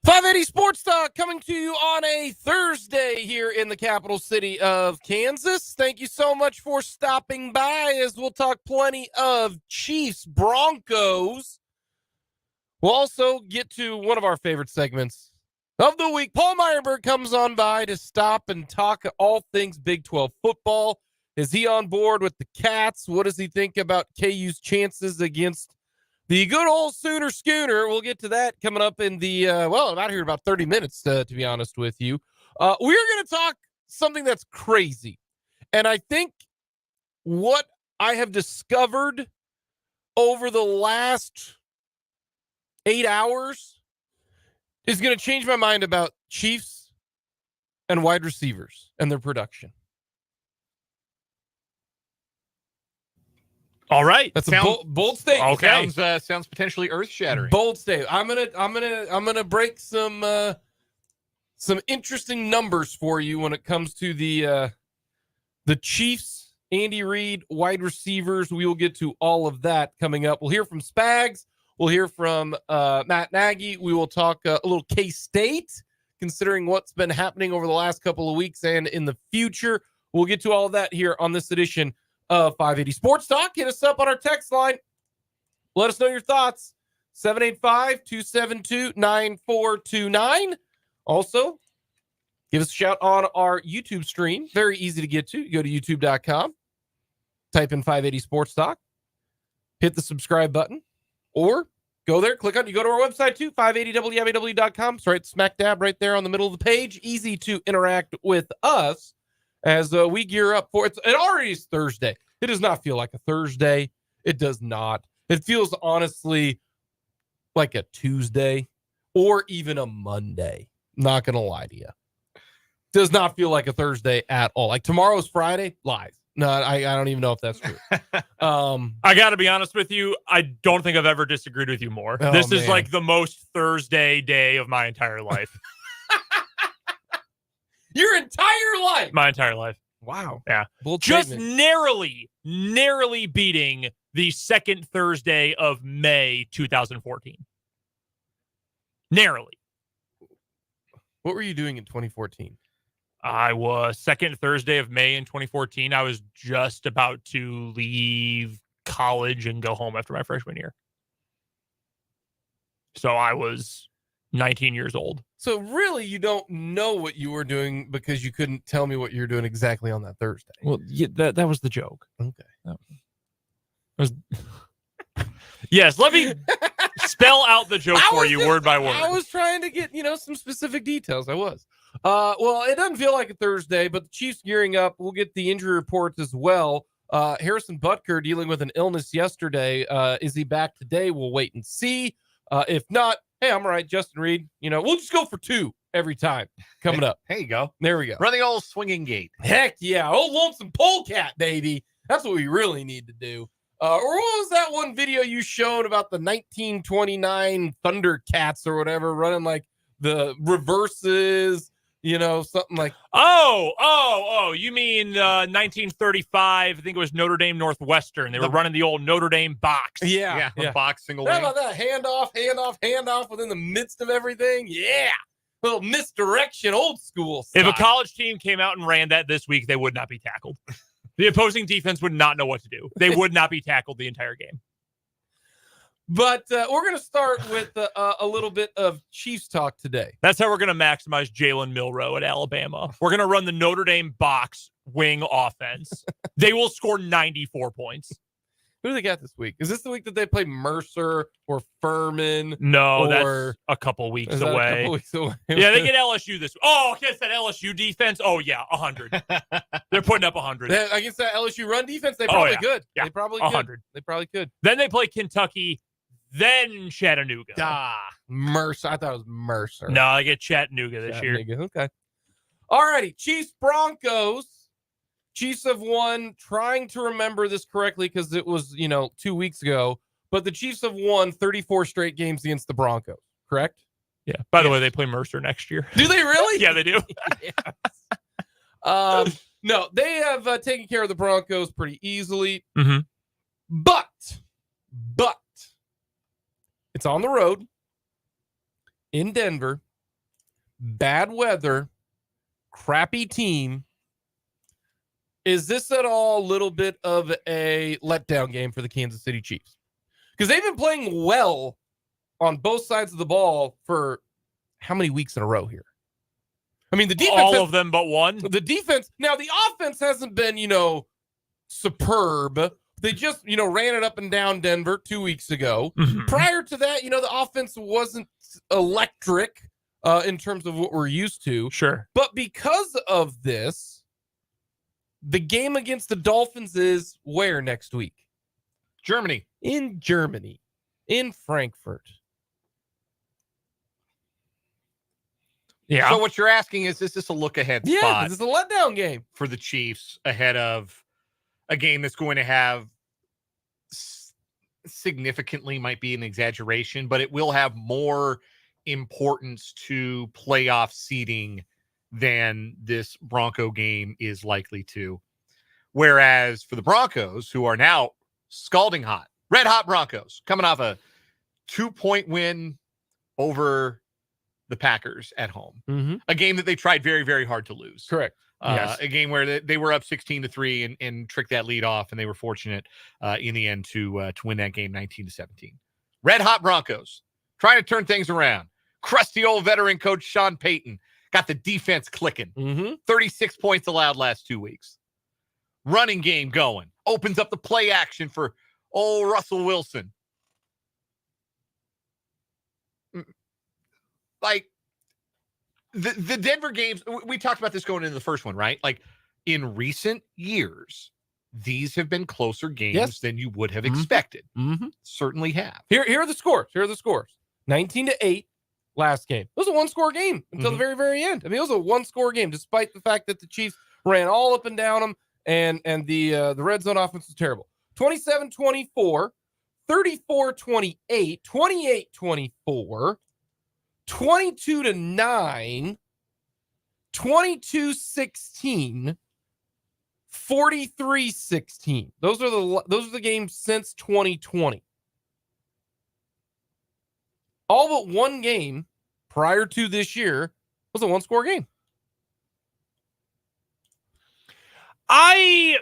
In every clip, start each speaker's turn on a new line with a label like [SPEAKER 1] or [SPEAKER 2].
[SPEAKER 1] 580 Sports Talk coming to you on a Thursday here in the capital city of Kansas. Thank you so much for stopping by as we'll talk plenty of Chiefs Broncos. We'll also get to one of our favorite segments of the week. Paul Myerberg comes on by to stop and talk all things Big 12 football. Is he on board with the Cats? What does he think about KU's chances against the good old Sooner Schooner? We'll get to that coming up in the, about here about 30 minutes, to be honest with you. We're going to talk something that's crazy. And I think what I have discovered over the last 8 hours is going to change my mind about Chiefs and wide receivers and their production.
[SPEAKER 2] All right,
[SPEAKER 1] that's a bold statement.
[SPEAKER 2] Okay, sounds potentially earth-shattering.
[SPEAKER 1] Bold statement. I'm gonna break some interesting numbers for you when it comes to the Chiefs. Andy Reid, wide receivers. We will get to all of that coming up. We'll hear from Spags. We'll hear from Matt Nagy. We will talk a little K-State, considering what's been happening over the last couple of weeks and in the future. We'll get to all of that here on this edition of 580 Sports Talk. Hit us up on our text line. Let us know your thoughts. 785-272-9429. Also, give us a shout on our YouTube stream. Very easy to get to. You go to youtube.com, type in 580 Sports Talk, hit the subscribe button, or go there, click on, you go to our website too, 580wmaw.com. It's right smack dab right there on the middle of the page. Easy to interact with us as we gear up for it. It already is Thursday. It does not feel like a Thursday. It does not. It feels honestly like a Tuesday or even a Monday. Not going to lie to you. Does not feel like a Thursday at all. Like tomorrow's Friday, lies. No, I don't even know if that's true.
[SPEAKER 2] I got to be honest with you. I don't think I've ever disagreed with you more. This is like the most Thursday day of my entire life.
[SPEAKER 1] Your entire life?
[SPEAKER 2] My entire life.
[SPEAKER 1] Wow.
[SPEAKER 2] Yeah.
[SPEAKER 1] Bold
[SPEAKER 2] just
[SPEAKER 1] statement.
[SPEAKER 2] narrowly beating the second Thursday of May 2014. Narrowly.
[SPEAKER 1] What were you doing in 2014?
[SPEAKER 2] I was second Thursday of May in 2014. I was just about to leave college and go home after my freshman year. So I was 19 years old.
[SPEAKER 1] So really, you don't know what you were doing because you couldn't tell me what you were doing exactly on that Thursday.
[SPEAKER 2] Well, yeah, that was the joke.
[SPEAKER 1] Okay.
[SPEAKER 2] Yes, let me spell out the joke for you word by word.
[SPEAKER 1] I was trying to get, some specific details. I was. Well, it doesn't feel like a Thursday, but the Chiefs gearing up. We'll get the injury reports as well. Harrison Butker dealing with an illness yesterday. Is he back today? We'll wait and see. If not, hey, I'm all right. Justin Reid, we'll just go for 2 every time coming up.
[SPEAKER 3] There you go.
[SPEAKER 1] There we go.
[SPEAKER 3] Run the old swinging gate.
[SPEAKER 1] Heck yeah. Old lonesome polecat, baby. That's what we really need to do. Or what was that one video you showed about the 1929 Thundercats or whatever running like the reverses, something like.
[SPEAKER 2] Oh, you mean 1935? I think it was Notre Dame Northwestern. They were running the old Notre Dame box.
[SPEAKER 1] Yeah.
[SPEAKER 3] The box single
[SPEAKER 1] How
[SPEAKER 3] wing.
[SPEAKER 1] about that? Handoff within the midst of everything. Yeah. Little misdirection, old school style.
[SPEAKER 2] If a college team came out and ran that this week, they would not be tackled. The opposing defense would not know what to do. They would not be tackled the entire game.
[SPEAKER 1] But we're going to start with a little bit of Chiefs talk today.
[SPEAKER 2] That's how we're going to maximize Jalen Milroe at Alabama. We're going to run the Notre Dame box wing offense. They will score 94 points.
[SPEAKER 1] Who do they got this week? Is this the week that they play Mercer or Furman?
[SPEAKER 2] No, that's a couple weeks away. Yeah, they get LSU this week. Oh, against that LSU defense? Oh, yeah, 100. They're putting up 100.
[SPEAKER 1] Against that LSU run defense, they probably could.
[SPEAKER 2] Yeah,
[SPEAKER 1] they probably
[SPEAKER 2] 100.
[SPEAKER 1] Could. They probably could.
[SPEAKER 2] Then they play Kentucky, then Chattanooga.
[SPEAKER 1] Mercer. I thought it was Mercer.
[SPEAKER 2] No, I get Chattanooga this year.
[SPEAKER 1] Okay. All righty. Chiefs Broncos. Chiefs have won. Trying to remember this correctly because it was, 2 weeks ago. But the Chiefs have won 34 straight games against the Broncos. Correct?
[SPEAKER 2] Yeah. By the way, they play Mercer next year.
[SPEAKER 1] Do they really?
[SPEAKER 2] Yeah, they do.
[SPEAKER 1] Yes. No, they have taken care of the Broncos pretty easily.
[SPEAKER 2] Mm-hmm.
[SPEAKER 1] But it's on the road in Denver. bad weather, crappy team. Is this at all a little bit of a letdown game for the Kansas City Chiefs? Because they've been playing well on both sides of the ball for how many weeks in a row here? I mean, the defense.
[SPEAKER 2] All of them but one.
[SPEAKER 1] The defense. Now, the offense hasn't been, superb. They just, ran it up and down Denver 2 weeks ago.
[SPEAKER 2] Mm-hmm.
[SPEAKER 1] Prior to that, the offense wasn't electric in terms of what we're used to.
[SPEAKER 2] Sure.
[SPEAKER 1] But because of this, the game against the Dolphins is where next week?
[SPEAKER 3] Germany.
[SPEAKER 1] In Germany. In Frankfurt.
[SPEAKER 2] Yeah.
[SPEAKER 3] So what you're asking is this a look-ahead spot?
[SPEAKER 1] Yeah, this is a letdown game
[SPEAKER 3] for the Chiefs ahead of a game that's going to have significantly, might be an exaggeration, but it will have more importance to playoff seeding than this Bronco game is likely to. Whereas for the Broncos, who are now scalding hot, red hot Broncos, coming off a 2-point win over the Packers at home, a game that they tried very, very hard to lose.
[SPEAKER 1] Correct.
[SPEAKER 3] Yes. A game where they were up 16-3 and tricked that lead off, and they were fortunate in the end to win that game 19-17. Red hot Broncos trying to turn things around. Crusty old veteran coach Sean Payton got the defense clicking. 36 points allowed last 2 weeks. Running game going. Opens up the play action for old Russell Wilson. Like, the Denver games, we talked about this going into the first one, right? Like, in recent years, these have been closer games than you would have expected. Certainly have.
[SPEAKER 1] Here are the scores. 19-8 last game. It was a one-score game until the very, very end. I mean, it was a one-score game, despite the fact that the Chiefs ran all up and down them, and the red zone offense was terrible. 27-24, 34-28, 28-24, 22-9, 22-16, 43-16. Those are the games since 2020. All but one game prior to this year was a one-score game.
[SPEAKER 2] I,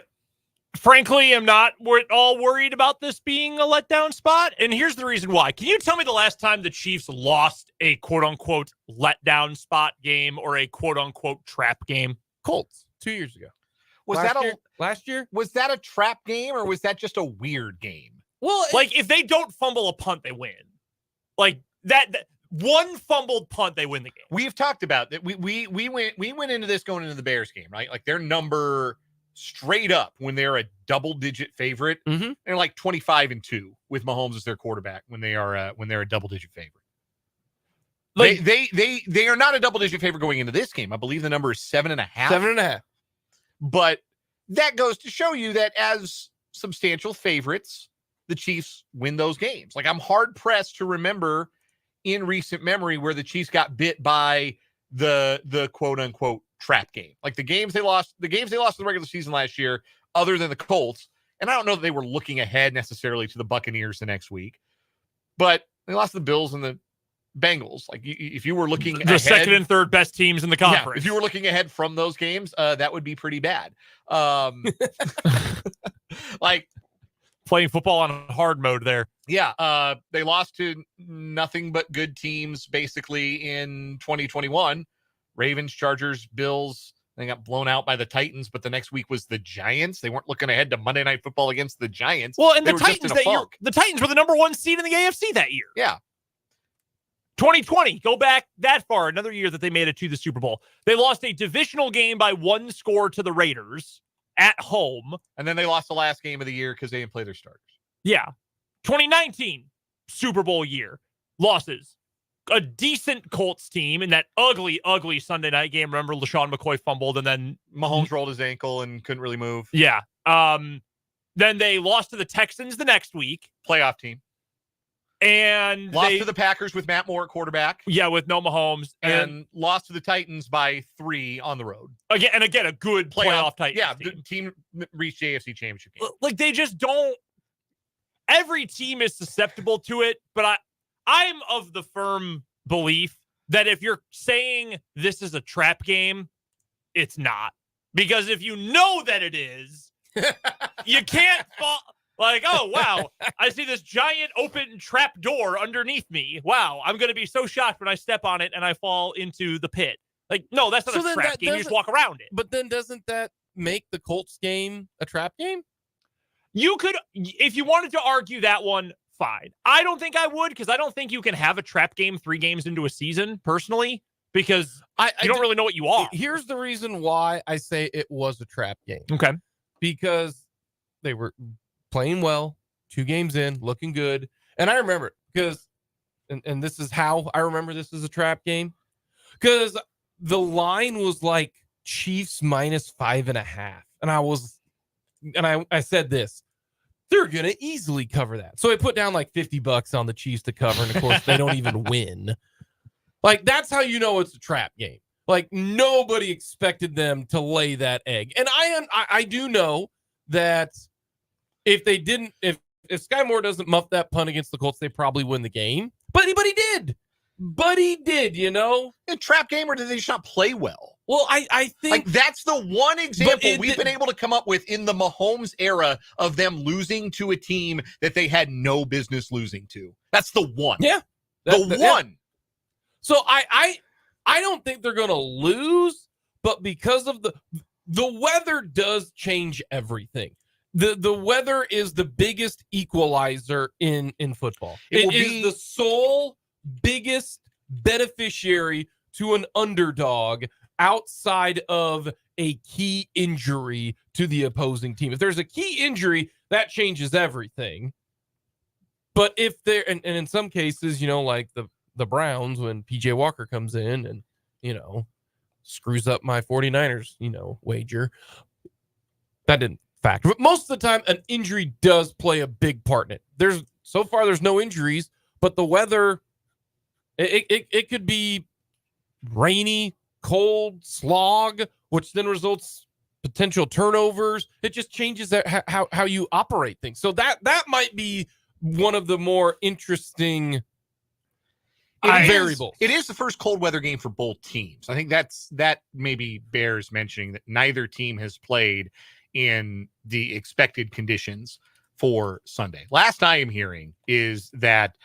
[SPEAKER 2] frankly, am not at all worried about this being a letdown spot, and here's the reason why. Can you tell me the last time the Chiefs lost a quote-unquote letdown spot game or a quote-unquote trap game?
[SPEAKER 1] Colts 2 years ago.
[SPEAKER 3] Last year? Was that a trap game, or was that just a weird game?
[SPEAKER 2] Well, like, if they don't fumble a punt, they win. Like, that one fumbled punt, they win the game.
[SPEAKER 3] We've talked about that. We went into this going into the Bears game, right? Like, their number straight up when they're a double-digit favorite, they're like 25-2 with Mahomes as their quarterback when they're a double-digit favorite. Like, they are not a double-digit favorite going into this game. I believe the number is 7.5.
[SPEAKER 1] 7.5.
[SPEAKER 3] But that goes to show you that as substantial favorites, the Chiefs win those games. Like, I'm hard-pressed to remember in recent memory where the Chiefs got bit by the quote-unquote trap game. Like, the games they lost in the regular season last year, other than the Colts, and I don't know that they were looking ahead necessarily to the Buccaneers the next week, but they lost to the Bills and the Bengals. Like, if you were looking
[SPEAKER 2] the second and third best teams in the conference.
[SPEAKER 3] Yeah, if you were looking ahead from those games, that would be pretty bad. Like,
[SPEAKER 2] playing football on hard mode there.
[SPEAKER 3] Yeah, they lost to nothing but good teams basically in 2021. Ravens, Chargers, Bills. They got blown out by the Titans, but the next week was the Giants. They weren't looking ahead to Monday Night Football against the Giants.
[SPEAKER 2] Well, and the Titans the Titans were the number one seed in the AFC that year.
[SPEAKER 3] Yeah.
[SPEAKER 2] 2020, go back that far, another year that they made it to the Super Bowl. They lost a divisional game by one score to the Raiders at home.
[SPEAKER 3] And then they lost the last game of the year because they didn't play their starters.
[SPEAKER 2] Yeah. 2019, Super Bowl year, losses. A decent Colts team in that ugly, ugly Sunday night game. Remember, LaShawn McCoy fumbled and then
[SPEAKER 3] Mahomes rolled his ankle and couldn't really move.
[SPEAKER 2] Yeah. Then they lost to the Texans the next week.
[SPEAKER 3] Playoff team.
[SPEAKER 2] And
[SPEAKER 3] lost to the Packers with Matt Moore at quarterback.
[SPEAKER 2] Yeah, with no Mahomes.
[SPEAKER 3] And lost to the Titans by 3 on the road.
[SPEAKER 2] Again, a good playoff Titans
[SPEAKER 3] yeah,
[SPEAKER 2] team.
[SPEAKER 3] The team reached the AFC Championship game.
[SPEAKER 2] Like, they just don't. Every team is susceptible to it, but I'm of the firm belief that if you're saying this is a trap game, it's not. Because if you know that it is, you can't fall. Like, oh, wow, I see this giant open trap door underneath me. Wow, I'm going to be so shocked when I step on it and I fall into the pit. Like, no, that's not a trap game. You just walk around it.
[SPEAKER 1] But then doesn't that make the Colts game a trap game?
[SPEAKER 2] You could, if you wanted to argue that one, fine. I don't think I would, because I don't think you can have a trap game 3 games into a season, personally, because you don't really know what you are.
[SPEAKER 1] Here's the reason why I say it was a trap game.
[SPEAKER 2] Okay.
[SPEAKER 1] Because they were playing well, 2 games in, looking good. And I remember it because, and this is how I remember this is a trap game, because the line was like Chiefs minus 5.5. And I said this, they're going to easily cover that. So I put down like $50 on the Chiefs to cover. And of course they don't even win. Like, that's how you know it's a trap game. Like, nobody expected them to lay that egg. And I do know that if they didn't, if Sky Moore doesn't muff that punt against the Colts, they probably win the game. But he did. But he did, you know?
[SPEAKER 3] A trap game, or did they just not play well?
[SPEAKER 1] Well, I think
[SPEAKER 3] like that's the one example we've been able to come up with in the Mahomes era of them losing to a team that they had no business losing to. That's the one.
[SPEAKER 1] Yeah.
[SPEAKER 3] The one.
[SPEAKER 1] Yeah. So I don't think they're going to lose, but because of the weather does change everything. The weather is the biggest equalizer in football. It is the sole biggest beneficiary to an underdog outside of a key injury to the opposing team. If there's a key injury, that changes everything. But if there, and in some cases, you know, like the Browns, when PJ Walker comes in and, you know, screws up my 49ers, you know, wager, that didn't factor. But most of the time, an injury does play a big part in it. So far there's no injuries, but the weather, it could be rainy, cold, slog, which then results potential turnovers. It just changes how you operate things. So that might be one of the more interesting variables.
[SPEAKER 3] It is the first cold weather game for both teams. I think that maybe bears mentioning that neither team has played in the expected conditions for Sunday. Last I am hearing is that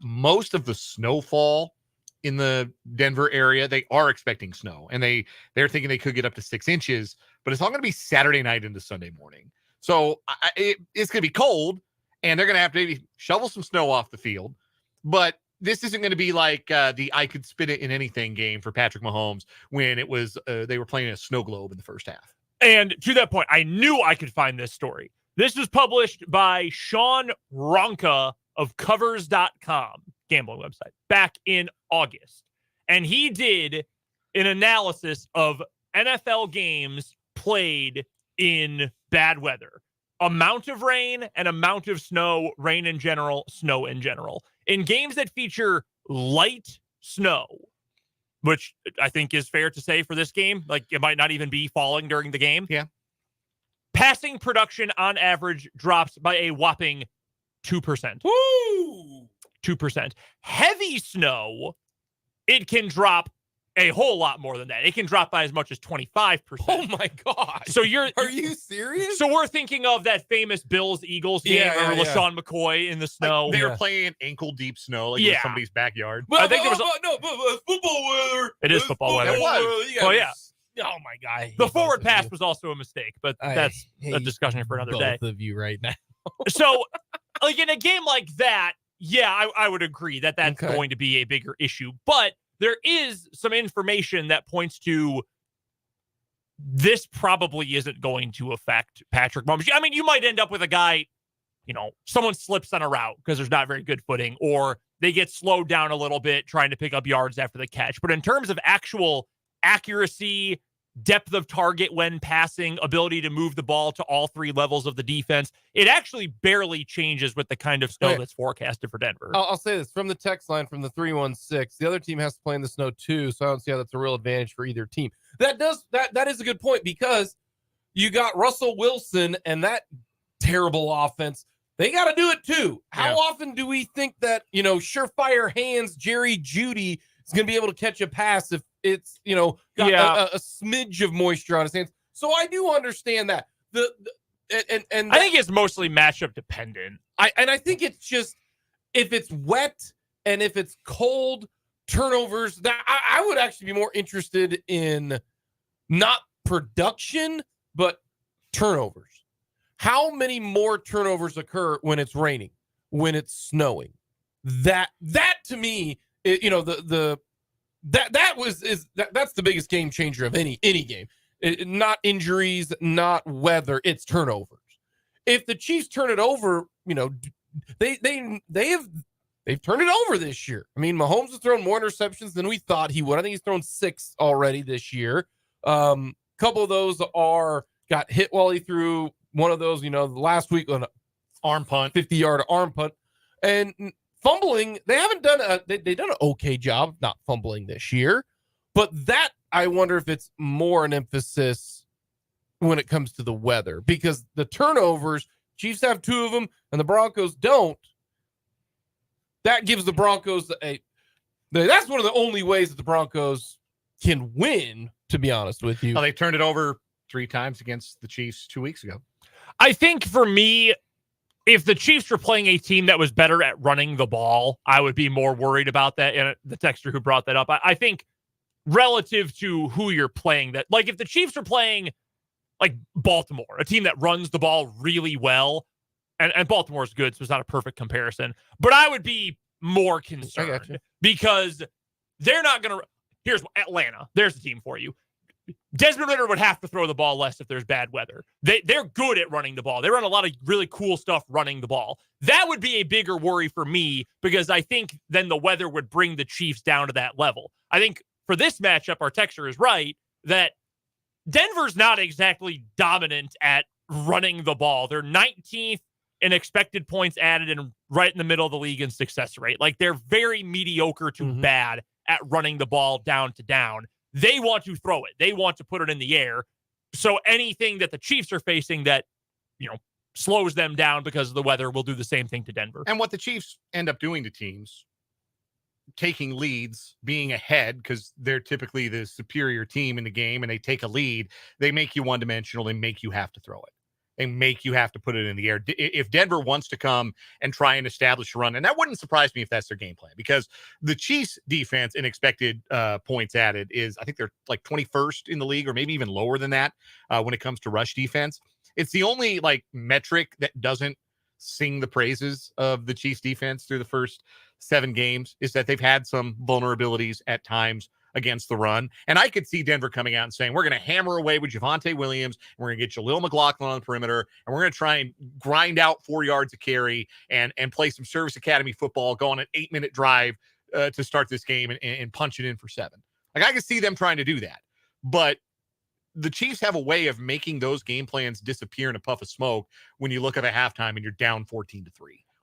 [SPEAKER 3] most of the snowfall in the Denver area, they are expecting snow, and they're thinking they could get up to 6 inches, but it's all going to be Saturday night into Sunday morning. So it's going to be cold, and they're going to have to maybe shovel some snow off the field. But this isn't going to be like the I could spit it in anything game for Patrick Mahomes when it was they were playing a snow globe in the first half.
[SPEAKER 2] And to that point, I knew I could find this story. This was published by Sean Ronka of Covers.com, gambling website, back in August. And he did an analysis of NFL games played in bad weather. Amount of rain and amount of snow, rain in general, snow in general. In games that feature light snow, which I think is fair to say for this game, like it might not even be falling during the game.
[SPEAKER 3] Yeah.
[SPEAKER 2] Passing production on average drops by a whopping 2%.
[SPEAKER 1] Woo!
[SPEAKER 2] 2%. Heavy snow, it can drop a whole lot more than that. It can drop by as much as 25%.
[SPEAKER 1] Oh my God.
[SPEAKER 2] So
[SPEAKER 1] are you serious?
[SPEAKER 2] So we're thinking of that famous Bills-Eagles game where LaShawn McCoy in the snow.
[SPEAKER 3] Like they were playing ankle deep snow, like in somebody's backyard.
[SPEAKER 1] But, I think there was football weather.
[SPEAKER 2] It is football weather.
[SPEAKER 3] It was.
[SPEAKER 2] Oh yeah.
[SPEAKER 1] Oh my God.
[SPEAKER 2] The forward pass was also a mistake, but that's a discussion for another day.
[SPEAKER 1] Both of you right now.
[SPEAKER 2] So, like in a game like that, yeah, I would agree that that's going to be a bigger issue. But there is some information that points to this probably isn't going to affect Patrick Mahomes. I mean, you might end up with a guy, you know, someone slips on a route because there's not very good footing, or they get slowed down a little bit trying to pick up yards after the catch. But in terms of actual accuracy, depth of target when passing, ability to move the ball to all 3 levels of the defense, it actually barely changes with the kind of snow that's forecasted for Denver.
[SPEAKER 1] I'll say this from the text line from the 316. The other team has to play in the snow too, so I don't see how that's a real advantage for either team. That is a good point, because you got Russell Wilson and that terrible offense. They got to do it too. How often do we think that, you know, surefire hands Jerry Jeudy is is going to be able to catch a pass if it's, got a smidge of moisture on his hands. So I do understand that. And
[SPEAKER 2] I think it's mostly matchup dependent.
[SPEAKER 1] I think it's just if it's wet and if it's cold, turnovers, that I would actually be more interested in not production, but turnovers. How many more turnovers occur when it's raining, when it's snowing? That to me, that's the biggest game changer of any game. Not injuries, not weather, it's turnovers. If the Chiefs turn it over, they've turned it over this year. I mean, Mahomes has thrown more interceptions than we thought he would. I think he's thrown 6 already this year. Couple of those got hit while he threw one of those, the last week on an
[SPEAKER 3] arm punt,
[SPEAKER 1] 50-yard arm punt, and fumbling. They haven't done they've done an okay job not fumbling this year, but that I wonder if it's more an emphasis when it comes to the weather, because the turnovers, Chiefs have 2 of them and the Broncos don't. That gives the Broncos that's one of the only ways that the Broncos can win, to be honest with you.
[SPEAKER 3] Well, they turned it over 3 times against the Chiefs 2 weeks ago.
[SPEAKER 2] I think for me, if the Chiefs were playing a team that was better at running the ball, I would be more worried about that. And the texter who brought that up, I think relative to who you're playing, that like if the Chiefs are playing like Baltimore, a team that runs the ball really well, and Baltimore's good, so it's not a perfect comparison, but I would be more concerned because they're not going to. Here's Atlanta. There's the team for you. Desmond Ridder would have to throw the ball less if there's bad weather. They're good at running the ball. They run a lot of really cool stuff running the ball. That would be a bigger worry for me because I think then the weather would bring the Chiefs down to that level. I think for this matchup, our texter is right that Denver's not exactly dominant at running the ball. They're 19th in expected points added and right in the middle of the league in success rate. Like they're very mediocre to bad at running the ball down to down. They want to throw it. They want to put it in the air. So anything that the Chiefs are facing that, slows them down because of the weather will do the same thing to Denver.
[SPEAKER 3] And what the Chiefs end up doing to teams, taking leads, being ahead, because they're typically the superior team in the game and they take a lead, they make you one-dimensional. They make you have to throw it. They make you have to put it in the air. If Denver wants to come and try and establish a run, and that wouldn't surprise me if that's their game plan, because the Chiefs defense in expected points added is, I think they're like 21st in the league, or maybe even lower than that when it comes to rush defense. It's the only like metric that doesn't sing the praises of the Chiefs defense through the first 7 games, is that they've had some vulnerabilities at times against the run. And I could see Denver coming out and saying, we're going to hammer away with Javonte Williams. And we're going to get Jaleel McLaughlin on the perimeter. And we're going to try and grind out 4 yards of carry and play some service academy football, go on an 8-minute drive to start this game and punch it in for 7. Like I could see them trying to do that. But the Chiefs have a way of making those game plans disappear in a puff of smoke when you look at a halftime and you're down 14-3.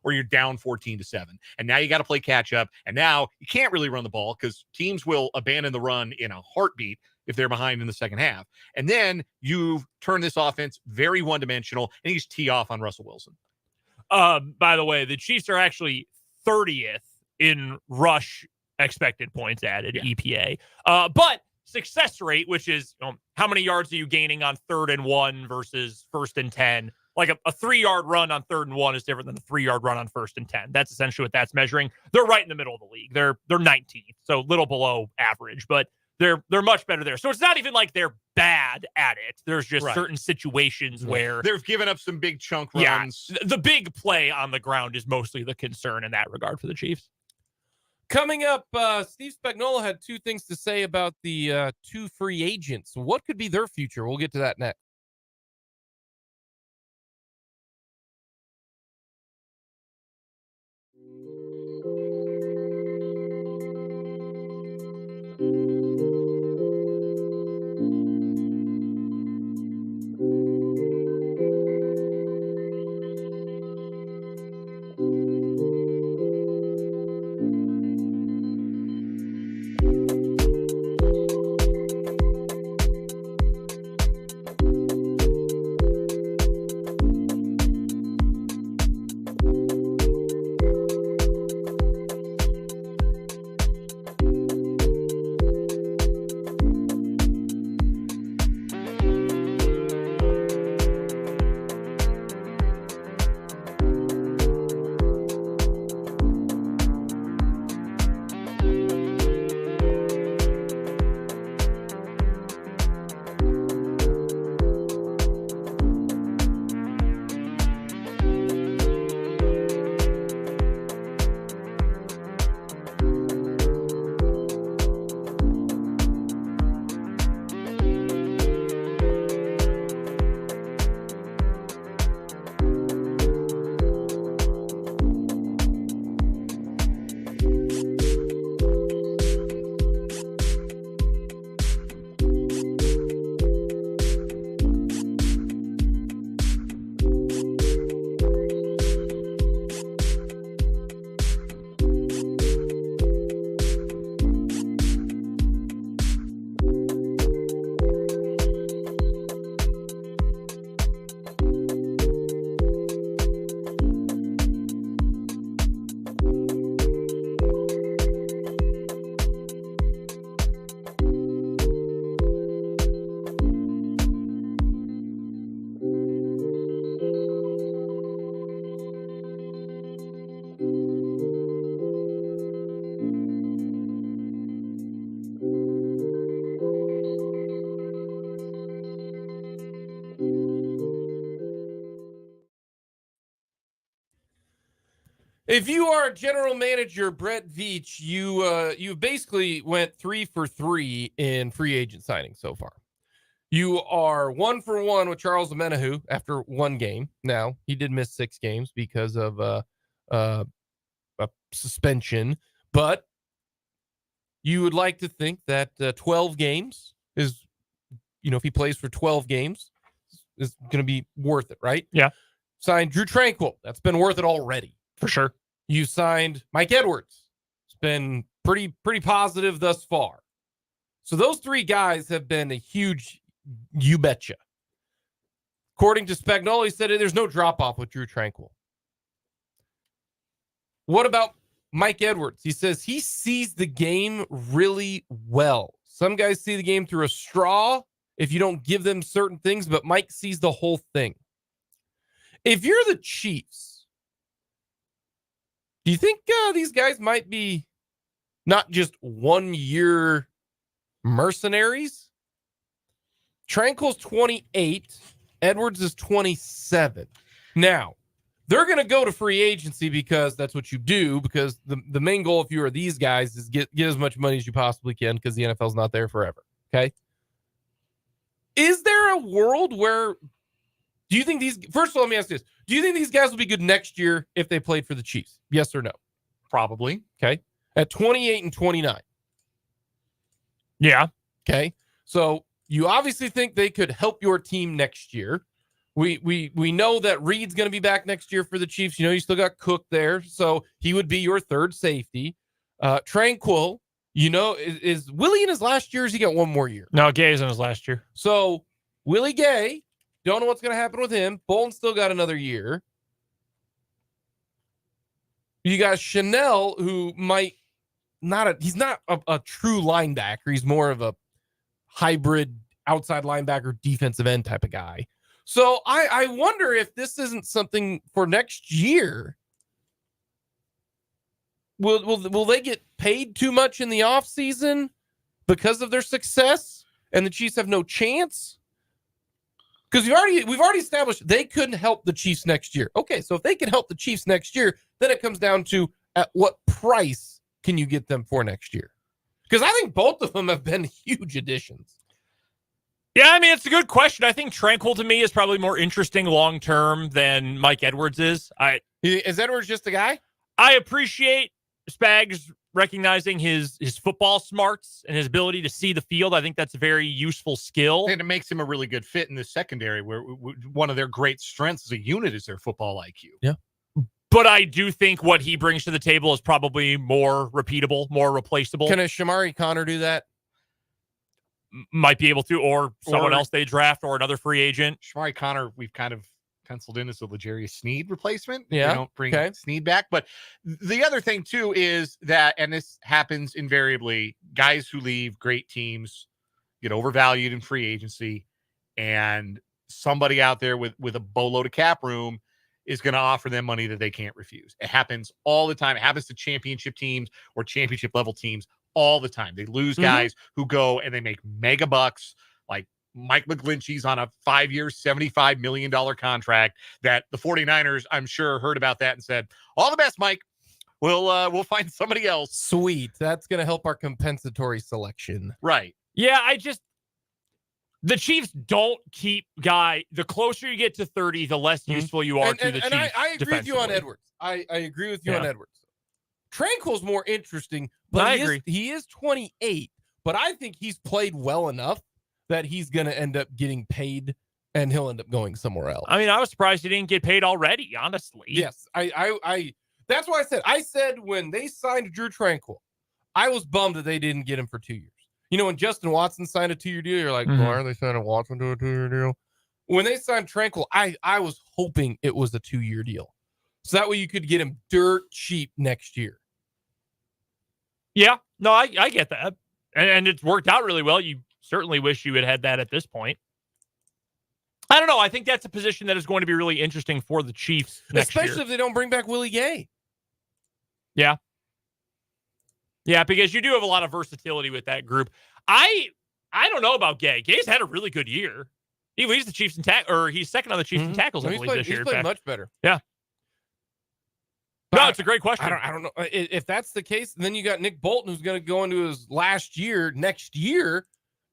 [SPEAKER 3] Or you're down 14-7. And now you got to play catch up. And now you can't really run the ball because teams will abandon the run in a heartbeat if they're behind in the second half. And then you've turned this offense very one-dimensional, and you just tee off on Russell Wilson.
[SPEAKER 2] By the way, the Chiefs are actually 30th in rush expected points added, EPA. But success rate, which is how many yards are you gaining on 3rd and 1 versus 1st and 10? Like a 3-yard run on 3rd and 1 is different than a 3-yard run on 1st and 10. That's essentially what that's measuring. They're right in the middle of the league. They're 19th, so a little below average, but they're much better there. So it's not even like they're bad at it. There's just certain situations where
[SPEAKER 3] they've given up some big chunk runs.
[SPEAKER 2] Yeah, the big play on the ground is mostly the concern in that regard for the Chiefs.
[SPEAKER 1] Coming up, Steve Spagnuolo had 2 things to say about the 2 free agents. What could be their future? We'll get to that next. If you are general manager Brett Veach, you basically went 3 for 3 in free agent signings so far. You are 1 for 1 with Charles Omenihu after one game. Now, he did miss 6 games because of a suspension, but you would like to think that 12 games is, if he plays for 12 games, is going to be worth it, right?
[SPEAKER 2] Yeah.
[SPEAKER 1] Signed Drew Tranquill. That's been worth it already.
[SPEAKER 2] For sure.
[SPEAKER 1] You signed Mike Edwards. It's been pretty positive thus far. So those 3 guys have been a huge you betcha. According to Spagnuolo, he said there's no drop-off with Drew Tranquill. What about Mike Edwards? He says he sees the game really well. Some guys see the game through a straw if you don't give them certain things, but Mike sees the whole thing. If you're the Chiefs, do you think these guys might be not just 1-year mercenaries? Tranquill's 28. Edwards is 27. Now, they're going to go to free agency because that's what you do, because the main goal if you are these guys is get as much money as you possibly can because the NFL's not there forever, okay? Is there a world where do you think first of all, let me ask this. Do you think these guys will be good next year if they played for the Chiefs? Yes or no?
[SPEAKER 3] Probably.
[SPEAKER 1] Okay. At 28 and 29.
[SPEAKER 2] Yeah.
[SPEAKER 1] Okay. So you obviously think they could help your team next year. We know that Reid's going to be back next year for the Chiefs. You still got Cook there, so he would be your third safety. Tranquill, is Willie in his last year? Or has he got one more year?
[SPEAKER 2] No, Gay's in his last year.
[SPEAKER 1] So Willie Gay, don't know what's going to happen with him. Bolton still got another year. You got Chanel, who might he's not a true linebacker. He's more of a hybrid outside linebacker, defensive end type of guy. So I wonder if this isn't something for next year. Will they get paid too much in the offseason because of their success and the Chiefs have no chance? Because we've already established they couldn't help the Chiefs next year. Okay, so if they can help the Chiefs next year, then it comes down to at what price can you get them for next year? Because I think both of them have been huge additions.
[SPEAKER 2] Yeah, I mean, it's a good question. I think Tranquill to me is probably more interesting long-term than Mike Edwards is.
[SPEAKER 1] Is Edwards just a guy?
[SPEAKER 2] I appreciate Spags recognizing his football smarts and his ability to see the field. I think that's a very useful skill.
[SPEAKER 3] And it makes him a really good fit in the secondary, where one of their great strengths as a unit is their football IQ.
[SPEAKER 1] Yeah.
[SPEAKER 2] But I do think what he brings to the table is probably more repeatable, more replaceable.
[SPEAKER 1] Can a Shamari Connor do that?
[SPEAKER 2] Might be able to, or someone else they draft, or another free agent.
[SPEAKER 3] Shamari Connor, we've kind of penciled in as a L'Jarius Sneed replacement.
[SPEAKER 1] Yeah.
[SPEAKER 3] They don't bring Sneed back. But the other thing, too, is that, and this happens invariably, guys who leave great teams get overvalued in free agency, and somebody out there with a boatload of cap room is going to offer them money that they can't refuse. It happens all the time. It happens to championship teams or championship level teams all the time. They lose guys who go and they make mega bucks, like Mike McGlinchey's on a 5-year, $75 million contract that the 49ers, I'm sure, heard about that and said, all the best, Mike. We'll find somebody else.
[SPEAKER 1] Sweet. That's going to help our compensatory selection.
[SPEAKER 3] Right.
[SPEAKER 2] Yeah, the Chiefs don't keep the closer you get to 30, the less useful you are to the Chiefs.
[SPEAKER 1] And I agree with you on Edwards. I agree with you on Edwards. Tranquill's more interesting, but
[SPEAKER 2] I agree.
[SPEAKER 1] He is 28, but I think he's played well enough that he's going to end up getting paid and he'll end up going somewhere else.
[SPEAKER 2] I mean, I was surprised he didn't get paid already, honestly.
[SPEAKER 1] Yes, I that's why I said when they signed Drew Tranquill, I was bummed that they didn't get him for 2 years. When Justin Watson signed a 2-year deal, you're like, why are they signing Watson to a 2-year deal? When they signed Tranquill, I was hoping it was a 2-year deal. So that way you could get him dirt cheap next year.
[SPEAKER 2] Yeah, no, I get that. And it's worked out really well. You certainly wish you had that at this point. I don't know. I think that's a position that is going to be really interesting for the Chiefs next year.
[SPEAKER 1] Especially if they don't bring back Willie Gay.
[SPEAKER 2] Yeah. Yeah, because you do have a lot of versatility with that group. I don't know about Gay. Gay's had a really good year. He leads the Chiefs in he's second on the Chiefs in tackles, I believe, this year.
[SPEAKER 1] He's played much better.
[SPEAKER 2] Yeah. No, it's a great question.
[SPEAKER 1] I don't know if that's the case. Then you got Nick Bolton, who's going to go into his last year next year,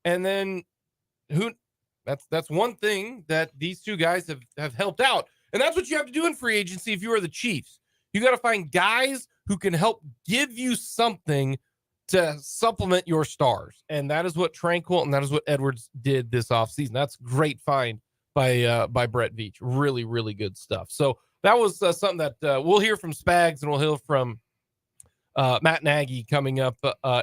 [SPEAKER 1] and then who? That's one thing that these two guys have helped out, and that's what you have to do in free agency. If you are the Chiefs, you got to find guys who can help give you something to supplement your stars, and that is what Tranquil and that is what Edwards did this offseason. That's great find by Brett Veach. Really, really good stuff. So that was something that we'll hear from Spags and we'll hear from Matt Nagy coming up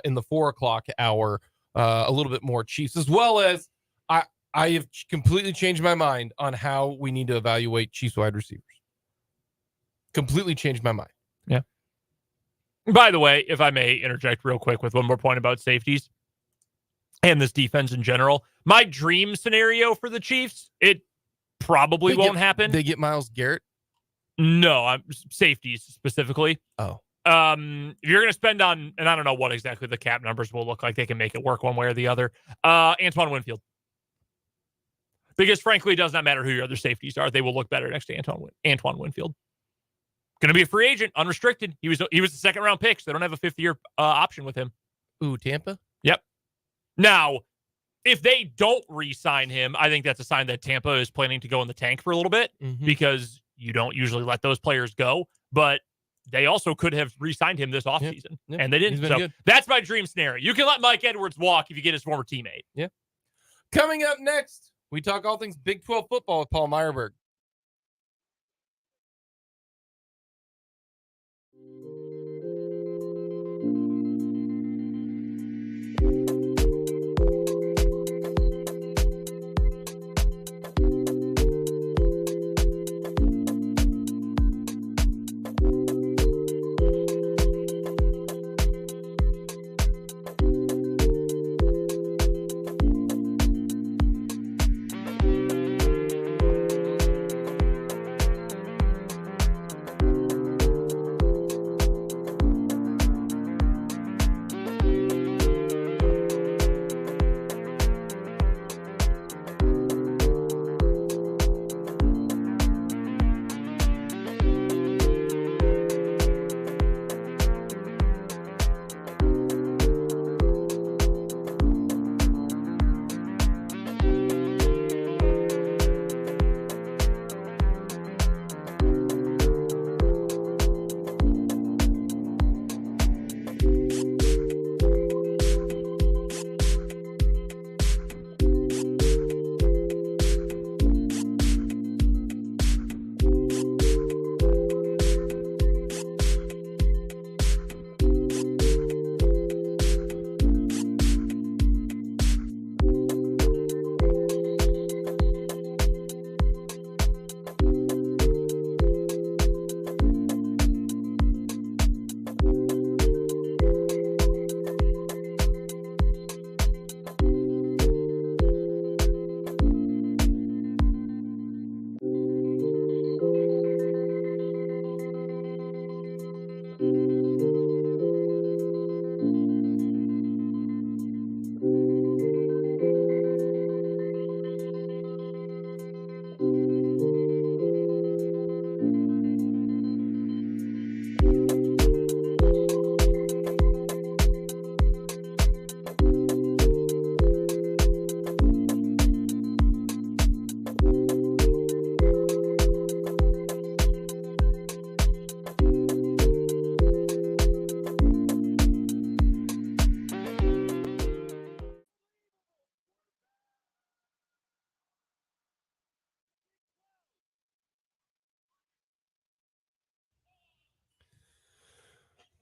[SPEAKER 1] in the 4:00 hour. A little bit more Chiefs, as well as I have completely changed my mind on how we need to evaluate Chiefs wide receivers. Completely changed my mind.
[SPEAKER 2] Yeah. By the way, if I may interject real quick with one more point about safeties and this defense in general, my dream scenario for the Chiefs, it probably won't happen.
[SPEAKER 1] They get Myles Garrett?
[SPEAKER 2] No, I'm safeties specifically.
[SPEAKER 1] Oh.
[SPEAKER 2] If you're going to spend on, and I don't know what exactly the cap numbers will look like, they can make it work one way or the other. Antoine Winfield. Because frankly, it does not matter who your other safeties are. They will look better next to Antoine Winfield. Going to be a free agent, unrestricted. He was a second round pick, so they don't have a 5th-year option with him.
[SPEAKER 1] Ooh, Tampa?
[SPEAKER 2] Yep. Now, if they don't re-sign him, I think that's a sign that Tampa is planning to go in the tank for a little bit because you don't usually let those players go. But they also could have re-signed him this offseason, and they didn't. So that's my dream scenario. You can let Mike Edwards walk if you get his former teammate.
[SPEAKER 1] Yeah. Coming up next, we talk all things Big 12 football with Paul Myerberg.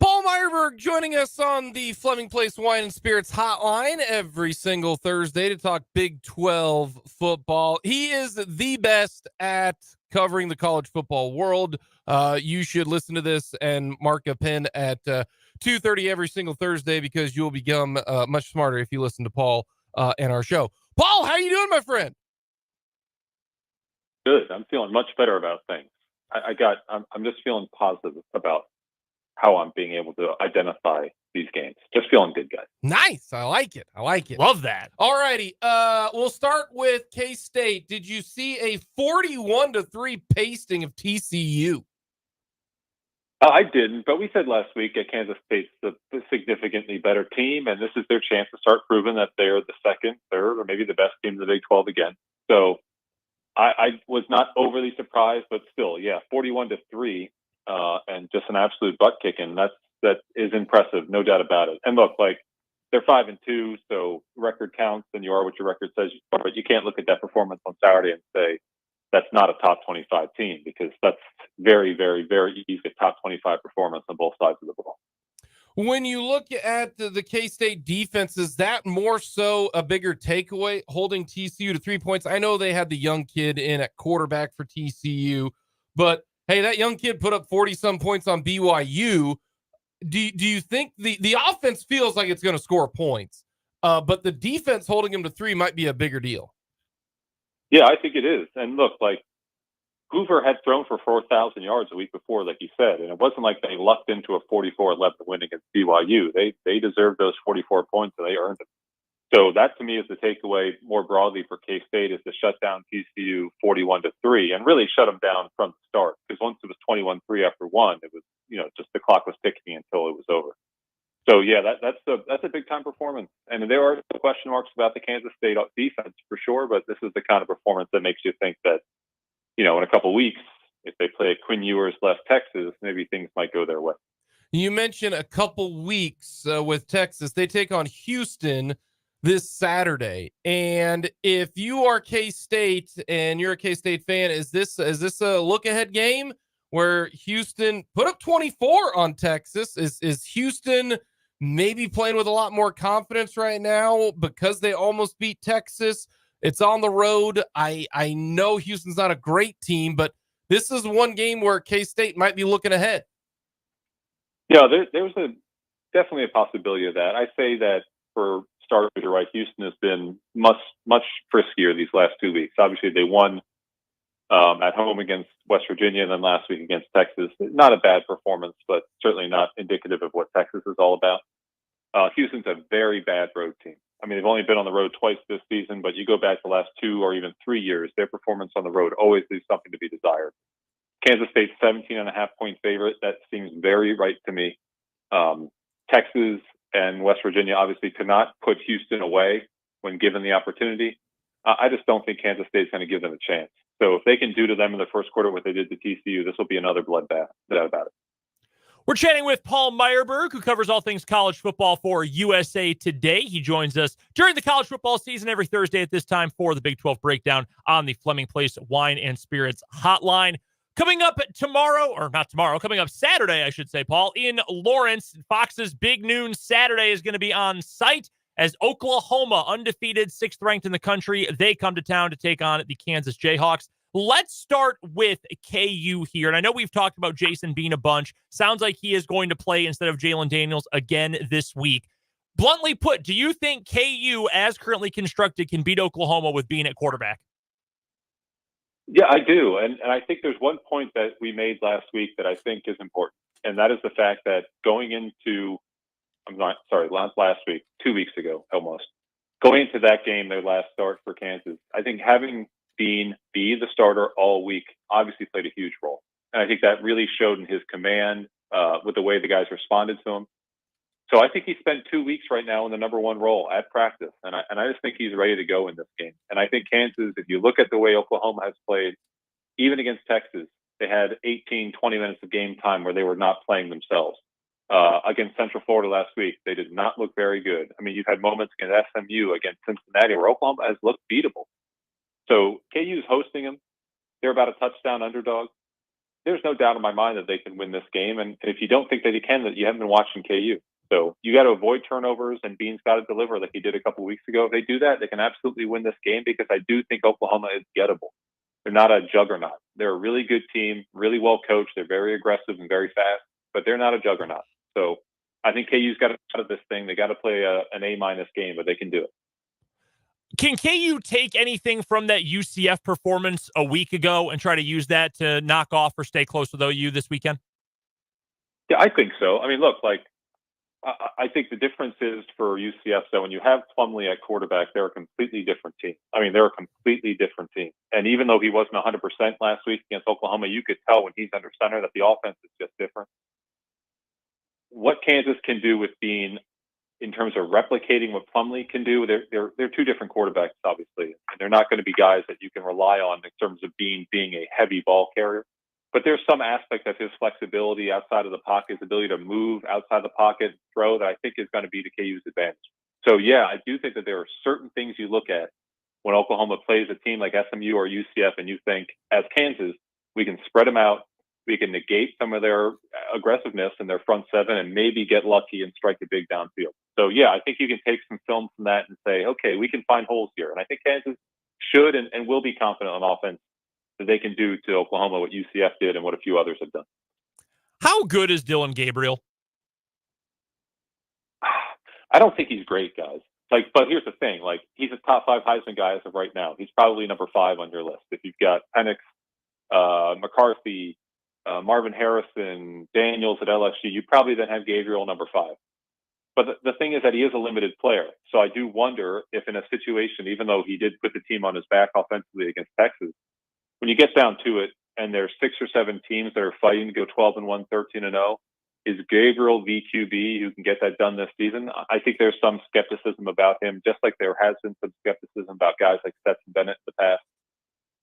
[SPEAKER 1] Paul Myerberg joining us on the Fleming Place Wine and Spirits hotline every single Thursday to talk Big 12 football. He is the best at covering the college football world. You should listen to this and mark a pin at 2:30 every single Thursday because you'll become much smarter if you listen to Paul and our show. Paul, how you doing, my friend?
[SPEAKER 4] Good. I'm feeling much better about things. I'm just feeling positive about how I'm being able to identify these games. Just feeling good, guys.
[SPEAKER 1] Nice. I like it.
[SPEAKER 2] Love that.
[SPEAKER 1] All righty. We'll start with K-State. Did you see a 41-3 pasting of TCU?
[SPEAKER 4] I didn't, but we said last week that Kansas State's the significantly better team, and this is their chance to start proving that they're the second, third, or maybe the best team in the Big 12 again. So I was not overly surprised, but still, yeah, 41-3, and just an absolute butt kicking. That is impressive, no doubt about it. And look, like they're 5-2, so record counts, and you are what your record says you are. But you can't look at that performance on Saturday and say that's not a top 25 team, because that's very, very, very easy top 25 performance on both sides of the ball.
[SPEAKER 1] When you look at the K-State defense, is that more so a bigger takeaway, holding TCU to 3 points? I know they had the young kid in at quarterback for TCU, but hey, that young kid put up 40-some points on BYU. Do you think the offense feels like it's going to score points, but the defense holding him to 3 might be a bigger deal?
[SPEAKER 4] Yeah, I think it is. And look, like Hoover had thrown for 4,000 yards a week before, like you said, and it wasn't like they lucked into a 44-11 win against BYU. They deserved those 44 points, and they earned them. So that, to me, is the takeaway more broadly for K-State, is to shut down TCU 41-3 and really shut them down from the start. Because once it was 21-3 after one, it was, just the clock was ticking until it was over. So yeah, that's a big time performance. And there are still question marks about the Kansas State defense for sure, but this is the kind of performance that makes you think that, in a couple of weeks, if they play at Quinn Ewers left Texas, maybe things might go their way.
[SPEAKER 1] You mentioned a couple weeks with Texas. They take on Houston this Saturday. And if you are K-State and you're a K-State fan, is this a look-ahead game where Houston put up 24 on Texas? Is Houston maybe playing with a lot more confidence right now because they almost beat Texas? It's on the road. I know Houston's not a great team, but this is one game where K-State might be looking ahead.
[SPEAKER 4] Yeah, there's definitely a possibility of that. I say that for starters, you're right. Houston has been much friskier these last 2 weeks. Obviously, they won at home against West Virginia, and then last week against Texas. Not a bad performance, but certainly not indicative of what Texas is all about. Houston's a very bad road team. I mean, they've only been on the road twice this season, but you go back the last 2 or even 3 years, their performance on the road always leaves something to be desired. Kansas State 17.5-point favorite. That seems very right to me. Texas and West Virginia obviously could not put Houston away when given the opportunity. I just don't think Kansas State's going to give them a chance. So if they can do to them in the first quarter what they did to TCU, this will be another bloodbath. No doubt about it.
[SPEAKER 2] We're chatting with Paul Myerberg, who covers all things college football for USA Today. He joins us during the college football season every Thursday at this time for the Big 12 breakdown on the Fleming Place Wine and Spirits hotline. Coming up coming up Saturday, I should say, Paul, in Lawrence, Fox's Big Noon Saturday is going to be on site as Oklahoma, undefeated, 6th ranked in the country. They come to town to take on the Kansas Jayhawks. Let's start with KU here. And I know we've talked about Jason Bean a bunch. Sounds like he is going to play instead of Jalen Daniels again this week. Bluntly put, do you think KU, as currently constructed, can beat Oklahoma with Bean at quarterback?
[SPEAKER 4] Yeah, I do. And I think there's one point that we made last week that I think is important. And that is the fact that going into, last week, 2 weeks ago, almost, going into that game, their last start for Kansas, I think having Bean be the starter all week obviously played a huge role. And I think that really showed in his command with the way the guys responded to him. So I think he spent 2 weeks right now in the number one role at practice. And I just think he's ready to go in this game. And I think Kansas, if you look at the way Oklahoma has played, even against Texas, they had 18, 20 minutes of game time where they were not playing themselves. Against Central Florida last week, they did not look very good. I mean, you've had moments against SMU, against Cincinnati, where Oklahoma has looked beatable. So KU's hosting them. They're about a touchdown underdog. There's no doubt in my mind that they can win this game. And if you don't think that he can, that you haven't been watching KU. So you got to avoid turnovers, and Bean's got to deliver like he did a couple of weeks ago. If they do that, they can absolutely win this game, because I do think Oklahoma is gettable. They're not a juggernaut. They're a really good team, really well coached. They're very aggressive and very fast, but they're not a juggernaut. So I think KU's got to out of this thing. They got to play an A- game, but they can do it.
[SPEAKER 2] Can KU take anything from that UCF performance a week ago and try to use that to knock off or stay close with OU this weekend?
[SPEAKER 4] Yeah, I think so. I mean, look, I think the difference is for UCF, so when you have Plumlee at quarterback, they're a completely different team. I mean, they're a completely different team. And even though he wasn't 100% last week against Oklahoma, you could tell when he's under center that the offense is just different. what Kansas can do with Bean in terms of replicating what Plumlee can do. They're two different quarterbacks, obviously, and they're not going to be guys that you can rely on in terms of Bean being a heavy ball carrier. But there's some aspect of his flexibility outside of the pocket, his ability to move outside the pocket, throw, that I think is going to be to KU's advantage. So, yeah, I do think that there are certain things you look at when Oklahoma plays a team like SMU or UCF, and you think, as Kansas, we can spread them out, we can negate some of their aggressiveness in their front seven, and maybe get lucky and strike a big downfield. So, yeah, I think you can take some film from that and say, okay, we can find holes here. And I think Kansas should and will be confident on offense that they can do to Oklahoma what UCF did and what a few others have done.
[SPEAKER 2] How good is Dylan Gabriel?
[SPEAKER 4] I don't think he's great, guys. But here's the thing: he's a top 5 Heisman guy as of right now. He's probably number 5 on your list. If you've got Penix, McCarthy, Marvin Harrison, Daniels at LSU, you probably then have Gabriel number 5. But the thing is that he is a limited player. So I do wonder if in a situation, even though he did put the team on his back offensively against Texas, when you get down to it, and there's 6 or 7 teams that are fighting to go 12-1, 13-0, is Gabriel VQB who can get that done this season? I think there's some skepticism about him, just like there has been some skepticism about guys like Stetson Bennett in the past.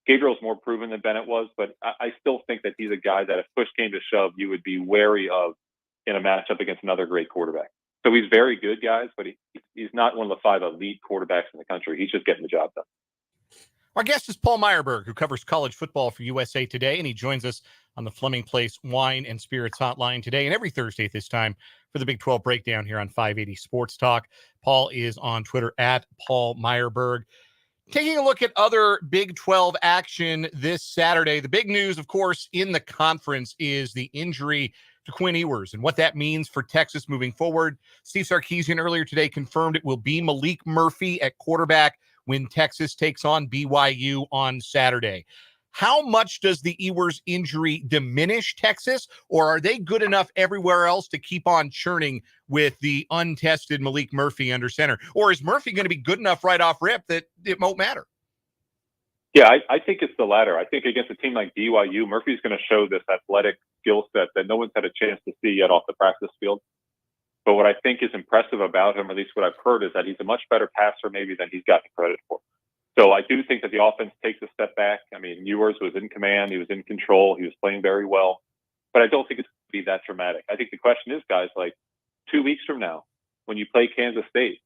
[SPEAKER 4] Gabriel's more proven than Bennett was, but I still think that he's a guy that if push came to shove, you would be wary of in a matchup against another great quarterback. So he's very good, guys, but he's not one of the 5 elite quarterbacks in the country. He's just getting the job done.
[SPEAKER 3] Our guest is Paul Myerberg, who covers college football for USA Today, and he joins us on the Fleming Place Wine and Spirits Hotline today and every Thursday at this time for the Big 12 breakdown here on 580 Sports Talk. Paul is on Twitter at Paul Myerberg. Taking a look at other Big 12 action this Saturday, the big news, of course, in the conference is the injury to Quinn Ewers and what that means for Texas moving forward. Steve Sarkisian earlier today confirmed it will be Malik Murphy at quarterback when Texas takes on BYU on Saturday. How much does the Ewers injury diminish Texas, or are they good enough everywhere else to keep on churning with the untested Malik Murphy under center? Or is Murphy going to be good enough right off rip that it won't matter?
[SPEAKER 4] Yeah, I think it's the latter. I think against a team like BYU, Murphy's going to show this athletic skill set that no one's had a chance to see yet off the practice field. But what I think is impressive about him, or at least what I've heard, is that he's a much better passer maybe than he's gotten credit for. So I do think that the offense takes a step back. I mean, Ewers was in command. He was in control. He was playing very well. But I don't think it's going to be that dramatic. I think the question is, guys, 2 weeks from now, when you play Kansas State,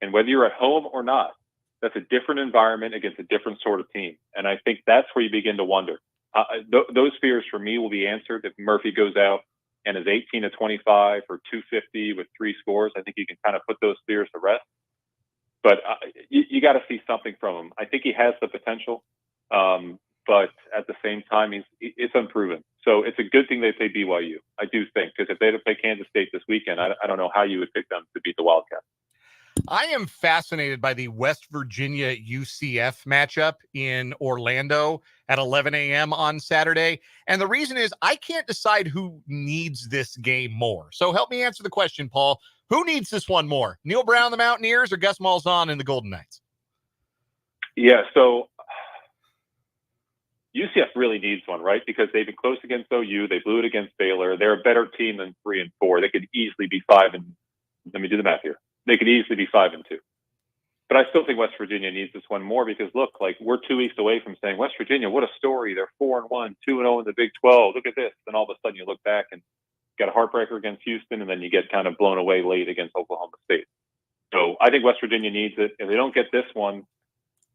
[SPEAKER 4] and whether you're at home or not, that's a different environment against a different sort of team. And I think that's where you begin to wonder. Those fears for me will be answered if Murphy goes out and is 18-25 for 250 with 3 scores. I think you can kind of put those fears to rest. But you got to see something from him. I think he has the potential, but at the same time, it's unproven. So it's a good thing they play BYU, I do think, because if they had to play Kansas State this weekend, I don't know how you would pick them to beat the Wildcats.
[SPEAKER 3] I am fascinated by the West Virginia UCF matchup in Orlando at 11 a.m. on Saturday. And the reason is I can't decide who needs this game more. So help me answer the question, Paul. Who needs this one more? Neil Brown, the Mountaineers, or Gus Malzahn and the Golden Knights?
[SPEAKER 4] Yeah, so UCF really needs one, right? Because they've been close against OU. They blew it against Baylor. They're a better team than 3-4. They could easily be 5 and let me do the math here. They could easily be 5-2. But I still think West Virginia needs this one more because look, we're 2 weeks away from saying West Virginia, what a story. They're 4-1, 2-0 in the Big 12. Look at this. Then all of a sudden you look back and got a heartbreaker against Houston, and then you get kind of blown away late against Oklahoma State. So I think West Virginia needs it. If they don't get this one,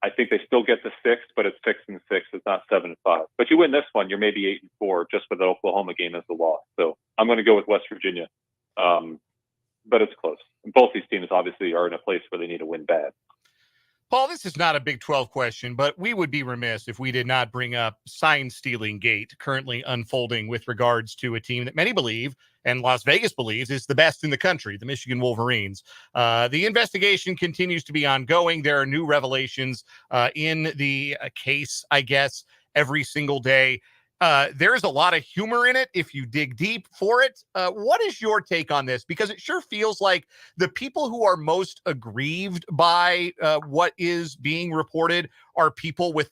[SPEAKER 4] I think they still get the 6, but it's 6-6. It's not 7-5. But you win this one, you're maybe 8-4 just with the Oklahoma game as the loss. So I'm going to go with West Virginia. But it's close. Both these teams obviously are in a place where they need to win bad.
[SPEAKER 3] Paul, this is not a Big 12 question, but we would be remiss if we did not bring up sign-stealing gate currently unfolding with regards to a team that many believe, and Las Vegas believes, is the best in the country, the Michigan Wolverines. The investigation continues to be ongoing. There are new revelations in the case, I guess, every single day. There's a lot of humor in it if you dig deep for it. What is your take on this? Because it sure feels like the people who are most aggrieved by what is being reported are people with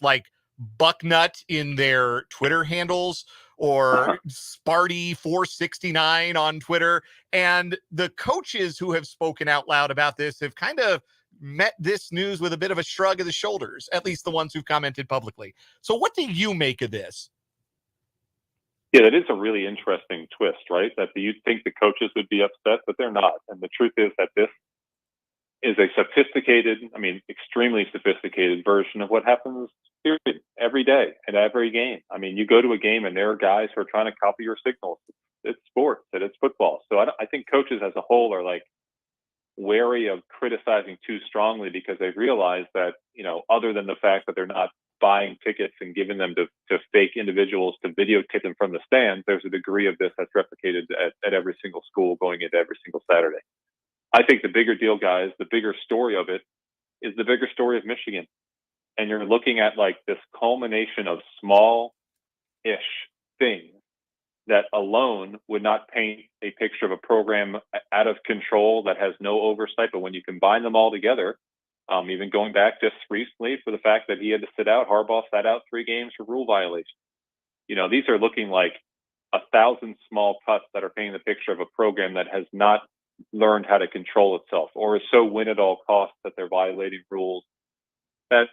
[SPEAKER 3] Bucknut in their Twitter handles or Sparty 469 on Twitter. And the coaches who have spoken out loud about this have kind of met this news with a bit of a shrug of the shoulders, at least the ones who've commented publicly. So what do you make of this?
[SPEAKER 4] Yeah, that is a really interesting twist, right? That you'd think the coaches would be upset, but they're not. And the truth is that this is a sophisticated, extremely sophisticated version of what happens period, every day and every game. You go to a game and there are guys who are trying to copy your signals. It's sports and it's football. So I think coaches as a whole are like wary of criticizing too strongly because they've realized that, other than the fact that they're not buying tickets and giving them to fake individuals to videotape them from the stands, there's a degree of this that's replicated at every single school going into every single Saturday. I think the bigger deal, guys, the bigger story of it is the bigger story of Michigan. And you're looking at like this culmination of small-ish things that alone would not paint a picture of a program out of control that has no oversight. But when you combine them all together, even going back just recently for the fact that he had to sit out, Harbaugh sat out 3 games for rule violations. These are looking like 1,000 small cuts that are painting the picture of a program that has not learned how to control itself or is so win at all costs that they're violating rules that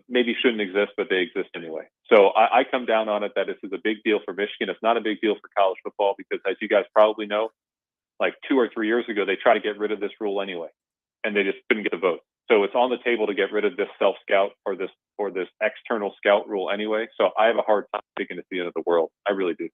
[SPEAKER 4] maybe shouldn't exist, but they exist anyway. So I come down on it that this is a big deal for Michigan. It's not a big deal for college football because, as you guys probably know, like 2 or 3 years ago, they tried to get rid of this rule anyway, and they just couldn't get a vote. So it's on the table to get rid of this self-scout or this external scout rule anyway. So I have a hard time thinking it's the end of the world. I really do.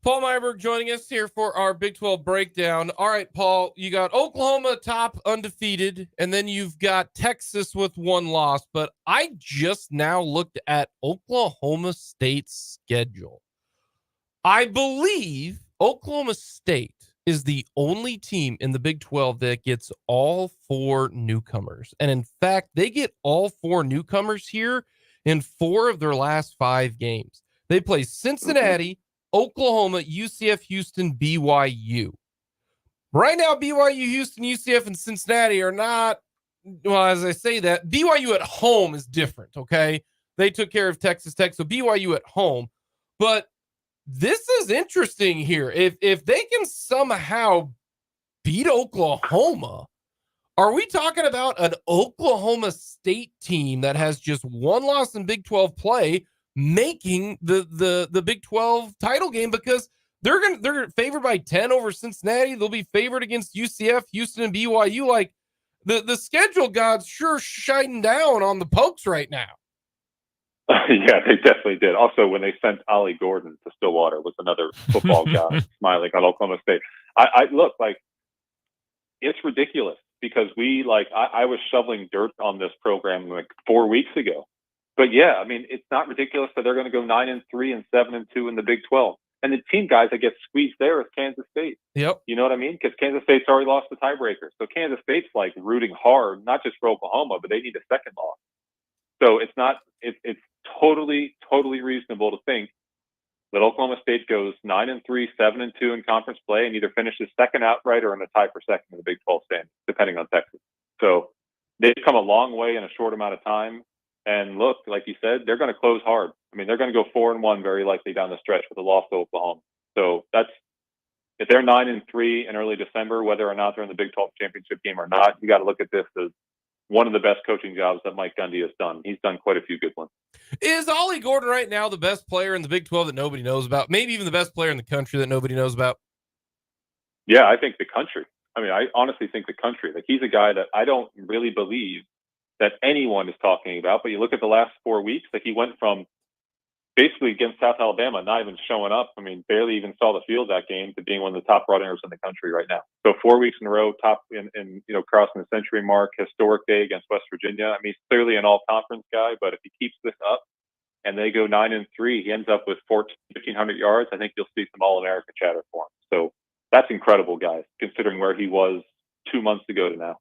[SPEAKER 1] Paul Myerberg joining us here for our Big 12 breakdown. All right, Paul, you got Oklahoma top undefeated, and then you've got Texas with 1 loss. But I just now looked at Oklahoma State's schedule. I believe Oklahoma State is the only team in the Big 12 that gets all 4 newcomers. And in fact, they get all 4 newcomers here in 4 of their last 5 games. They play Cincinnati, Oklahoma, UCF, Houston, BYU. Right now, BYU, Houston, UCF, and Cincinnati are not, well, as I say that, BYU at home is different, okay? They took care of Texas Tech, so BYU at home. But this is interesting here. If they can somehow beat Oklahoma, are we talking about an Oklahoma State team that has just 1 loss in Big 12 play making the Big 12 title game? Because they're favored by 10 over Cincinnati. They'll be favored against UCF, Houston, and BYU. Like the schedule gods sure shining down on the Pokes right now.
[SPEAKER 4] Yeah, they definitely did. Also, when they sent Ollie Gordon to Stillwater, was another football guy smiling on Oklahoma State. I look like it's ridiculous because I was shoveling dirt on this program like 4 weeks ago. But yeah, it's not ridiculous that they're going to go 9-3 and 7-2 in the Big 12. And the team guys that get squeezed there is Kansas State.
[SPEAKER 1] Yep.
[SPEAKER 4] You know what I mean? Because Kansas State's already lost the tiebreaker. So Kansas State's like rooting hard, not just for Oklahoma, but they need a second loss. So it's totally reasonable to think that Oklahoma State goes 9-3, 7-2 in conference play and either finishes second outright or in a tie for second in the Big 12 standings, depending on Texas. So they've come a long way in a short amount of time. And look, like you said, they're going to close hard. They're going to go 4-1 very likely down the stretch with a loss to Oklahoma. So if they're 9-3 in early December, whether or not they're in the Big 12 championship game or not, you got to look at this as one of the best coaching jobs that Mike Gundy has done. He's done quite a few good ones.
[SPEAKER 1] Is Ollie Gordon right now the best player in the Big 12 that nobody knows about? Maybe even the best player in the country that nobody knows about?
[SPEAKER 4] Yeah, I think the country. I honestly think the country. Like, he's a guy that I don't really believe that anyone is talking about. But you look at the last 4 weeks, like he went from basically against South Alabama, not even showing up. Barely even saw the field that game to being one of the top runners in the country right now. So 4 weeks in a row, top in crossing the century mark, historic day against West Virginia. He's clearly an all-conference guy, but if he keeps this up and they go 9-3, he ends up with 1,500 yards. I think you'll see some All-America chatter for him. So that's incredible, guys, considering where he was 2 months ago to now.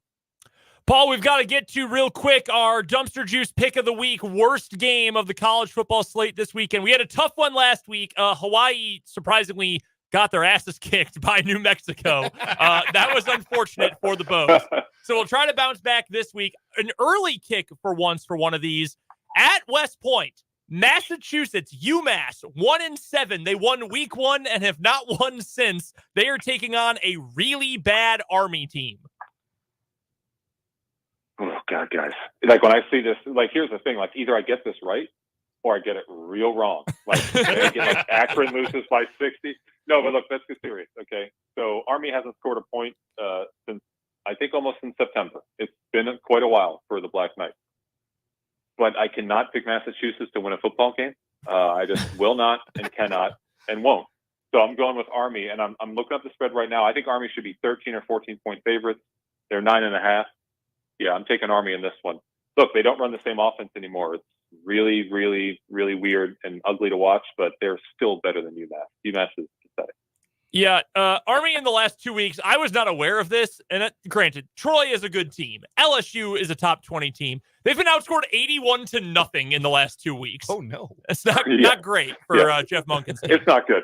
[SPEAKER 2] Paul, we've got to get to real quick our dumpster juice pick of the week, worst game of the college football slate this weekend. We had a tough one last week. Hawaii surprisingly got their asses kicked by New Mexico. That was unfortunate for the Bows. So we'll try to bounce back this week. An early kick for once for one of these at West Point. Massachusetts, UMass, 1-7. They won week 1 and have not won since. They are taking on a really bad Army team.
[SPEAKER 4] Oh God, guys! Like when I see this, like here's the thing: like either I get this right or I get it real wrong. Like I get like Akron loses by 60. No, but look, let's get serious, okay? So Army hasn't scored a point since I think almost in September. It's been quite a while for the Black Knights. But I cannot pick Massachusetts to win a football game. I just will not and cannot and won't. So I'm going with Army, and I'm looking up the spread right now. I think Army should be 13 or 14-point favorites. They're 9.5. Yeah, I'm taking Army in this one. Look, they don't run the same offense anymore. It's really, really, really weird and ugly to watch, but they're still better than UMass. UMass is pathetic.
[SPEAKER 2] Yeah, Army in the last 2 weeks, I was not aware of this. And granted, Troy is a good team. LSU is a top 20 team. They've been outscored 81-0 in the last 2 weeks.
[SPEAKER 3] Oh, no.
[SPEAKER 2] It's not great for Jeff Monken's team.
[SPEAKER 4] It's not good.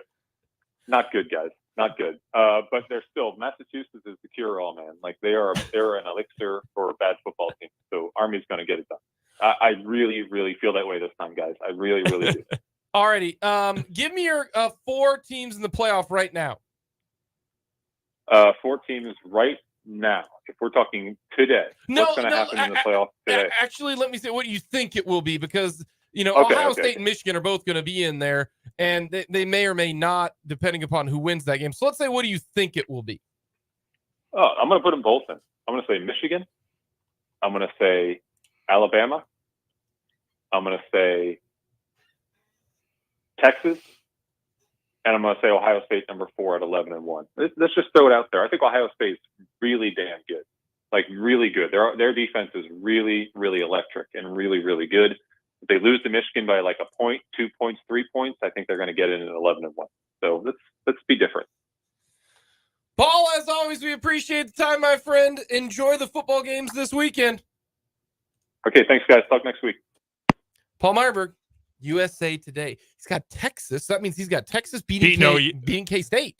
[SPEAKER 4] Not good, guys. Not good. But they're still, Massachusetts is the cure-all, man. Like they're an elixir for a bad football team. So Army's going to get it done. I really, really feel that way this time, guys. I really, really do.
[SPEAKER 1] Alrighty. Give me your 4 teams in the playoff right now.
[SPEAKER 4] 4 teams right now. If we're talking today, what's going to happen in the playoff today?
[SPEAKER 1] Actually, let me say what you think it will be, because Ohio State and Michigan are both going to be in there, and they may or may not, depending upon who wins that game. So let's say, what do you think it will be?
[SPEAKER 4] Oh, I'm going to put them both in. I'm going to say Michigan. I'm going to say Alabama. I'm going to say Texas. And I'm going to say Ohio State number 4 at 11-1. Let's just throw it out there. I think Ohio State's really damn good, like really good. Their defense is really, really electric and really, really good. If they lose to Michigan by like a point, 2 points, 3 points, I think they're going to get it at 11-1. So let's be different.
[SPEAKER 1] Paul, as always, we appreciate the time, my friend. Enjoy the football games this weekend.
[SPEAKER 4] Okay, thanks, guys. Talk next week.
[SPEAKER 1] Paul Myerberg, USA Today. He's got Texas. That means he's got Texas beating K-State.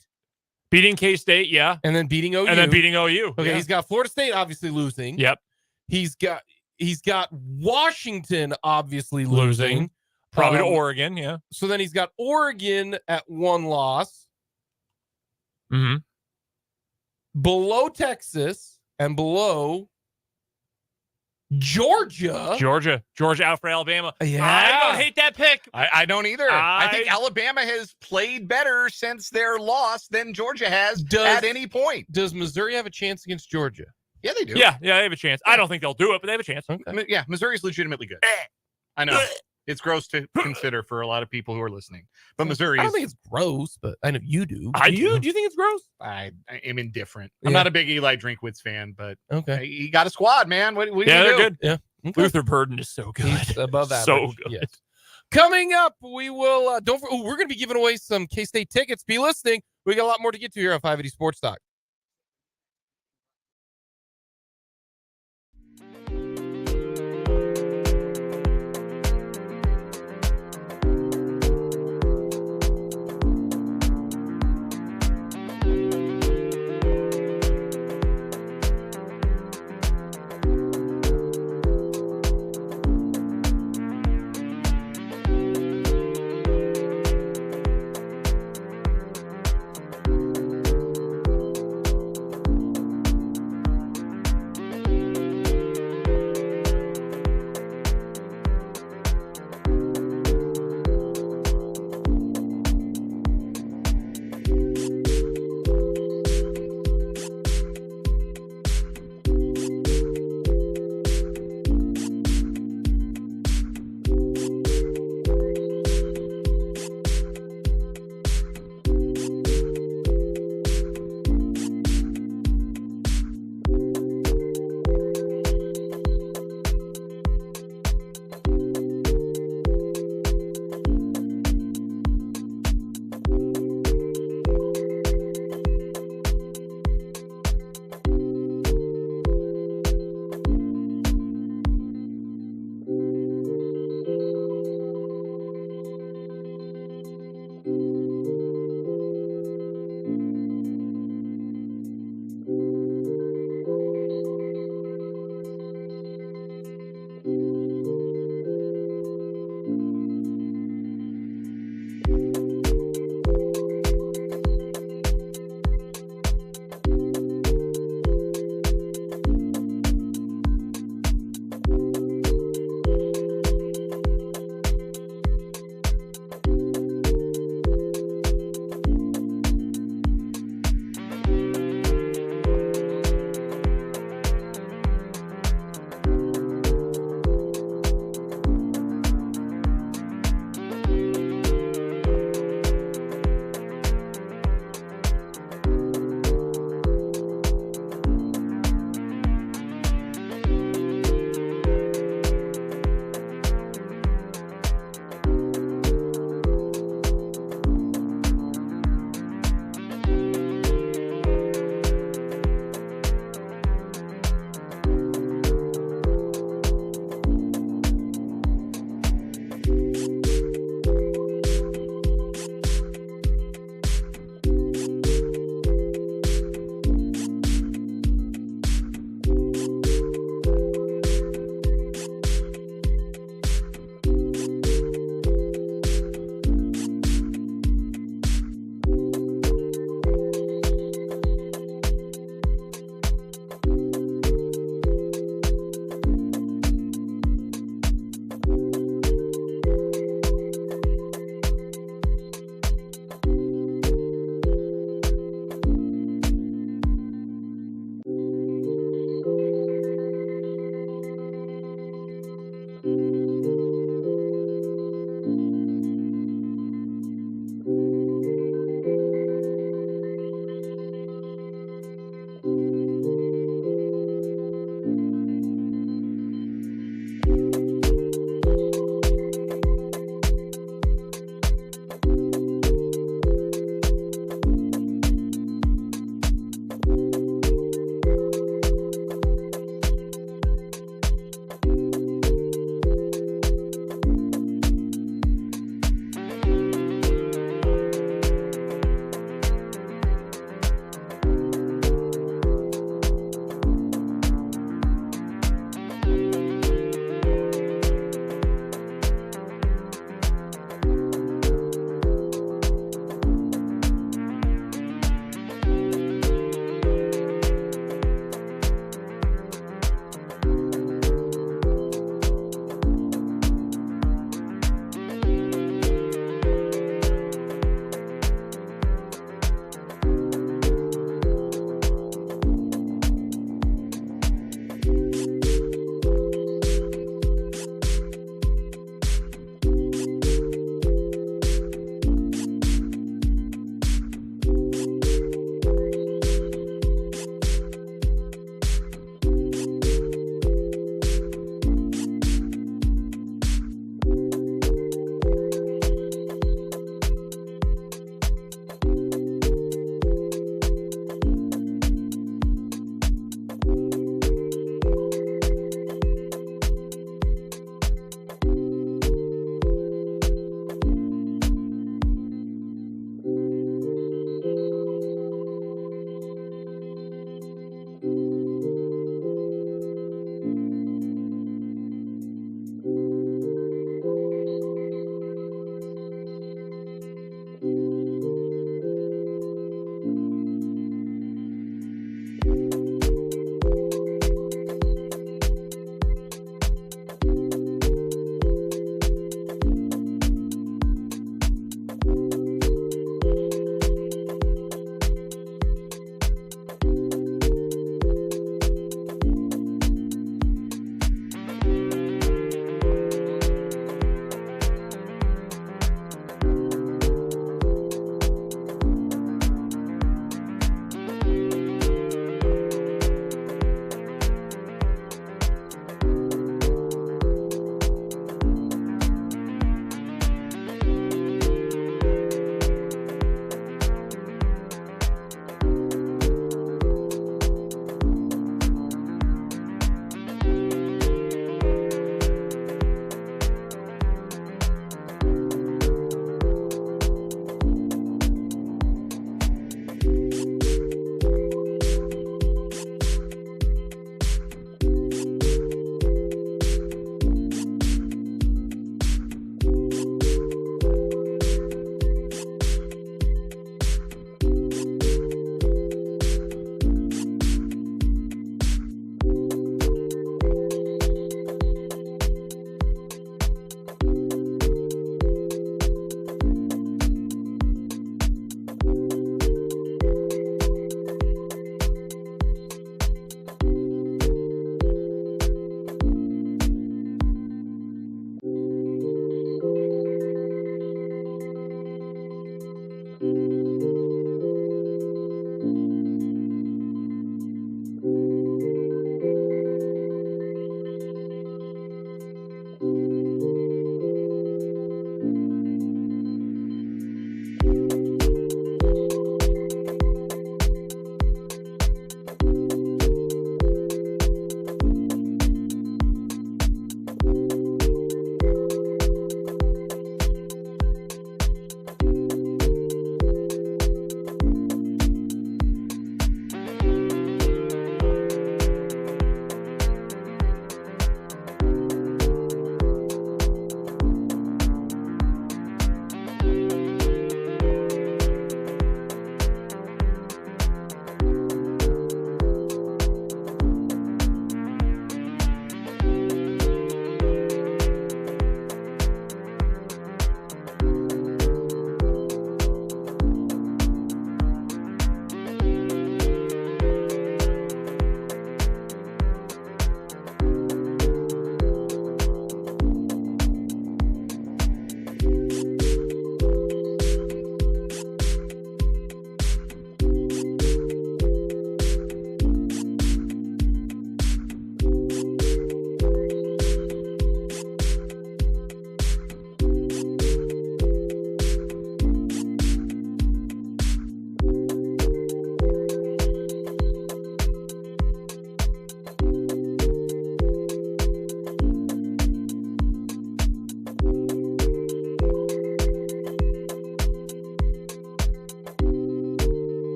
[SPEAKER 2] Beating K-State, yeah.
[SPEAKER 1] And then beating OU. Okay,
[SPEAKER 2] yeah.
[SPEAKER 1] He's got Florida State obviously losing.
[SPEAKER 2] Yep.
[SPEAKER 1] He's got Washington obviously losing.
[SPEAKER 2] Probably to Oregon, yeah.
[SPEAKER 1] So then he's got Oregon at 1 loss.
[SPEAKER 2] Mm-hmm.
[SPEAKER 1] Below Texas and below Georgia out for Alabama.
[SPEAKER 3] Yeah.
[SPEAKER 2] I don't hate that pick.
[SPEAKER 3] I don't either. I think Alabama has played better since their loss than Georgia has at any point.
[SPEAKER 1] Does Missouri have a chance against Georgia?
[SPEAKER 3] Yeah, they do.
[SPEAKER 2] Yeah, they have a chance. I don't think they'll do it, but they have a chance.
[SPEAKER 3] Okay. Yeah, Missouri's legitimately good. I know. It's gross to consider for a lot of people who are listening. But Missouri,
[SPEAKER 1] I don't think it's gross, but I know you do.
[SPEAKER 2] Do you think it's gross?
[SPEAKER 3] I am indifferent. I'm not a big Eli Drinkwitz fan, but
[SPEAKER 1] okay,
[SPEAKER 3] he got a squad, man. What
[SPEAKER 2] they're
[SPEAKER 3] do?
[SPEAKER 2] Good.
[SPEAKER 1] Yeah, okay.
[SPEAKER 2] Luther Burden is so good.
[SPEAKER 1] He's above average.
[SPEAKER 2] So good.
[SPEAKER 1] Yes. Coming up, we will we're going to be giving away some K-State tickets. Be listening. We got a lot more to get to here on 580 Sports Talk.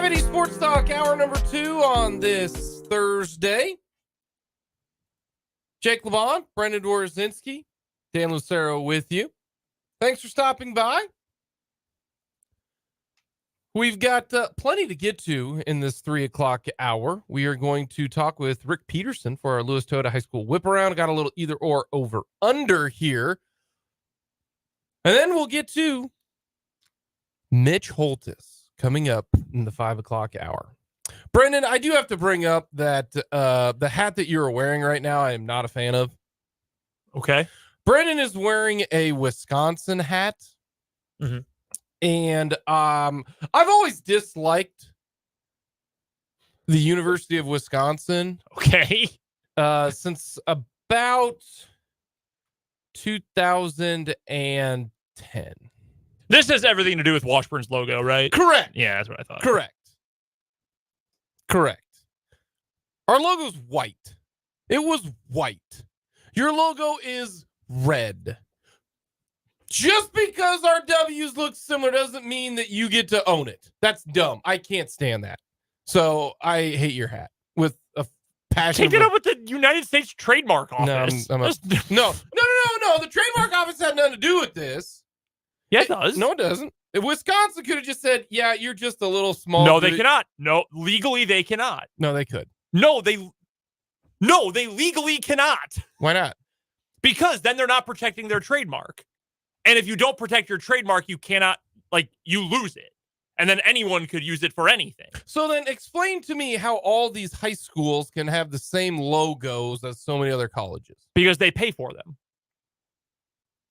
[SPEAKER 1] 580 Sports Talk, hour number 2 on this Thursday. Jake LeBon, Brendan Dworzynski, Dan Lucero with you. Thanks for stopping by. We've got plenty to get to in this 3 o'clock hour. We are going to talk with Rick Peterson for our Lewis Toyota High School Whip Around. Got a little either or over under here. And then we'll get to Mitch Holthus coming up in the 5 o'clock hour. Brendan, I do have to bring up that the hat that you're wearing right now, I am not a fan of.
[SPEAKER 2] Okay.
[SPEAKER 1] Brendan is wearing a Wisconsin hat.
[SPEAKER 2] Mm-hmm.
[SPEAKER 1] And I've always disliked the University of Wisconsin.
[SPEAKER 2] Okay.
[SPEAKER 1] Since about 2010.
[SPEAKER 2] This has everything to do with Washburn's logo, right?
[SPEAKER 1] Correct.
[SPEAKER 2] Yeah, that's what I thought.
[SPEAKER 1] Correct. Our logo's white. It was white. Your logo is red. Just because our W's look similar doesn't mean that you get to own it. That's dumb. I can't stand that. So I hate your hat with a passion.
[SPEAKER 2] Take it up with the United States Trademark Office.
[SPEAKER 1] No. The trademark office had nothing to do with this.
[SPEAKER 2] Yeah, it does.
[SPEAKER 1] No, it doesn't. If Wisconsin could have just said, yeah, you're just a little small.
[SPEAKER 2] No, they cannot. No, legally they cannot.
[SPEAKER 1] No, they could.
[SPEAKER 2] No, they legally cannot.
[SPEAKER 1] Why not?
[SPEAKER 2] Because then they're not protecting their trademark. And if you don't protect your trademark, you cannot, you lose it. And then anyone could use it for anything.
[SPEAKER 1] So then explain to me how all these high schools can have the same logos as so many other colleges.
[SPEAKER 2] Because they pay for them.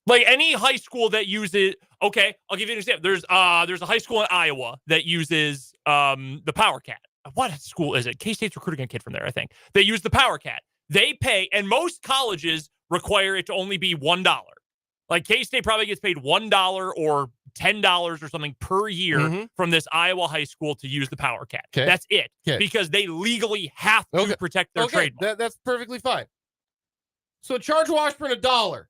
[SPEAKER 2] Like any high school that uses, okay, I'll give you an example. There's a high school in Iowa that uses the Power Cat. What school is it? K-State's recruiting a kid from there, I think. They use the Power Cat. They pay, and most colleges require it to only be $1. Like K-State probably gets paid $1 or $10 or something per year from this Iowa high school to use the Power Cat.
[SPEAKER 1] Okay.
[SPEAKER 2] That's it.
[SPEAKER 1] Okay.
[SPEAKER 2] Because they legally have to protect their trademark.
[SPEAKER 1] That's perfectly fine. So charge Washburn $1.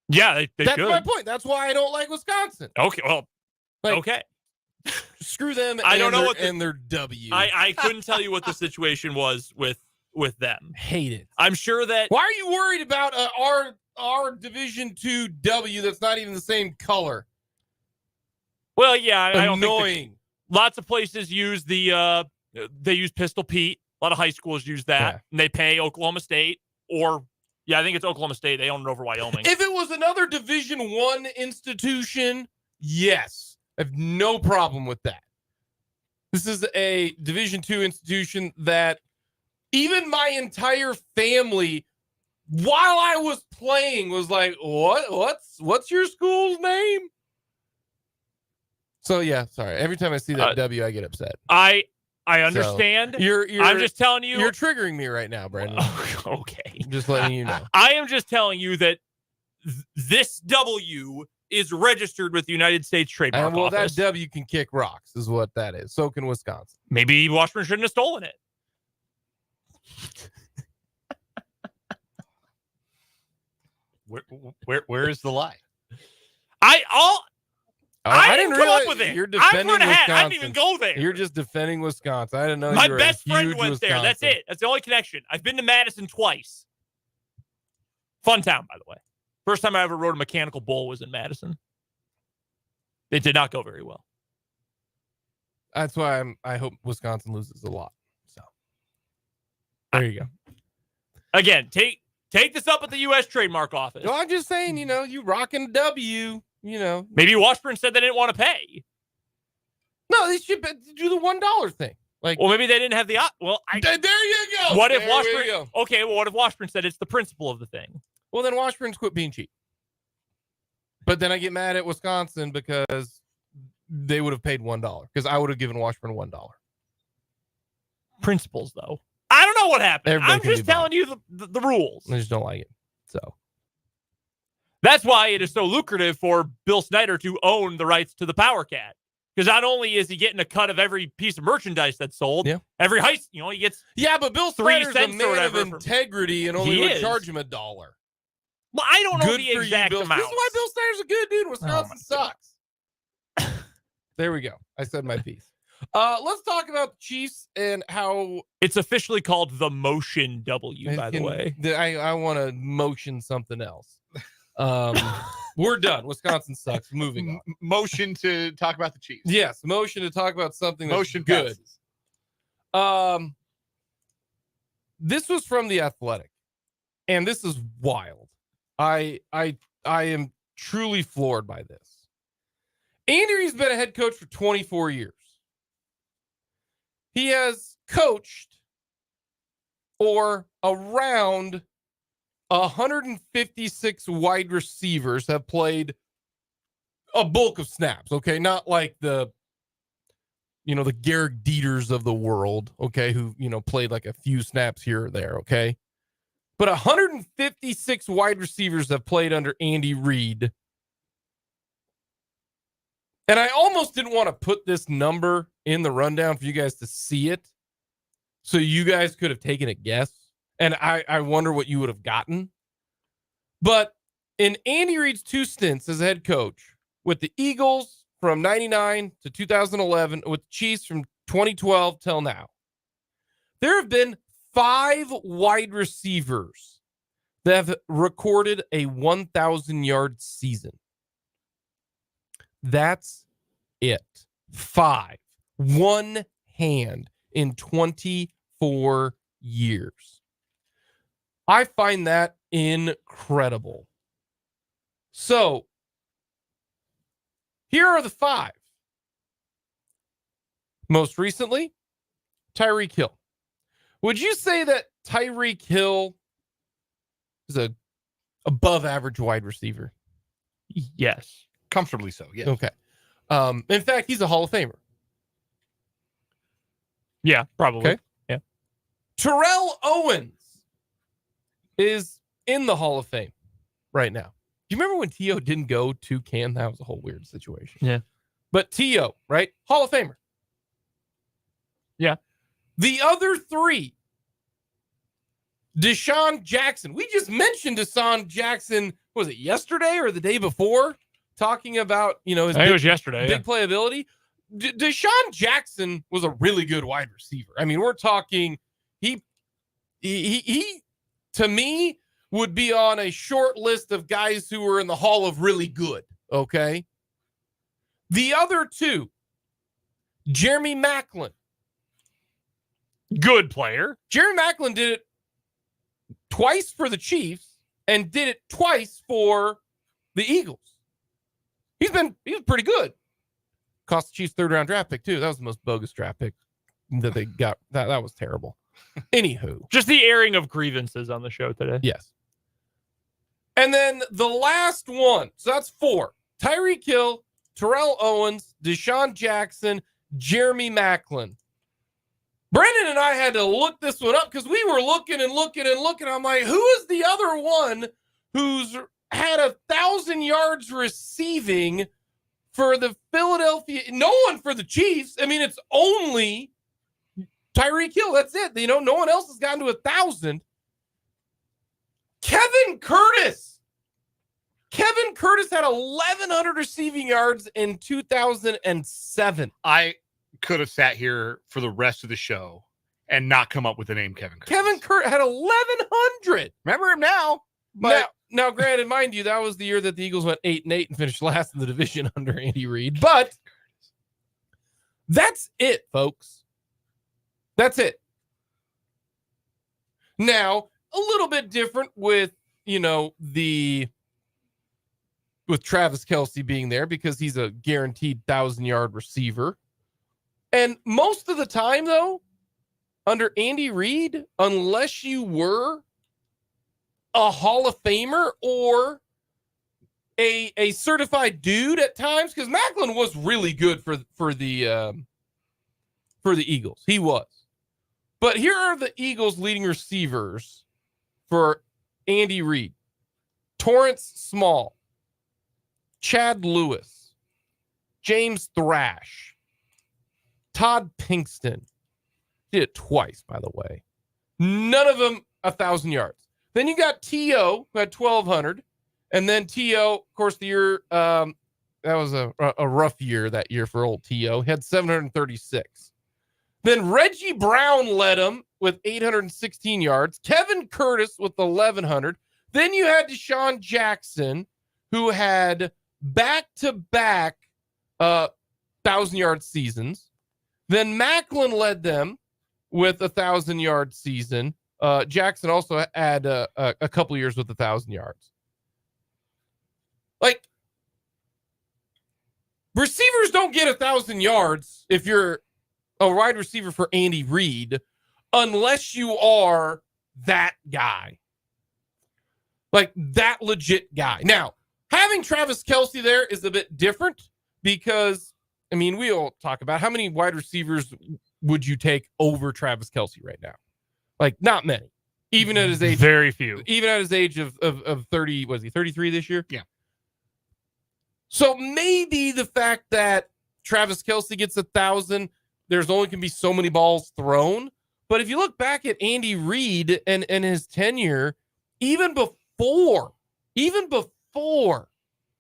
[SPEAKER 2] Yeah, they
[SPEAKER 1] That's
[SPEAKER 2] should.
[SPEAKER 1] my point. That's why I don't like Wisconsin.
[SPEAKER 2] Okay, well, okay.
[SPEAKER 1] Screw them.
[SPEAKER 2] I don't know
[SPEAKER 1] their,
[SPEAKER 2] what
[SPEAKER 1] and their W.
[SPEAKER 2] I couldn't tell you what the situation was with them.
[SPEAKER 1] Hate it.
[SPEAKER 2] I'm sure that.
[SPEAKER 1] Why are you worried about our Division II W that's not even the same color?
[SPEAKER 2] Well, yeah, I don't
[SPEAKER 1] Annoying.
[SPEAKER 2] Lots of places use they use Pistol Pete. A lot of high schools use that, and they pay Oklahoma State or. Yeah, I think it's Oklahoma State. They own it over Wyoming.
[SPEAKER 1] If it was another Division I institution, yes, I have no problem with that. This is a Division II institution that even my entire family, while I was playing, was like, what's your school's name? So yeah, sorry. Every time I see that W, I get upset.
[SPEAKER 2] I understand.
[SPEAKER 1] So
[SPEAKER 2] I'm just telling you.
[SPEAKER 1] You're triggering me right now, Brandon.
[SPEAKER 2] Okay.
[SPEAKER 1] I'm just letting you know.
[SPEAKER 2] I am just telling you that this W is registered with the United States Trademark Office.
[SPEAKER 1] That W can kick rocks is what that is. So can Wisconsin.
[SPEAKER 2] Maybe Washburn shouldn't have stolen it.
[SPEAKER 3] Where is the lie?
[SPEAKER 2] I didn't come up with it.
[SPEAKER 1] You're defending Wisconsin.
[SPEAKER 2] I didn't even go there.
[SPEAKER 1] You're just defending Wisconsin. I didn't know.
[SPEAKER 2] My best friend went there. That's it. That's the only connection. I've been to Madison twice. Fun town, by the way. First time I ever rode a mechanical bull was in Madison. It did not go very well.
[SPEAKER 1] That's why I hope Wisconsin loses a lot. So there you go.
[SPEAKER 2] Again, take this up at the U.S. Trademark Office.
[SPEAKER 1] No, I'm just saying, you rocking W.
[SPEAKER 2] Maybe Washburn said they didn't want to pay.
[SPEAKER 1] No, they should do the $1 thing.
[SPEAKER 2] Well, maybe they didn't have the.
[SPEAKER 1] There you go.
[SPEAKER 2] What if Washburn? Okay, well, what if Washburn said it's the principle of the thing?
[SPEAKER 1] Well, then Washburn's quit being cheap. But then I get mad at Wisconsin because they would have paid $1 because I would have given Washburn $1.
[SPEAKER 2] Principles, though. I don't know what happened.
[SPEAKER 1] Everybody
[SPEAKER 2] I'm just telling you the rules.
[SPEAKER 1] I just don't like it. So.
[SPEAKER 2] That's why it is so lucrative for Bill Snyder to own the rights to the Power Cat. Because not only is he getting a cut of every piece of merchandise that's sold, every heist, he gets
[SPEAKER 1] but Bill Snyder's a man of integrity and only would charge him $1.
[SPEAKER 2] Well, I don't know the exact amount.
[SPEAKER 1] This is why Bill Snyder's a good dude. Wisconsin sucks. There we go. I said my piece. Let's talk about the Chiefs and how
[SPEAKER 2] It's officially called the Motion W, by the way.
[SPEAKER 1] I want to motion something else. We're done. Wisconsin sucks. Moving on.
[SPEAKER 3] Motion to talk about the Chiefs.
[SPEAKER 1] Yes, motion to talk about something that's
[SPEAKER 3] Motion
[SPEAKER 1] good.
[SPEAKER 3] passes.
[SPEAKER 1] This was from The Athletic, and this is wild. I am truly floored by this. Andy Reid's been a head coach for 24 years. He has coached or around 156 wide receivers have played a bulk of snaps, okay? Not like the Garrick Dieters of the world, okay, who, played like a few snaps here or there, okay? But 156 wide receivers have played under Andy Reid. And I almost didn't want to put this number in the rundown for you guys to see it, so you guys could have taken a guess. And I wonder what you would have gotten. But in Andy Reid's 2 stints as head coach with the Eagles from 99 to 2011, with the Chiefs from 2012 till now, there have been 5 wide receivers that have recorded a 1,000-yard season. That's it. 5. One hand in 24 years. I find that incredible. So, here are the 5. Most recently, Tyreek Hill. Would you say that Tyreek Hill is a above average wide receiver?
[SPEAKER 2] Yes.
[SPEAKER 3] Comfortably so, yeah.
[SPEAKER 1] Okay. In fact, he's a Hall of Famer.
[SPEAKER 2] Yeah, probably.
[SPEAKER 1] Okay.
[SPEAKER 2] Yeah.
[SPEAKER 1] Terrell Owens is in the Hall of Fame right now. Do you remember when T.O. didn't go to Canton? That was a whole weird situation.
[SPEAKER 2] Yeah.
[SPEAKER 1] But T.O., right? Hall of Famer.
[SPEAKER 2] Yeah.
[SPEAKER 1] The other 3, Deshaun Jackson. We just mentioned Deshaun Jackson, was it yesterday or the day before? Talking about, his
[SPEAKER 2] I think it was yesterday.
[SPEAKER 1] big playability. Deshaun Jackson was a really good wide receiver. I mean, we're talking, he to me would be on a short list of guys who were in the Hall of really good. Okay. The other 2, Jeremy Maclin.
[SPEAKER 2] Good player.
[SPEAKER 1] Jeremy Maclin did it twice for the Chiefs and did it twice for the Eagles. He was pretty good. Cost the Chiefs 3rd round draft pick too. That was the most bogus draft pick that they got. That was terrible. Anywho,
[SPEAKER 2] Just the airing of grievances on the show today.
[SPEAKER 1] yes. And then the last one. So that's 4. Tyreek Hill, Terrell Owens, Deshaun Jackson, Jeremy Maclin. Brendan and I had to look this one up because we were looking and looking and looking. I'm like, who is the other one who's had 1,000 yards receiving for the Philadelphia? No one for the Chiefs. I mean, it's only Tyreek Hill. That's it. No one else has gotten to 1,000. Kevin Curtis. Kevin Curtis had 1,100 receiving yards in 2007.
[SPEAKER 3] I could have sat here for the rest of the show and not come up with the name Kevin Curtis.
[SPEAKER 1] Kevin Curtis had 1,100.
[SPEAKER 3] Remember him now, but
[SPEAKER 1] Now, granted, mind you, that was the year that the Eagles went 8-8 and finished last in the division under Andy Reid. But that's it, folks. That's it. Now, a little bit different with, with Travis Kelce being there because he's a guaranteed 1,000-yard receiver. And most of the time, though, under Andy Reid, unless you were a Hall of Famer or a certified dude at times, because Maclin was really good for the Eagles. He was. But here are the Eagles' leading receivers for Andy Reid. Torrance Small, Chad Lewis, James Thrash, Todd Pinkston. Did it twice, by the way. None of them 1,000 yards. Then you got T.O., who had 1,200. And then T.O., of course, the year that was a rough year that year for old T.O. He had 736. Then Reggie Brown led him with 816 yards. Kevin Curtis with 1,100. Then you had Deshaun Jackson, who had back-to-back 1,000-yard seasons. Then Macklin led them with 1,000-yard season. Jackson also had a couple years with 1,000 yards. Like, receivers don't get 1,000 yards if you're a wide receiver for Andy Reid, unless you are that guy. Like, that legit guy. Now, having Travis Kelce there is a bit different because, I mean, we all talk about how many wide receivers would you take over Travis Kelce right now? Like, not many. Even at his age.
[SPEAKER 2] Very few.
[SPEAKER 1] Even at his age of 30, was he 33 this year?
[SPEAKER 3] Yeah.
[SPEAKER 1] So maybe the fact that Travis Kelce gets 1,000, there's only can be so many balls thrown. But if you look back at Andy Reid and his tenure, even before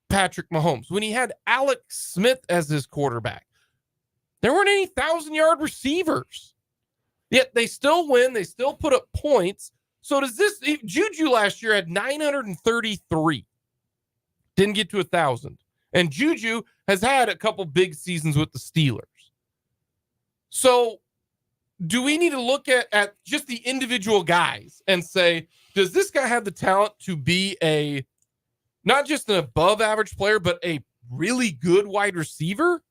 [SPEAKER 1] Patrick Mahomes, when he had Alex Smith as his quarterback, there weren't any 1,000-yard receivers. Yet they still win. They still put up points. So does this, Juju last year had 933. Didn't get to 1,000. And Juju has had a couple big seasons with the Steelers. So do we need to look at just the individual guys and say, does this guy have the talent to be not just an above average player, but a really good wide receiver?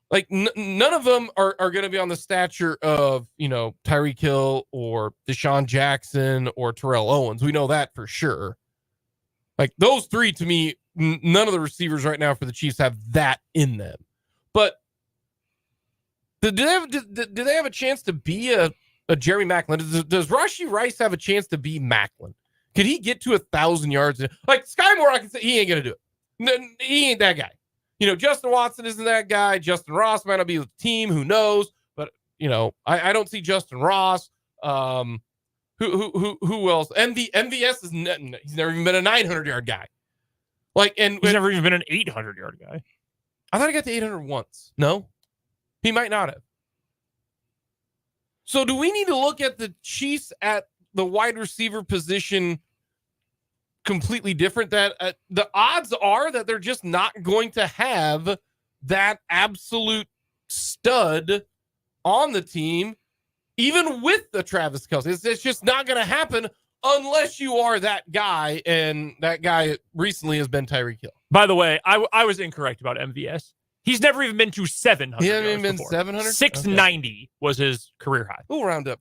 [SPEAKER 1] Like none of them are going to be on the stature of, Tyreek Hill or Deshaun Jackson or Terrell Owens. We know that for sure. Like those three, to me, none of the receivers right now for the Chiefs have that in them. But do they have a chance to be a Jeremy Macklin? Does Rashee Rice have a chance to be Macklin? Could he get to 1,000 yards? Like Sky Moore, I can say he ain't going to do it. He ain't that guy. Justin Watson isn't that guy. Justin Ross might not be with the team. Who knows? But, I don't see Justin Ross. Who else? MVS is he's never even been a 900-yard guy. He's
[SPEAKER 2] never even been an 800-yard guy.
[SPEAKER 1] I thought he got to 800 once. No, he might not have. So do we need to look at the Chiefs at the wide receiver position completely different? That the odds are that they're just not going to have that absolute stud on the team, even with the Travis Kelce. It's just not going to happen unless you are that guy, and that guy recently has been Tyreek Hill.
[SPEAKER 2] By the way, I was incorrect about MVS. He's never even been to 700.
[SPEAKER 1] He hasn't even been 700?
[SPEAKER 2] 690 was his career high.
[SPEAKER 1] We'll round up.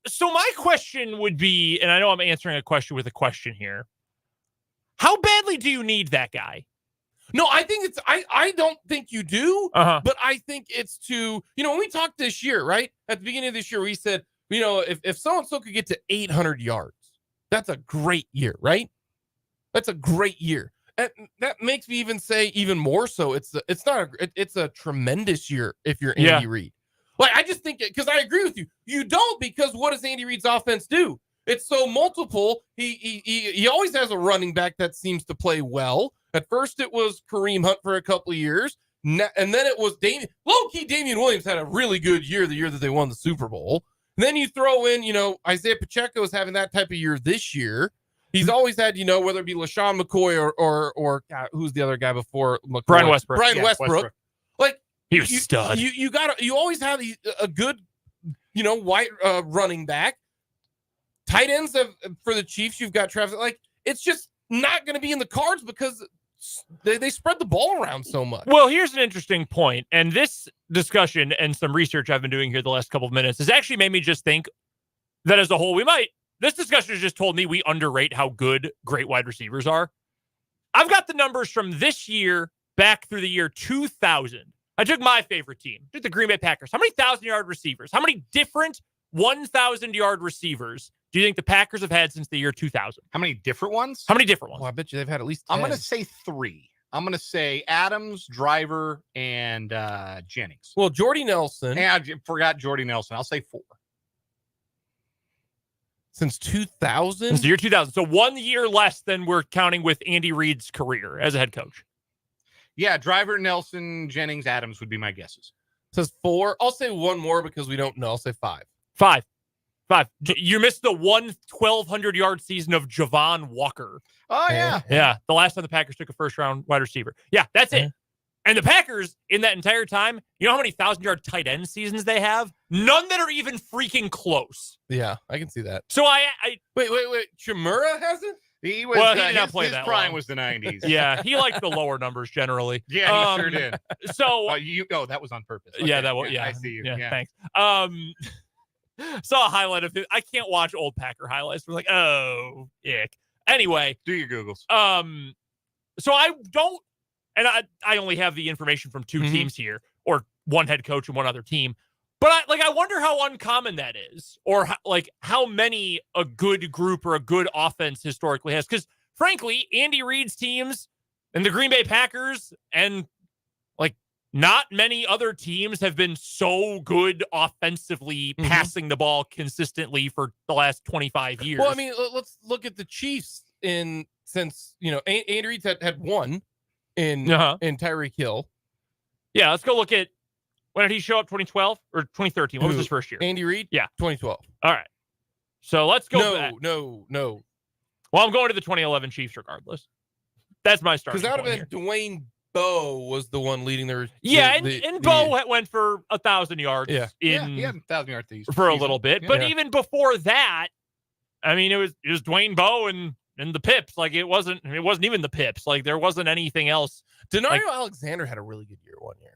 [SPEAKER 2] So my question would be, and I know I'm answering a question with a question here. How badly do you need that guy?
[SPEAKER 1] No, I think I don't think you do, but I think it's when we talked this year, right? At the beginning of this year, we said, if so-and-so could get to 800 yards, that's a great year, right? That's a great year. And that makes me even say even more so. It's a tremendous year if you're Andy Reid. Like, I just think, because I agree with you. You don't, because what does Andy Reid's offense do? It's so multiple. He always has a running back that seems to play well. At first, it was Kareem Hunt for a couple of years. And then it was low-key Damian Williams had a really good year the year that they won the Super Bowl. And then you throw in, Isaiah Pacheco is having that type of year this year. He's always had, whether it be LaShawn McCoy or who's the other guy before McCoy?
[SPEAKER 2] Brian Westbrook.
[SPEAKER 1] Westbrook. Like,
[SPEAKER 2] he was stud.
[SPEAKER 1] You always have a good, white running back. Tight ends for the Chiefs, you've got Travis. Like, it's just not going to be in the cards because they spread the ball around so much.
[SPEAKER 2] Well, here's an interesting point, and this discussion and some research I've been doing here the last couple of minutes has actually made me just think that as a whole, this discussion has just told me we underrate how good great wide receivers are. I've got the numbers from this year back through the year 2000. I took my favorite team, took the Green Bay Packers. How many 1,000-yard receivers? How many different 1,000-yard receivers do you think the Packers have had since the year 2000?
[SPEAKER 3] How many different ones?
[SPEAKER 2] How many different ones?
[SPEAKER 1] Well, I bet you they've had at least 10.
[SPEAKER 3] I'm going to say 3. I'm going to say Adams, Driver, and Jennings.
[SPEAKER 1] Well, Jordy Nelson.
[SPEAKER 3] And I forgot Jordy Nelson. I'll say 4.
[SPEAKER 1] Since 2000?
[SPEAKER 2] Since the year 2000. So 1 year less than we're counting with Andy Reid's career as a head coach.
[SPEAKER 3] Yeah, Driver, Nelson, Jennings, Adams would be my guesses.
[SPEAKER 1] Says 4. I'll say one more because we don't know. I'll say 5.
[SPEAKER 2] 5. You missed the 1,200-yard season of Javon Walker.
[SPEAKER 3] Oh, yeah.
[SPEAKER 2] Yeah, the last time the Packers took a first-round wide receiver. Yeah, that's it. And the Packers, in that entire time, you know how many 1,000-yard tight end seasons they have? None that are even freaking close.
[SPEAKER 1] Yeah, I can see that.
[SPEAKER 2] So I
[SPEAKER 1] Wait. Chimura hasn't?
[SPEAKER 3] He was.
[SPEAKER 2] Well, he did not play
[SPEAKER 3] his
[SPEAKER 2] that
[SPEAKER 3] prime
[SPEAKER 2] long.
[SPEAKER 3] was the 90s.
[SPEAKER 2] yeah, he liked the lower numbers generally.
[SPEAKER 3] Yeah, he sure did.
[SPEAKER 2] So
[SPEAKER 3] that was on purpose. Okay.
[SPEAKER 2] yeah, that was
[SPEAKER 3] I see you.
[SPEAKER 2] Yeah, thanks. Saw a highlight of it. I can't watch old Packer highlights. We're like, oh, ick. Anyway,
[SPEAKER 3] do your Googles.
[SPEAKER 2] So I don't, and I only have the information from two teams here, or one head coach and one other team. But I wonder how uncommon that is, or how many a good group or a good offense historically has. Because frankly, Andy Reid's teams and the Green Bay Packers and not many other teams have been so good offensively passing the ball consistently for the last 25 years.
[SPEAKER 1] Well, I mean, let's look at the Chiefs since Andy Reid had one in Tyreek Hill.
[SPEAKER 2] Yeah, let's go look at when did he show up? 2012 or 2013? What was his first year?
[SPEAKER 1] Andy Reid?
[SPEAKER 2] Yeah,
[SPEAKER 1] 2012.
[SPEAKER 2] All right. So let's go back.
[SPEAKER 1] No.
[SPEAKER 2] Well, I'm going to the 2011 Chiefs regardless. That's my starting point.
[SPEAKER 1] Because that would have been Dwayne Bowe was the one leading their.
[SPEAKER 2] And Bowe went for 1,000 yards.
[SPEAKER 1] Yeah.
[SPEAKER 3] He had 1,000 yards
[SPEAKER 2] for a little bit, but even before that, I mean, it was Dwayne Bowe and the Pips. It wasn't even the Pips. There wasn't anything else.
[SPEAKER 1] Denario Alexander had a really good year one year.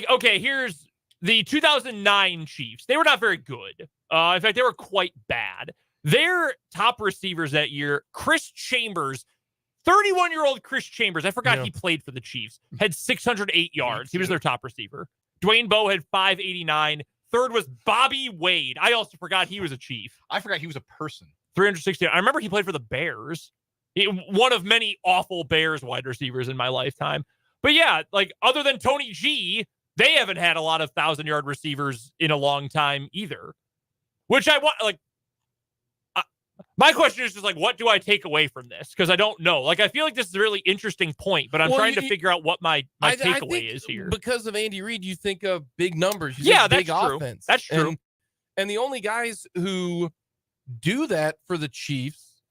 [SPEAKER 2] Okay, here's the 2009 Chiefs. They were not very good. In fact, they were quite bad. Their top receivers that year, Chris Chambers. 31-year-old Chris Chambers, I forgot he played for the Chiefs, had 608 yards. He was their top receiver. Dwayne Bowe had 589. Third was Bobby Wade. I also forgot he was a Chief.
[SPEAKER 3] I forgot he was a person.
[SPEAKER 2] 360. I remember he played for the Bears. One of many awful Bears wide receivers in my lifetime. But yeah, other than Tony G, they haven't had a lot of 1,000-yard receivers in a long time either. Which I want, my question is just what do I take away from this? Because I don't know. I feel like this is a really interesting point, but I'm trying to figure out what my takeaway is here.
[SPEAKER 1] Because of Andy Reid, you think of big numbers.
[SPEAKER 2] That's
[SPEAKER 1] big
[SPEAKER 2] true.
[SPEAKER 1] Offense.
[SPEAKER 2] That's true.
[SPEAKER 1] And the only guys who do that for the Chiefs,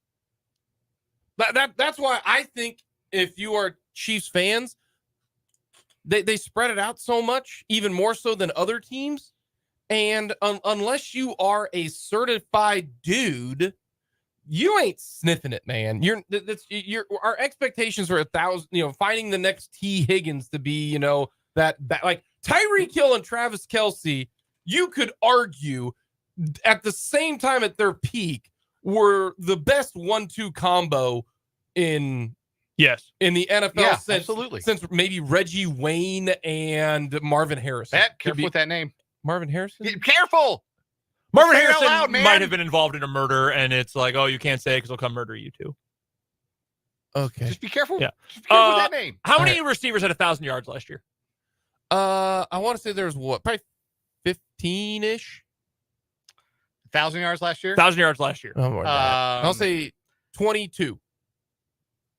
[SPEAKER 1] that's why I think if you are Chiefs fans, they spread it out so much, even more so than other teams. And unless you are a certified dude, you ain't sniffing it, man. Our expectations are 1,000. Finding the next T. Higgins to be, that Tyreek Hill and Travis Kelce. You could argue at the same time at their peak were the best 1-2 combo in the NFL since maybe Reggie Wayne and Marvin Harrison.
[SPEAKER 3] Careful with that name,
[SPEAKER 1] Marvin Harrison.
[SPEAKER 3] Careful.
[SPEAKER 2] Marvin Harrison might have been involved in a murder, and it's you can't say it because he'll come murder you too.
[SPEAKER 1] Okay.
[SPEAKER 3] Just be careful.
[SPEAKER 2] Yeah.
[SPEAKER 3] Just be careful with that name.
[SPEAKER 2] How many receivers had 1,000 yards last year?
[SPEAKER 1] I want to say there's probably 15-ish.
[SPEAKER 3] 1,000 yards last year?
[SPEAKER 2] 1,000 yards last year.
[SPEAKER 1] Oh, more than that. I'll say 22.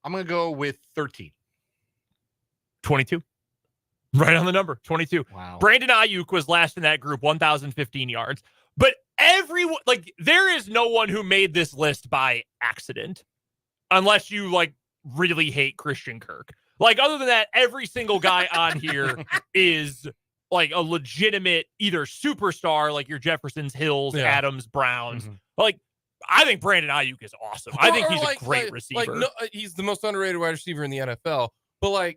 [SPEAKER 3] I'm going to go with 13.
[SPEAKER 2] 22. Right on the number, 22.
[SPEAKER 3] Wow.
[SPEAKER 2] Brandon Ayuk was last in that group, 1,015 yards. But everyone, there is no one who made this list by accident, unless you really hate Christian Kirk. Other than that, every single guy on here is a legitimate either superstar, like your Jeffersons, Hills, Adams, Browns. I think Brandon Ayuk is awesome. I think he's a great receiver.
[SPEAKER 1] He's the most underrated wide receiver in the NFL. But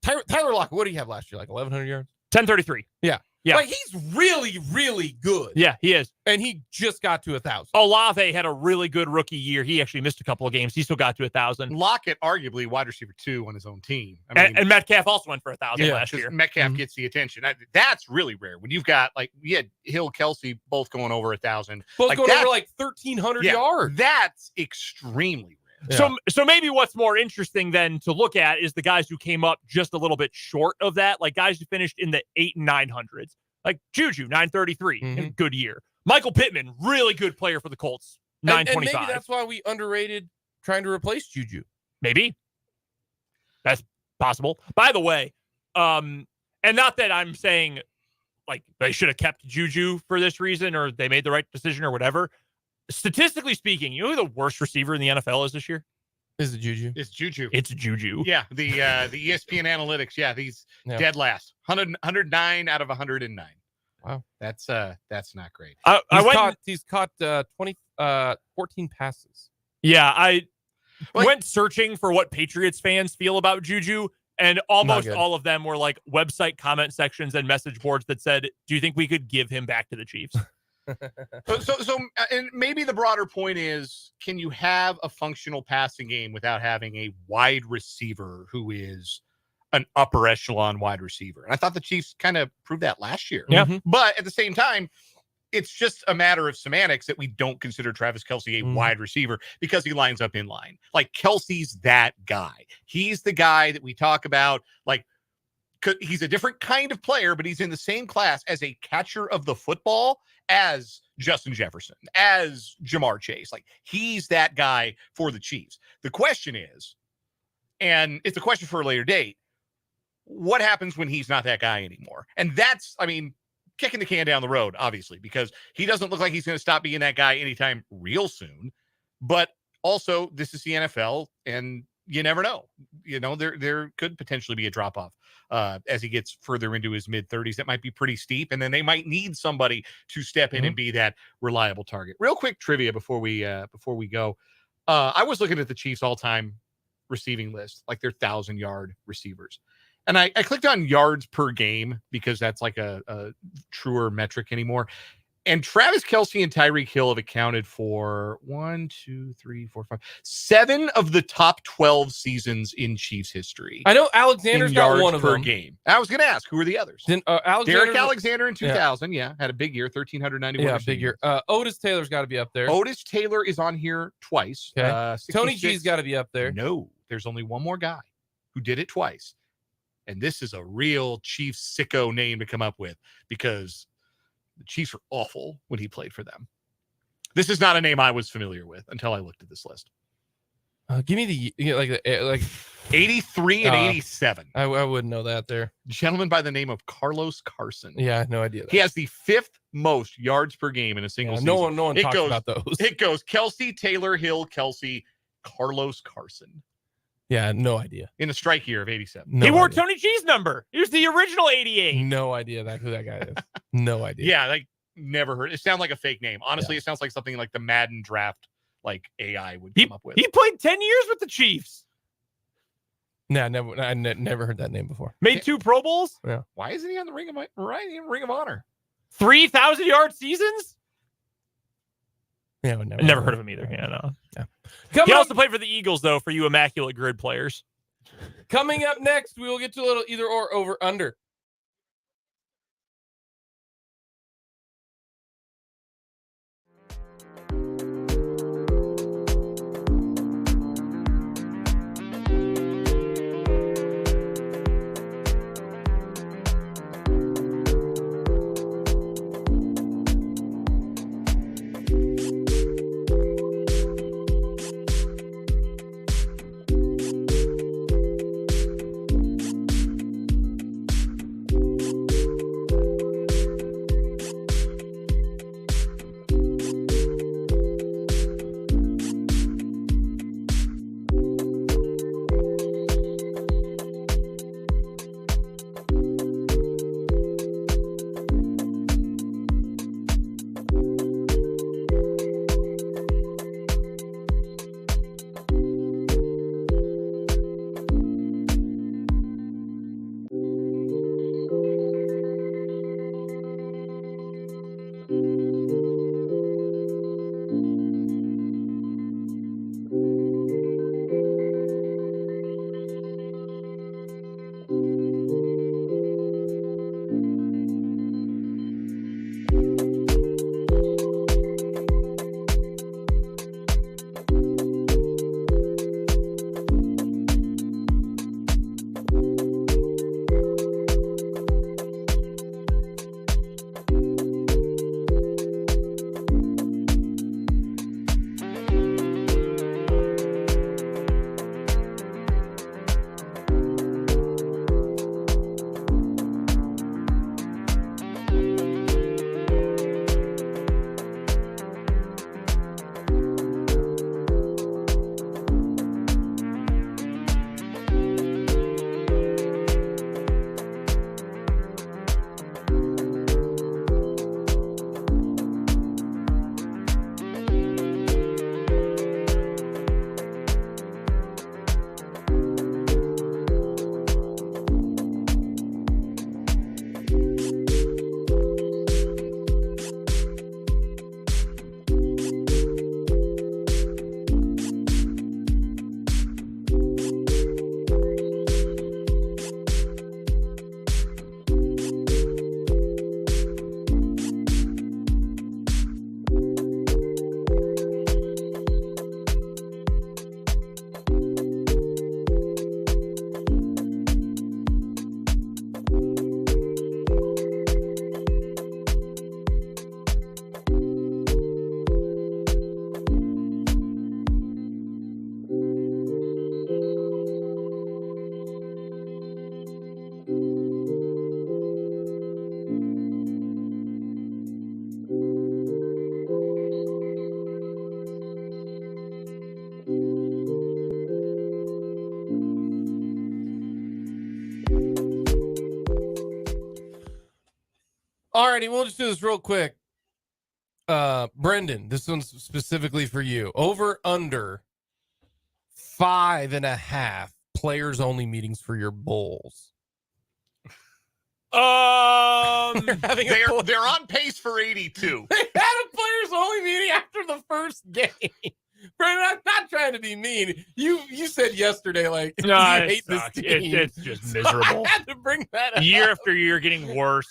[SPEAKER 1] Tyler Lockett, what did he have last year? 1,100 yards?
[SPEAKER 2] 1033.
[SPEAKER 1] Yeah.
[SPEAKER 2] Yeah.
[SPEAKER 1] He's really, really good.
[SPEAKER 2] Yeah, he is.
[SPEAKER 1] And he just got to 1,000.
[SPEAKER 2] Olave had a really good rookie year. He actually missed a couple of games. He still got to 1,000.
[SPEAKER 3] Lockett, arguably wide receiver 2 on his own team.
[SPEAKER 2] And Metcalf also went for 1,000 last year.
[SPEAKER 3] Metcalf gets the attention. That's really rare. When you've got you had Hill, Kelce both going over 1,000.
[SPEAKER 1] Both going over 1,300 yards.
[SPEAKER 3] That's extremely rare.
[SPEAKER 1] Yeah.
[SPEAKER 2] So maybe what's more interesting then to look at is the guys who came up just a little bit short of that, guys who finished in the 800s and 900s. Like Juju, 933,
[SPEAKER 1] Mhm.
[SPEAKER 2] good year. Michael Pittman, really good player for the Colts,
[SPEAKER 1] And
[SPEAKER 2] 925.
[SPEAKER 1] maybe that's why we underrated trying to replace Juju.
[SPEAKER 2] Maybe. That's possible. By the way, and not that I'm saying like they should have kept Juju for this reason or they made the right decision or whatever. Statistically speaking, you know who the worst receiver in the NFL is this year?
[SPEAKER 1] Is it Juju?
[SPEAKER 3] It's Juju.
[SPEAKER 2] It's Juju.
[SPEAKER 3] Yeah, the ESPN analytics. Yeah, he's dead last. 109 out of 109.
[SPEAKER 1] Wow,
[SPEAKER 3] that's not great.
[SPEAKER 1] He's caught 14 passes.
[SPEAKER 2] Yeah, I went searching for what Patriots fans feel about Juju, and almost all of them were like website comment sections and message boards that said, "Do you think we could give him back to the Chiefs?"
[SPEAKER 3] So, and maybe the broader point is, can you have a functional passing game without having a wide receiver who is an upper echelon wide receiver? And I thought the Chiefs kind of proved that last year.
[SPEAKER 2] Yeah.
[SPEAKER 1] Mm-hmm.
[SPEAKER 3] But at the same time, it's just a matter of semantics that we don't consider Travis Kelce a wide receiver because he lines up in line. Like Kelce's that guy. He's the guy that we talk about. Like he's a different kind of player, but he's in the same class as a catcher of the football as Justin Jefferson, as Jamar Chase. Like he's that guy for the Chiefs. The question is, and it's a question for a later date, what happens when he's not that guy anymore? And that's, I mean, kicking the can down the road, obviously, because he doesn't look like he's going to stop being that guy anytime real soon. But also, this is the NFL, and you never know. You know, there could potentially be a drop-off as he gets further into his mid-30s. That might be pretty steep, and then they might need somebody to step in and be that reliable target. Real quick trivia before we go. I was looking at the Chiefs' all-time receiving list, like their 1,000-yard receivers. And I clicked on yards per game because that's like a truer metric anymore. And Travis Kelce and Tyreek Hill have accounted for 7 of the top 12 seasons in Chiefs history.
[SPEAKER 1] I know Alexander's got one of
[SPEAKER 3] per
[SPEAKER 1] them.
[SPEAKER 3] game. I was going to ask, who are the others?
[SPEAKER 1] Then,
[SPEAKER 3] Derek Alexander in 2000, had a big year, 1,391.
[SPEAKER 1] Yeah, big year. Otis Taylor's got to be up there.
[SPEAKER 3] Otis Taylor is on here twice.
[SPEAKER 1] Okay. Tony G's got to be up there.
[SPEAKER 3] No, there's only one more guy who did it twice. And this is a real Chiefs sicko name to come up with because the Chiefs were awful when he played for them. This is not a name I was familiar with until I looked at this list.
[SPEAKER 1] Give me like
[SPEAKER 3] 83 and 87.
[SPEAKER 1] I wouldn't know that there.
[SPEAKER 3] Gentleman by the name of Carlos Carson.
[SPEAKER 1] Yeah, no idea.
[SPEAKER 3] He has the 5th most yards per game in a single season.
[SPEAKER 1] No one talks about those.
[SPEAKER 3] It goes Kelce, Taylor, Hill, Kelce, Carlos Carson.
[SPEAKER 1] Yeah, no idea.
[SPEAKER 3] In a strike year of 87.
[SPEAKER 2] He wore Tony G's number. He was the original 88.
[SPEAKER 1] No idea who that guy is. No idea.
[SPEAKER 3] Yeah, like never heard. It sounds like a fake name. Honestly, It sounds like something like the Madden draft, like AI would come up with.
[SPEAKER 2] He played 10 years with the Chiefs.
[SPEAKER 1] I never heard that name before.
[SPEAKER 2] Made 2 Pro Bowls.
[SPEAKER 1] Yeah.
[SPEAKER 3] Why isn't he on the Ring of Honor?
[SPEAKER 2] 3,000-yard seasons.
[SPEAKER 1] Yeah,
[SPEAKER 2] never heard of him either. Yeah, no.
[SPEAKER 1] Yeah.
[SPEAKER 2] He also played for the Eagles, though, for you immaculate grid players.
[SPEAKER 1] Coming up next, we will get to a little either or over under. Alrighty, we'll just do this real quick. Brendan, this one's specifically for you. Over under 5.5 players only meetings for your Bulls.
[SPEAKER 3] They're on pace for 82.
[SPEAKER 1] They had a players only meeting after the first game. Brendan, I'm not trying to be mean. You said yesterday, like,
[SPEAKER 2] No,
[SPEAKER 1] you
[SPEAKER 2] it
[SPEAKER 1] hate this
[SPEAKER 2] sucks.
[SPEAKER 1] team.
[SPEAKER 2] It's just miserable.
[SPEAKER 1] I had to bring that up.
[SPEAKER 2] Year after year, getting worse.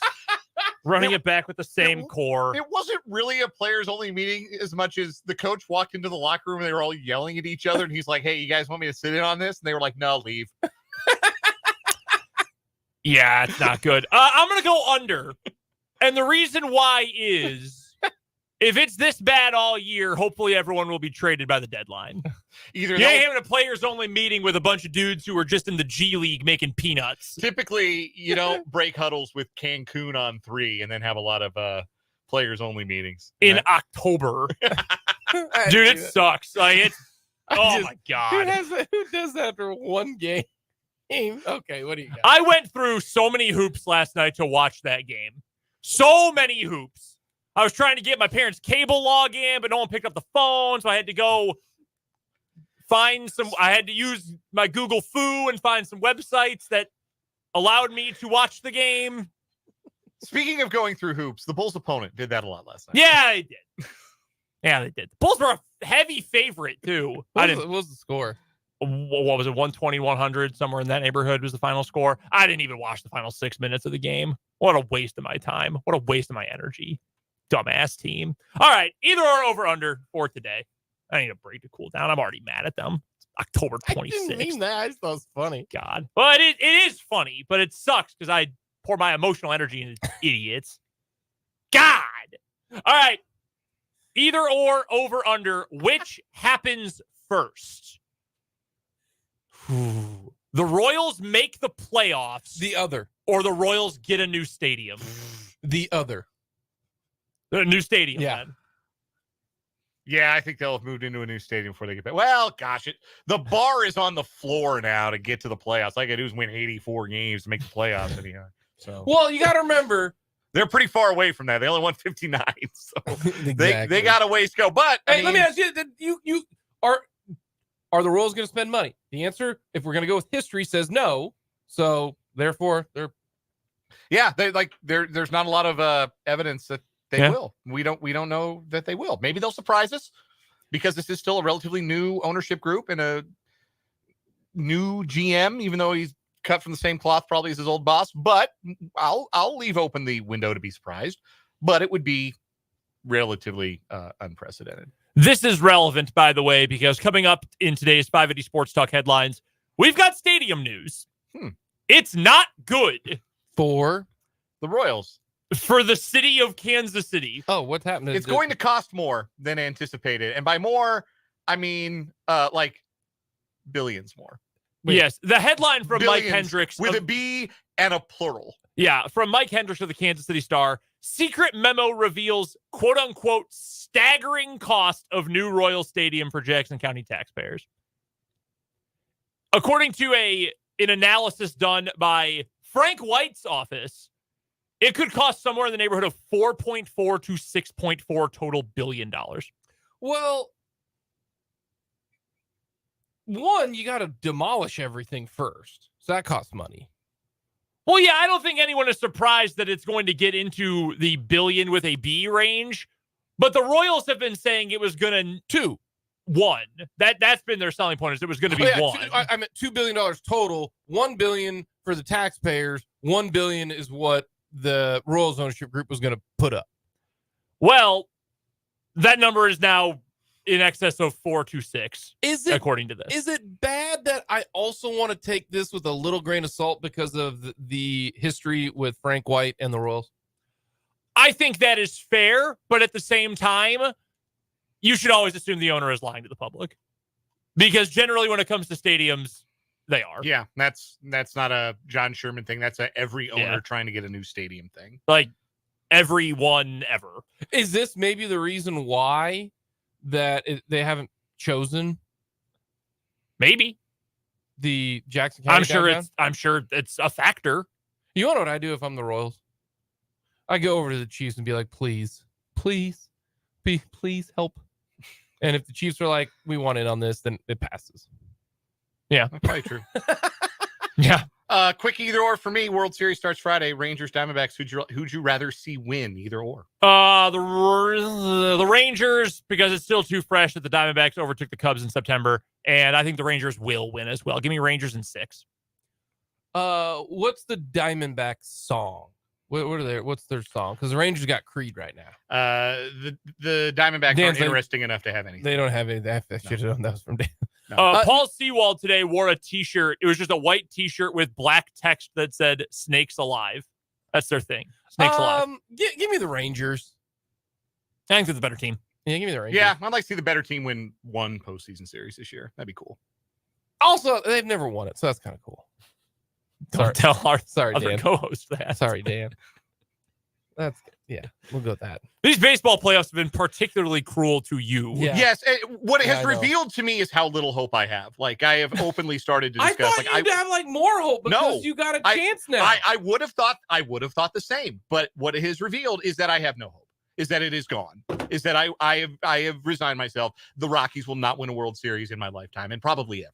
[SPEAKER 2] Running it back with the same core.
[SPEAKER 3] It wasn't really a players only meeting as much as the coach walked into the locker room and they were all yelling at each other. And he's like, hey, you guys want me to sit in on this? And they were like, no, leave.
[SPEAKER 2] Yeah, it's not good. I'm going to go under. And the reason why is if it's this bad all year, hopefully everyone will be traded by the deadline.
[SPEAKER 3] Either
[SPEAKER 2] you ain't having a players only meeting with a bunch of dudes who are just in the G League making peanuts.
[SPEAKER 3] Typically, you don't break huddles with Cancun on 3 and then have a lot of players only meetings
[SPEAKER 2] in October. Dude, it sucks. Like it's my God.
[SPEAKER 1] Who does that after one game? Okay, what do you got?
[SPEAKER 2] I went through so many hoops last night to watch that game. So many hoops. I was trying to get my parents' cable login, but no one picked up the phone, so I had to go find some. I had to use my Google Foo and find some websites that allowed me to watch the game.
[SPEAKER 3] Speaking of going through hoops, the Bulls' opponent did that a lot last night.
[SPEAKER 2] Yeah, they did. Yeah, they did. The Bulls were a heavy favorite, too.
[SPEAKER 1] What was the score?
[SPEAKER 2] What was it, 120, 100, somewhere in that neighborhood was the final score. I didn't even watch the final 6 minutes of the game. What a waste of my time. What a waste of my energy. Dumbass team. All right, either or over under for today. I need a break to cool down. I'm already mad at them. It's October 26th.
[SPEAKER 1] I didn't mean that. I just thought it was funny.
[SPEAKER 2] God. Well, it is funny, but it sucks because I pour my emotional energy into idiots. God. All right. Either or over under. Which happens first? The Royals make the playoffs.
[SPEAKER 1] The other.
[SPEAKER 2] Or the Royals get a new stadium.
[SPEAKER 1] The other.
[SPEAKER 2] A new stadium,
[SPEAKER 1] yeah.
[SPEAKER 2] Then.
[SPEAKER 3] Yeah, I think they'll have moved into a new stadium before they get back. Well, gosh, the bar is on the floor now to get to the playoffs. All I got to do is win 84 games to make the playoffs anyhow. So,
[SPEAKER 1] well, you got to remember,
[SPEAKER 3] they're pretty far away from that. They only won 59, so
[SPEAKER 1] exactly.
[SPEAKER 3] they got a ways to go. But
[SPEAKER 1] hey, let me ask you: you are the Royals going to spend money? The answer, if we're going to go with history, says no. So therefore,
[SPEAKER 3] there's not a lot of evidence that they will. We don't know that they will. Maybe they'll surprise us because this is still a relatively new ownership group and a new GM, even though he's cut from the same cloth probably as his old boss. But I'll leave open the window to be surprised. But it would be relatively unprecedented.
[SPEAKER 2] This is relevant, by the way, because coming up in today's 580 Sports Talk headlines, we've got stadium news. It's not good
[SPEAKER 1] for
[SPEAKER 3] the Royals.
[SPEAKER 2] For the city of Kansas City.
[SPEAKER 1] Oh, what's happening?
[SPEAKER 3] It's going to cost more than anticipated. And by more, I mean like billions more.
[SPEAKER 2] Wait, yes. The headline from Mike Hendricks.
[SPEAKER 3] With a B and a plural.
[SPEAKER 2] Yeah. From Mike Hendricks of the Kansas City Star. Secret memo reveals, quote unquote, staggering cost of new Royal Stadium for Jackson County taxpayers. According to an analysis done by Frank White's office, it could cost somewhere in the neighborhood of $4.4 to $6.4 total billion.
[SPEAKER 1] Well, one, you got to demolish everything first. So that costs money.
[SPEAKER 2] Well, yeah, I don't think anyone is surprised that it's going to get into the billion with a B range. But the Royals have been saying it was going to one. That's been their selling point, is it was going to be one.
[SPEAKER 1] I meant $2 billion total. $1 billion for the taxpayers. $1 billion is what the Royals ownership group was going to put up.
[SPEAKER 2] Well, that number is now in excess of 4 to 6.
[SPEAKER 1] Is it,
[SPEAKER 2] according to this?
[SPEAKER 1] Is it bad that I also want to take this with a little grain of salt because of the history with Frank White and the Royals?
[SPEAKER 2] I think that is fair, but at the same time, you should always assume the owner is lying to the public, because generally when it comes to stadiums, they are.
[SPEAKER 3] Yeah, that's not a John Sherman thing. That's every owner trying to get a new stadium thing.
[SPEAKER 2] Like everyone ever.
[SPEAKER 1] Is this maybe the reason why that they haven't chosen
[SPEAKER 2] maybe
[SPEAKER 1] the Jackson County?
[SPEAKER 2] I'm sure it's a factor.
[SPEAKER 1] You want to know what I do if I'm the Royals? I go over to the Chiefs and be like, please help. And if the Chiefs are like, we want in on this, then it passes.
[SPEAKER 2] Yeah,
[SPEAKER 3] That's probably true.
[SPEAKER 2] Yeah.
[SPEAKER 3] Quick either or for me. World Series starts Friday. Rangers, Diamondbacks. Who'd you rather see win? Either or.
[SPEAKER 2] The Rangers, because it's still too fresh that the Diamondbacks overtook the Cubs in September, and I think the Rangers will win as well. Give me Rangers in 6.
[SPEAKER 1] What's the Diamondbacks song? What's their song? Because the Rangers got Creed right now.
[SPEAKER 3] The Diamondbacks
[SPEAKER 1] Dan's
[SPEAKER 3] aren't interesting enough to have anything.
[SPEAKER 1] They don't have anything. I should have done that was from Dan.
[SPEAKER 3] No.
[SPEAKER 2] Paul Sewald today wore a T-shirt. It was just a white T-shirt with black text that said "Snakes Alive." That's their thing. Snakes Alive.
[SPEAKER 1] Give me the Rangers.
[SPEAKER 2] I think they're the better team.
[SPEAKER 1] Yeah, give me the Rangers.
[SPEAKER 3] Yeah, I'd like to see the better team win one postseason series this year. That'd be cool.
[SPEAKER 1] Also, they've never won it, so that's kind of cool.
[SPEAKER 2] Don't tell our
[SPEAKER 1] Sorry,
[SPEAKER 2] other
[SPEAKER 1] Dan.
[SPEAKER 2] co-host that.
[SPEAKER 1] Sorry, Dan. That's we'll go with that.
[SPEAKER 2] These baseball playoffs have been particularly cruel to you.
[SPEAKER 1] Yeah.
[SPEAKER 3] Yes, what it
[SPEAKER 1] Yeah,
[SPEAKER 3] has
[SPEAKER 1] I know.
[SPEAKER 3] revealed to me is how little hope I have. Like I have openly started to
[SPEAKER 1] I
[SPEAKER 3] discuss.
[SPEAKER 1] thought
[SPEAKER 3] Like
[SPEAKER 1] you'd have like more hope because you got a chance now.
[SPEAKER 3] I would have thought the same. But what it has revealed is that I have no hope. Is that it is gone. Is that I have resigned myself. The Rockies will not win a World Series in my lifetime, and probably ever.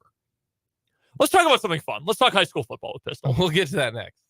[SPEAKER 2] Let's talk about something fun. Let's talk high school football with Pistol.
[SPEAKER 1] We'll get to that next.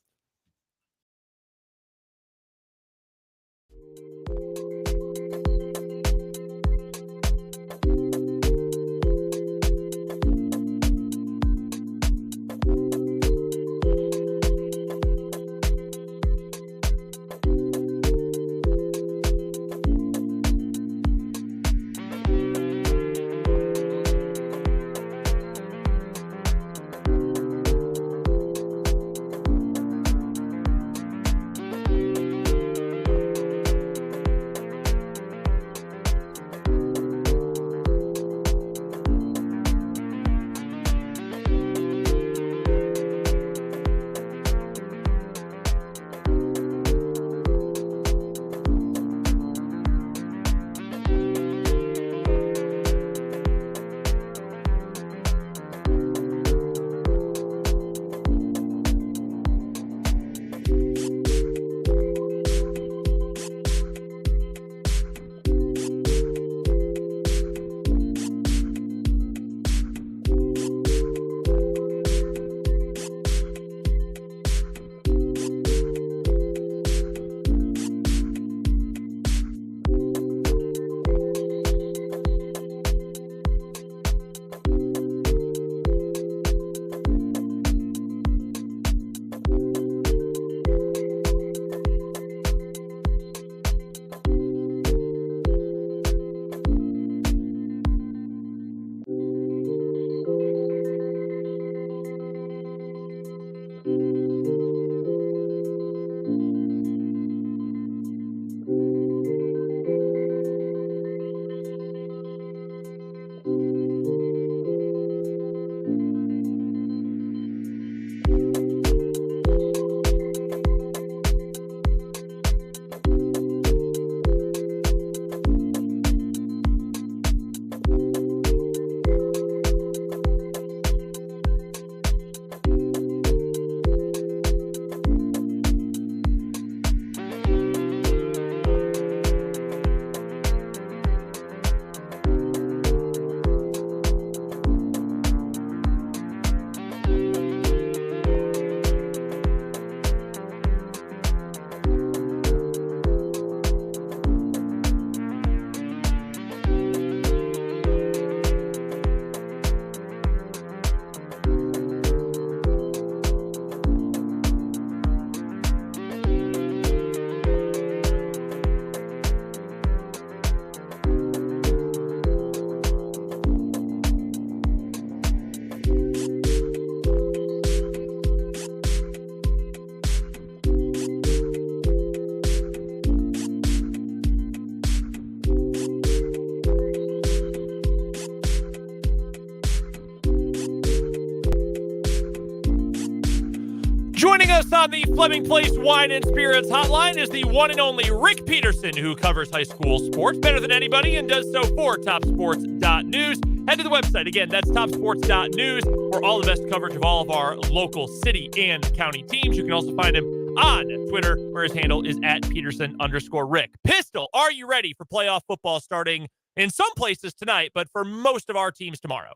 [SPEAKER 2] Joining us on the Fleming Place Wine and Spirits hotline is the one and only Rick Peterson, who covers high school sports better than anybody and does so for topsports.news. Head to the website. Again, that's topsports.news for all the best coverage of all of our local city and county teams. You can also find him on Twitter, where his handle is at Peterson_Rick. Pistol, are you ready for playoff football starting in some places tonight, but for most of our teams tomorrow?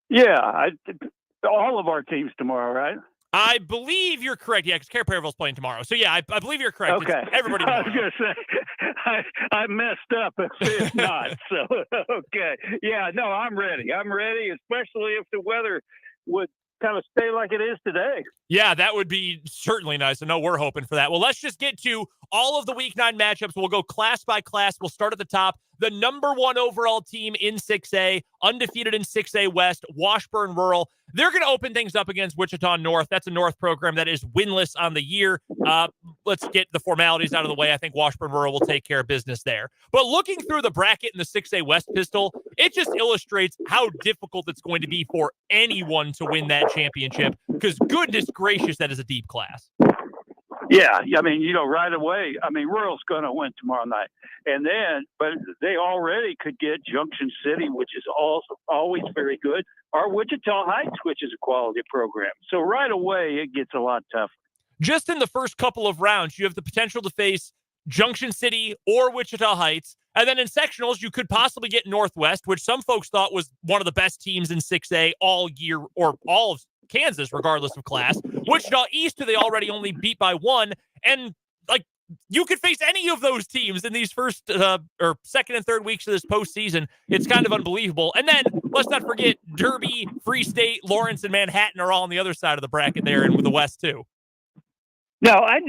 [SPEAKER 5] Yeah, all of our teams tomorrow, right?
[SPEAKER 2] I believe you're correct. Yeah, because Care Paravel's playing tomorrow. So, yeah, I believe you're correct.
[SPEAKER 5] Okay.
[SPEAKER 2] It's everybody tomorrow.
[SPEAKER 5] I was going to say, I messed up if not. So, okay. Yeah, no, I'm ready. I'm ready, especially if the weather would kind of stay like it is today.
[SPEAKER 2] Yeah, that would be certainly nice. I know we're hoping for that. Well, let's just get to all of the Week 9 matchups. We'll go class by class. We'll start at the top. The number 1 overall team in 6A, undefeated in 6A West, Washburn Rural. They're going to open things up against Wichita North. That's a North program that is winless on the year. Let's get the formalities out of the way. I think Washburn Rural will take care of business there. But looking through the bracket in the 6A West, Pistol, it just illustrates how difficult it's going to be for anyone to win that championship, because goodness gracious, that is a deep class.
[SPEAKER 5] Yeah, I mean, right away, Rural's going to win tomorrow night. But they already could get Junction City, which is also always very good, or Wichita Heights, which is a quality program. So right away, it gets a lot tougher.
[SPEAKER 2] Just in the first couple of rounds, you have the potential to face Junction City or Wichita Heights. And then in sectionals, you could possibly get Northwest, which some folks thought was one of the best teams in 6A all year, or all of Kansas, regardless of class. Wichita East, who they already only beat by 1. And, you could face any of those teams in these first or second and third weeks of this postseason. It's kind of unbelievable. And then let's not forget Derby, Free State, Lawrence, and Manhattan are all on the other side of the bracket there, and with the West, too.
[SPEAKER 5] Now, I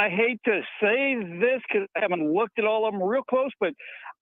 [SPEAKER 5] hate to say this because I haven't looked at all of them real close, but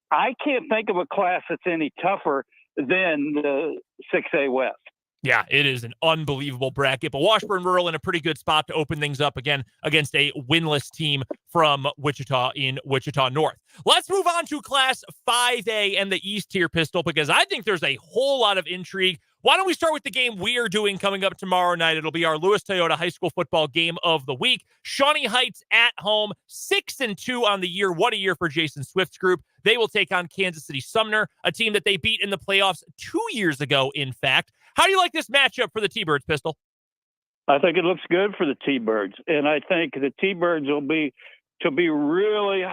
[SPEAKER 5] I can't think of a class that's any tougher than the 6A West.
[SPEAKER 2] Yeah, it is an unbelievable bracket, but Washburn Rural in a pretty good spot to open things up again against a winless team from Wichita in Wichita North. Let's move on to Class 5A and the East Tier, Pistol, because I think there's a whole lot of intrigue. Why don't we start with the game we are doing coming up tomorrow night? It'll be our Lewis Toyota High School football game of the week. Shawnee Heights at home, 6-2 on the year. What a year for Jason Swift's group. They will take on Kansas City Sumner, a team that they beat in the playoffs 2 years ago, in fact. How do you like this matchup for the T-Birds, Pistol?
[SPEAKER 5] I think it looks good for the T-Birds, and I think the T-Birds will be really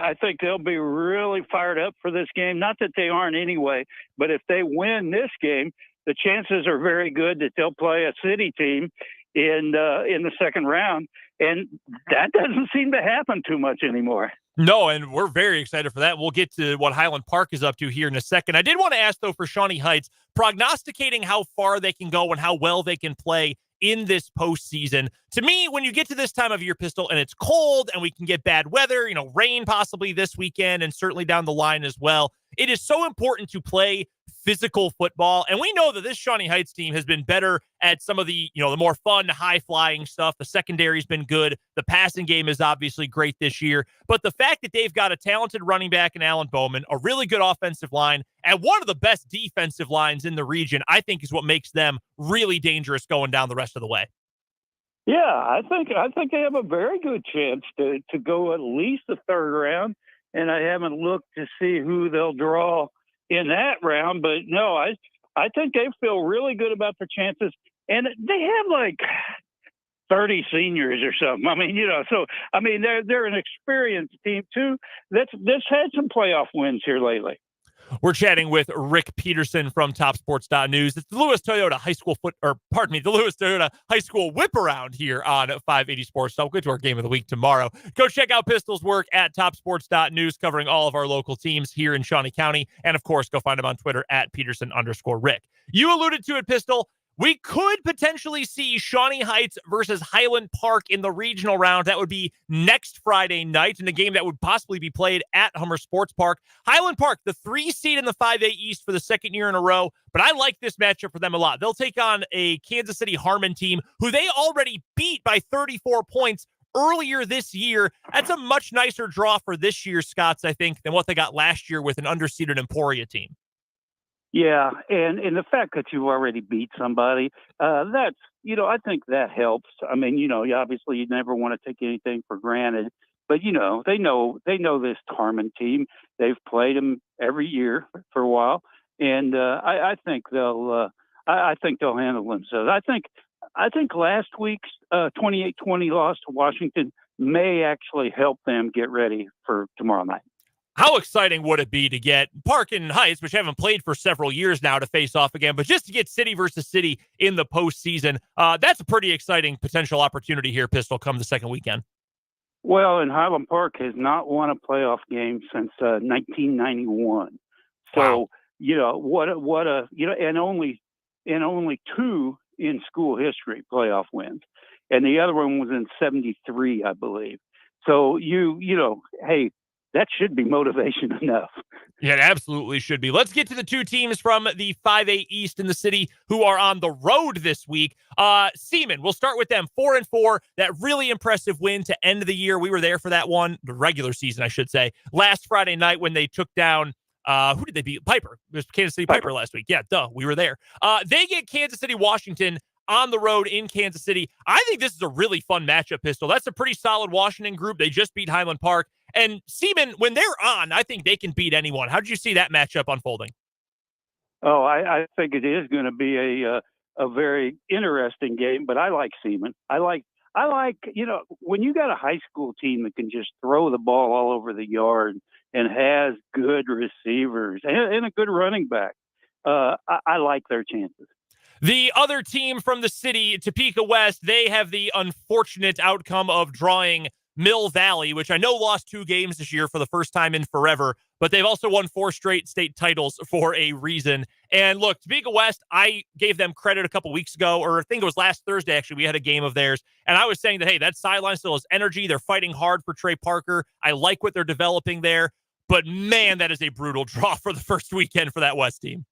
[SPEAKER 5] fired up for this game. Not that they aren't anyway, but if they win this game, the chances are very good that they'll play a city team in the second round, and that doesn't seem to happen too much anymore.
[SPEAKER 2] No, and we're very excited for that. We'll get to what Highland Park is up to here in a second. I did want to ask, though, for Shawnee Heights, prognosticating how far they can go and how well they can play in this postseason. To me, when you get to this time of year, Pistol, and it's cold and we can get bad weather, rain possibly this weekend and certainly down the line as well, it is so important to play physical football. And we know that this Shawnee Heights team has been better at some of the, the more fun, high-flying stuff. The secondary's been good. The passing game is obviously great this year. But the fact that they've got a talented running back in Alan Bowman, a really good offensive line, and one of the best defensive lines in the region, I think is what makes them really dangerous going down the rest of the way.
[SPEAKER 5] Yeah, I think they have a very good chance to go at least the third round. And I haven't looked to see who they'll draw in that round, but no, I think they feel really good about their chances, and they have 30 seniors or something. They're an experienced team too. That's had some playoff wins here lately.
[SPEAKER 2] We're chatting with Rick Peterson from TopSports.News. It's the Lewis Toyota High School the Lewis Toyota High School whip around here on 580 Sports. So we'll get to our game of the week tomorrow. Go check out Pistol's work at TopSports.News, covering all of our local teams here in Shawnee County. And of course, go find him on Twitter at Peterson_Rick. You alluded to it, Pistol. We could potentially see Shawnee Heights versus Highland Park in the regional round. That would be next Friday night in a game that would possibly be played at Hummer Sports Park. Highland Park, the 3 seed in the 5A East for the second year in a row, but I like this matchup for them a lot. They'll take on a Kansas City Harmon team who they already beat by 34 points earlier this year. That's a much nicer draw for this year's Scots, I think, than what they got last year with an underseeded Emporia team.
[SPEAKER 5] Yeah, and the fact that you've already beat somebody, that's, I think that helps. Obviously you never want to take anything for granted, but they know this Harmon team. They've played them every year for a while, and I think they'll handle themselves. I think I think last week's 28-20 loss to Washington may actually help them get ready for tomorrow night.
[SPEAKER 2] How exciting would it be to get Park and Heights, which haven't played for several years now, to face off again, but just to get city versus city in the postseason, that's a pretty exciting potential opportunity here, Pistol, come the second weekend.
[SPEAKER 5] Well, and Highland Park has not won a playoff game since 1991. So,
[SPEAKER 2] Wow.
[SPEAKER 5] And only two in school history playoff wins. And the other one was in 73, I believe. So hey, that should be motivation enough.
[SPEAKER 2] Yeah, it absolutely should be. Let's get to the two teams from the 5A East in the city who are on the road this week. Seaman, we'll start with them. 4-4, that really impressive win to end the year. We were there for that one, the regular season, I should say, last Friday night when they took down who did they beat? Piper. It was Kansas City Piper last week. Yeah, we were there. They get Kansas City, Washington on the road in Kansas City. I think this is a really fun matchup, Pistol. That's a pretty solid Washington group. They just beat Highland Park. And Seaman, when they're on, I think they can beat anyone. How did you see that matchup unfolding?
[SPEAKER 5] Oh, I think it is going to be a very interesting game, but I like Seaman. I like, when you got a high school team that can just throw the ball all over the yard and has good receivers and a good running back, I like their chances.
[SPEAKER 2] The other team from the city, Topeka West, they have the unfortunate outcome of drawing Mill Valley, which I know lost 2 games this year for the first time in forever, but they've also won 4 straight state titles for a reason. And look, Topeka West, I gave them credit a couple weeks ago, or I think it was last Thursday, actually, we had a game of theirs, and I was saying that, hey, that sideline still has energy. They're fighting hard for Trey Parker. I like what they're developing there, but man, that is a brutal draw for the first weekend for that West team.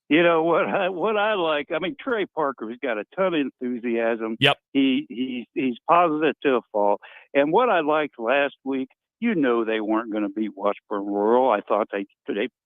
[SPEAKER 5] You know what I like? I mean, Trey Parker's got a ton of enthusiasm.
[SPEAKER 2] Yep.
[SPEAKER 5] He's positive to a fault. And what I liked last week, they weren't going to beat Washburn Rural. I thought they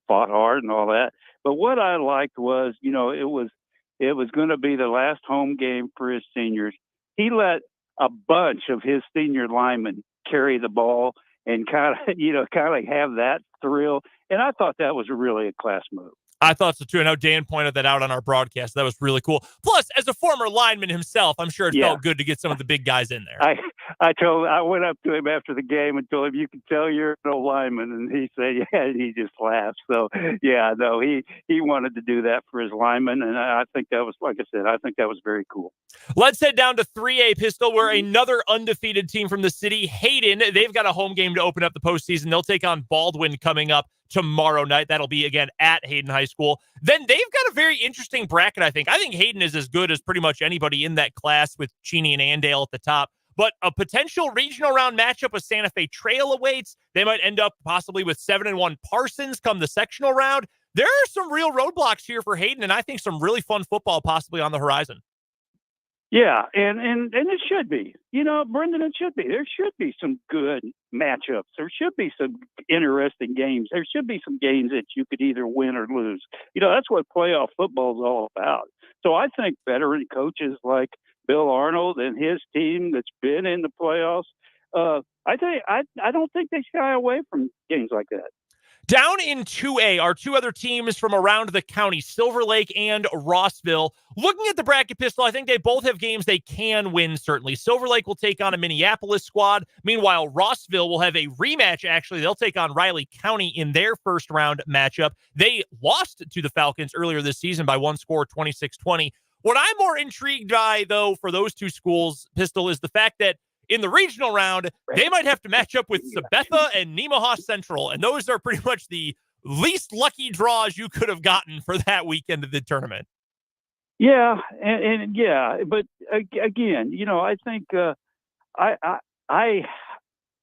[SPEAKER 5] fought hard and all that. But what I liked was, it was going to be the last home game for his seniors. He let a bunch of his senior linemen carry the ball and kind of have that thrill. And I thought that was really a class move.
[SPEAKER 2] I thought so too. I know Dan pointed that out on our broadcast. That was really cool. Plus, as a former lineman himself, I'm sure it felt good to get some of the big guys in there.
[SPEAKER 5] I went up to him after the game and told him, "You can tell you're no lineman," and he said, "Yeah," and he just laughed. So, yeah, no, he wanted to do that for his linemen, and I think that was, like I said, I think that was very cool.
[SPEAKER 2] Let's head down to 3A Pistol, where another undefeated team from the city, Hayden, they've got a home game to open up the postseason. They'll take on Baldwin coming up tomorrow night. That'll be, again, at Hayden High School. Then they've got a very interesting bracket, I think. I think Hayden is as good as pretty much anybody in that class with Cheney and Andale at the top. But a potential regional round matchup with Santa Fe Trail awaits. They might end up possibly with 7-1 Parsons come the sectional round. There are some real roadblocks here for Hayden, and I think some really fun football possibly on the horizon.
[SPEAKER 5] Yeah, and it should be. Brendan, it should be. There should be some good matchups. There should be some interesting games. There should be some games that you could either win or lose. That's what playoff football is all about. So I think veteran coaches like Bill Arnold and his team that's been in the playoffs, I don't think they shy away from games like that.
[SPEAKER 2] Down in 2A are 2 other teams from around the county, Silver Lake and Rossville. Looking at the bracket, Pistol, I think they both have games they can win, certainly. Silver Lake will take on a Minneapolis squad. Meanwhile, Rossville will have a rematch, actually. They'll take on Riley County in their first round matchup. They lost to the Falcons earlier this season by one score, 26-20. What I'm more intrigued by, though, for those 2 schools, Pistol, is the fact that in the regional round, they might have to match up with Sabetha and Nemaha Central, and those are pretty much the least lucky draws you could have gotten for that weekend of the tournament.
[SPEAKER 5] Yeah, and yeah, but again, I think I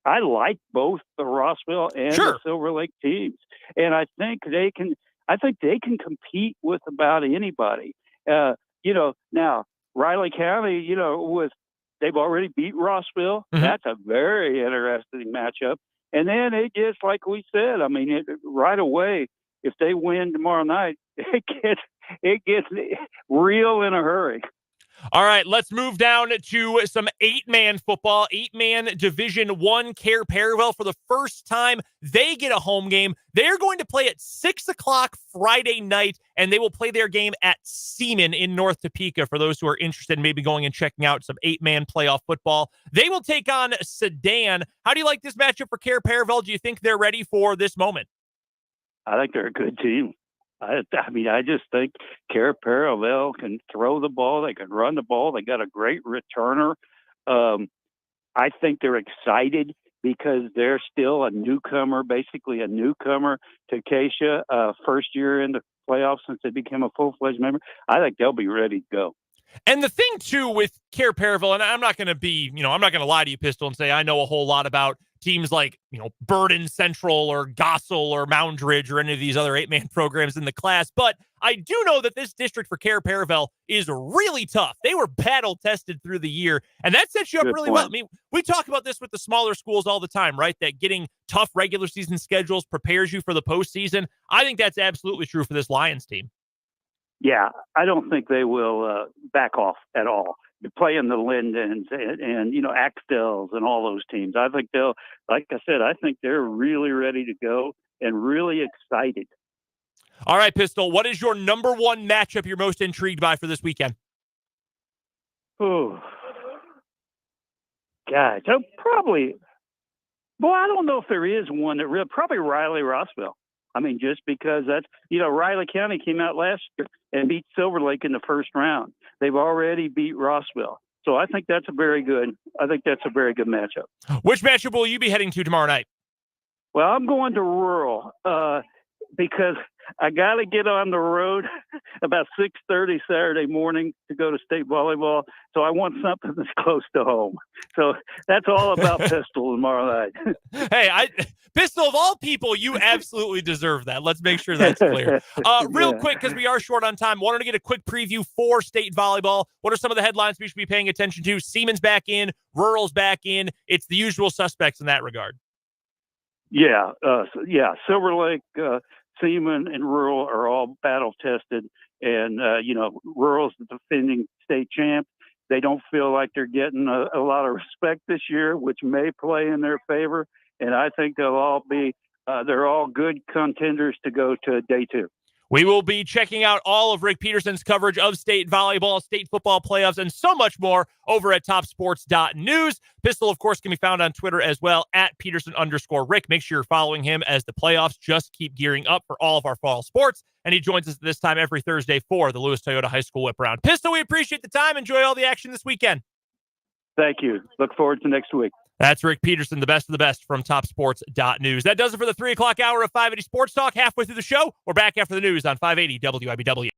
[SPEAKER 5] like both the Rossville and the Silver Lake teams, and I think they can compete with about anybody. Now Riley County, they've already beat Rossville. Mm-hmm. That's a very interesting matchup. And then it gets, like we said, I mean, right away, if they win tomorrow night, it gets real in a hurry.
[SPEAKER 2] All right, let's move down to some 8-man football. 8-man Division I. Care Paravel, for the first time, they get a home game. They're going to play at 6 o'clock Friday night, and they will play their game at Seaman in North Topeka for those who are interested in maybe going and checking out some 8-man playoff football. They will take on Sedan. How do you like this matchup for Care Paravel? Do you think they're ready for this moment?
[SPEAKER 5] I think they're a good team. I mean, I just think Care Paravel can throw the ball. They can run the ball. They got a great returner. I think they're excited because they're still a newcomer, basically a newcomer to Acacia, first year in the playoffs since they became a full-fledged member. I think they'll be ready to go.
[SPEAKER 2] And the thing, too, with Care Paravel, and I'm not going to lie to you, Pistol, and say I know a whole lot about teams like, Burden Central or Gossel or Moundridge or any of these other 8-man programs in the class. But I do know that this district for Care Paravel is really tough. They were battle tested through the year, and that sets you up really well. I mean, we talk about this with the smaller schools all the time, right? That getting tough regular season schedules prepares you for the postseason. I think that's absolutely true for this Lions team.
[SPEAKER 5] Yeah, I don't think they will back off at all. They're playing the Lindens and Axtels and all those teams. I think they'll, like I said, I think they're really ready to go and really excited.
[SPEAKER 2] All right, Pistol, what is your number one matchup you're most intrigued by for this weekend?
[SPEAKER 5] Oh, gosh, probably. Boy, I don't know if there is one that probably Riley-Rossville. I mean, just because that's, Riley County came out last year and beat Silver Lake in the first round. They've already beat Rossville. So I think that's a very good matchup.
[SPEAKER 2] Which matchup will you be heading to tomorrow night?
[SPEAKER 5] Well, I'm going to rural because I got to get on the road about 6:30 Saturday morning to go to state volleyball. So I want something that's close to home. So that's all about Pistol tomorrow night.
[SPEAKER 2] Hey, Pistol, of all people, you absolutely deserve that. Let's make sure that's clear. Real quick, because we are short on time, wanted to get a quick preview for state volleyball. What are some of the headlines we should be paying attention to? Seaman's back in, Rural's back in. It's the usual suspects in that regard.
[SPEAKER 5] Yeah, Silver Lake, Seaman, and Rural are all battle tested, and Rural's the defending state champ. They don't feel like they're getting a lot of respect this year, which may play in their favor. And I think they'll all be they're all good contenders to go to day 2.
[SPEAKER 2] We will be checking out all of Rick Peterson's coverage of state volleyball, state football playoffs, and so much more over at topsports.news. Pistol, of course, can be found on Twitter as well at Peterson_Rick. Make sure you're following him as the playoffs just keep gearing up for all of our fall sports. And he joins us this time every Thursday for the Lewis Toyota High School Whip Around. Pistol, we appreciate the time. Enjoy all the action this weekend.
[SPEAKER 5] Thank you. Look forward to next week.
[SPEAKER 2] That's Rick Peterson, the best of the best from topsports.news. That does it for the 3 o'clock hour of 580 Sports Talk. Halfway through the show, we're back after the news on 580 WIBW.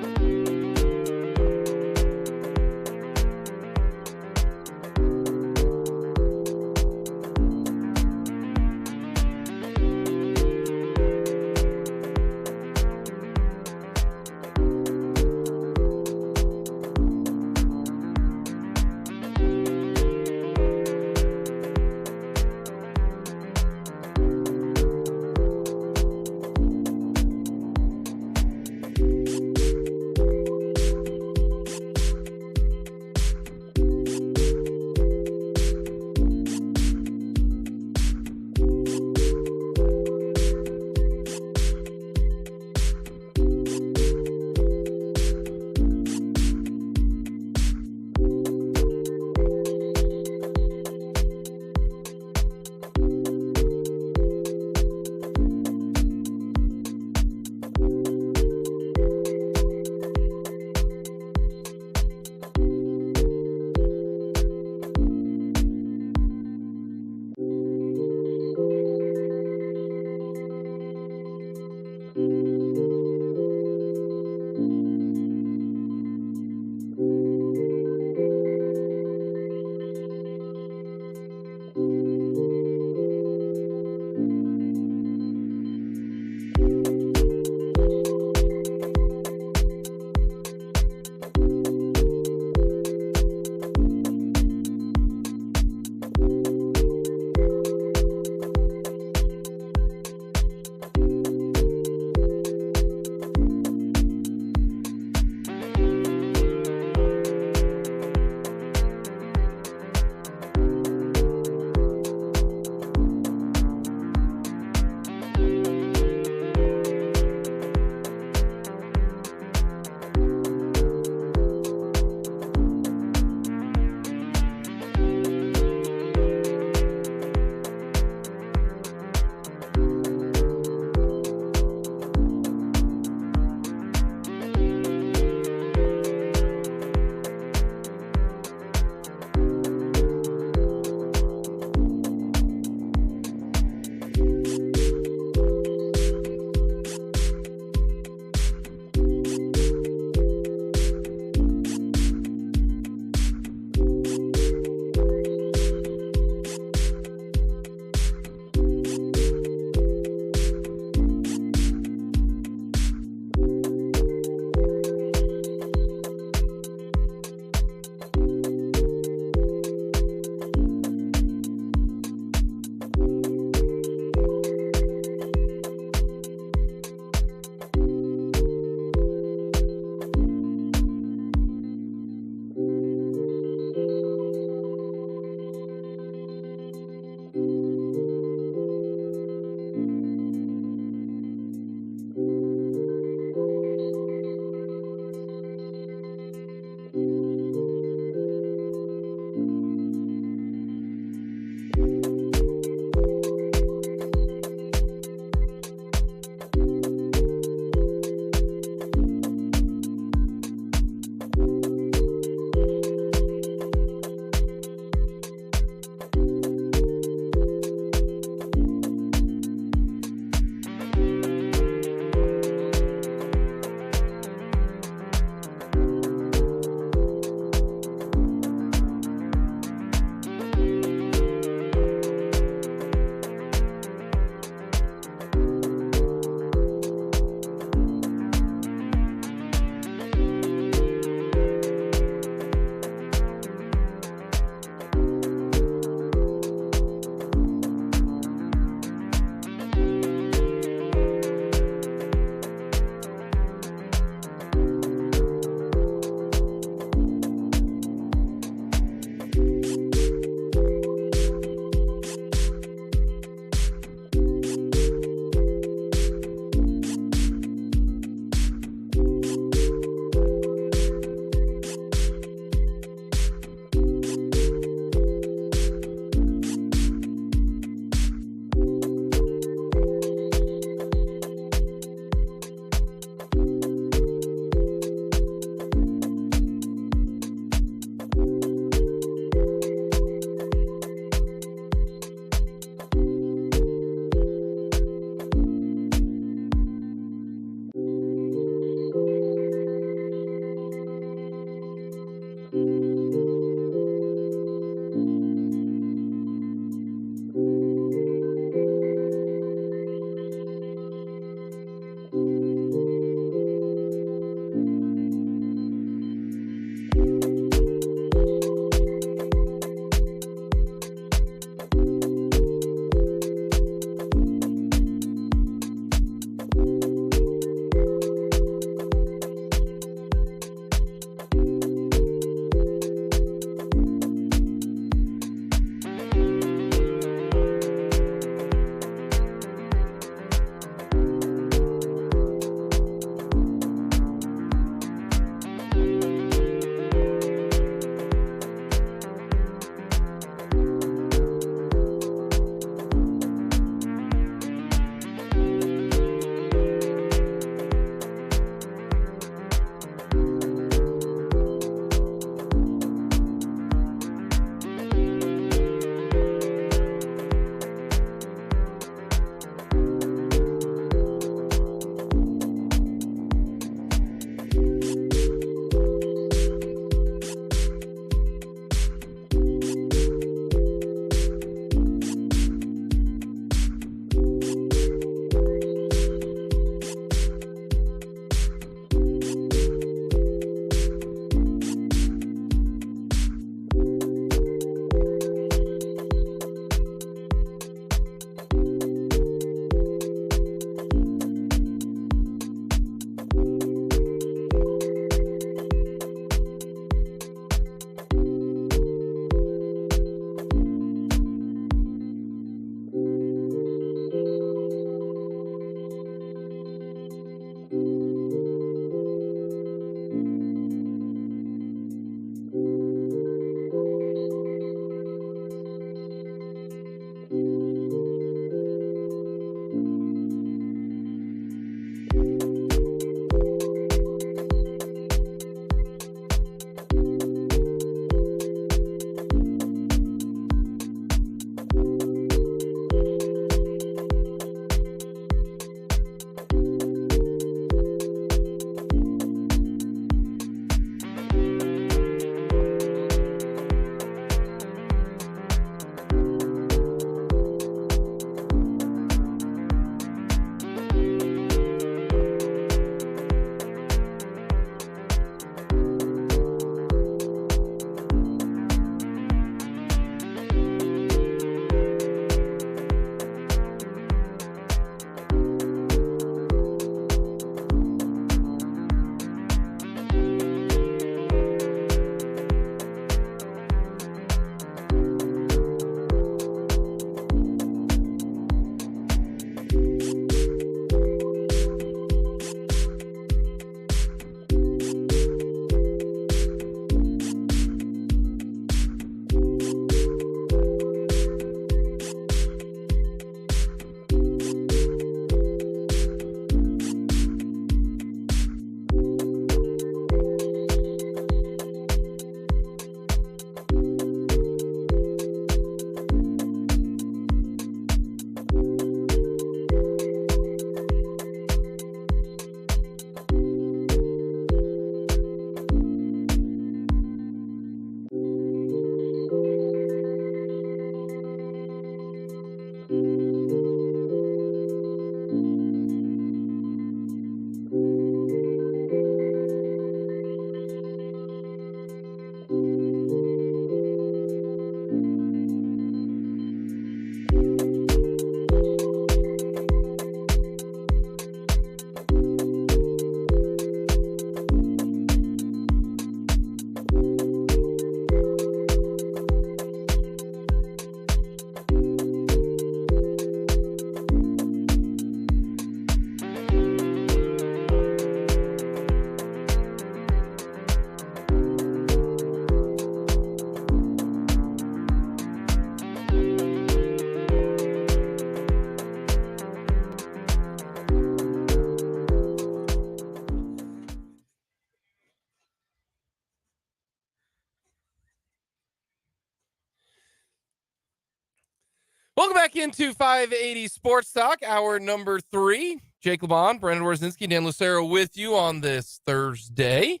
[SPEAKER 1] Welcome back into 580 Sports Talk, hour number 3. Jake LeBon, Brendan Worzinski, Dan Lucero with you on this Thursday.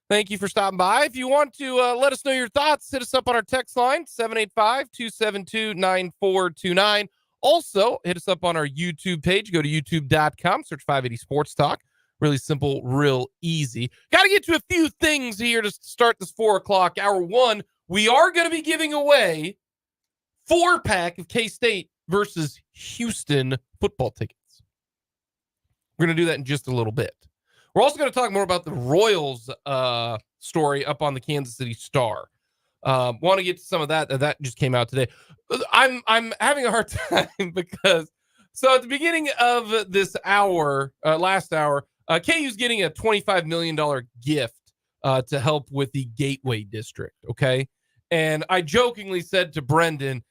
[SPEAKER 1] Thank you for stopping by. If you want to let us know your thoughts, hit us up on our text line, 785-272-9429. Also, hit us up on our YouTube page. Go to youtube.com, search 580 Sports Talk. Really simple, real easy. Got to get to a few things here to start this 4 o'clock. Hour 1, we are going to be giving away 4-pack of K-State versus Houston football tickets. We're going to do that in just a little bit. We're also going to talk more about the Royals story up on the Kansas City Star. Want to get to some of that. That just came out today. I'm having a hard time because so at the beginning of this hour, last hour, KU's getting a $25 million gift to help with the Gateway District. Okay. And I jokingly said to Brendan,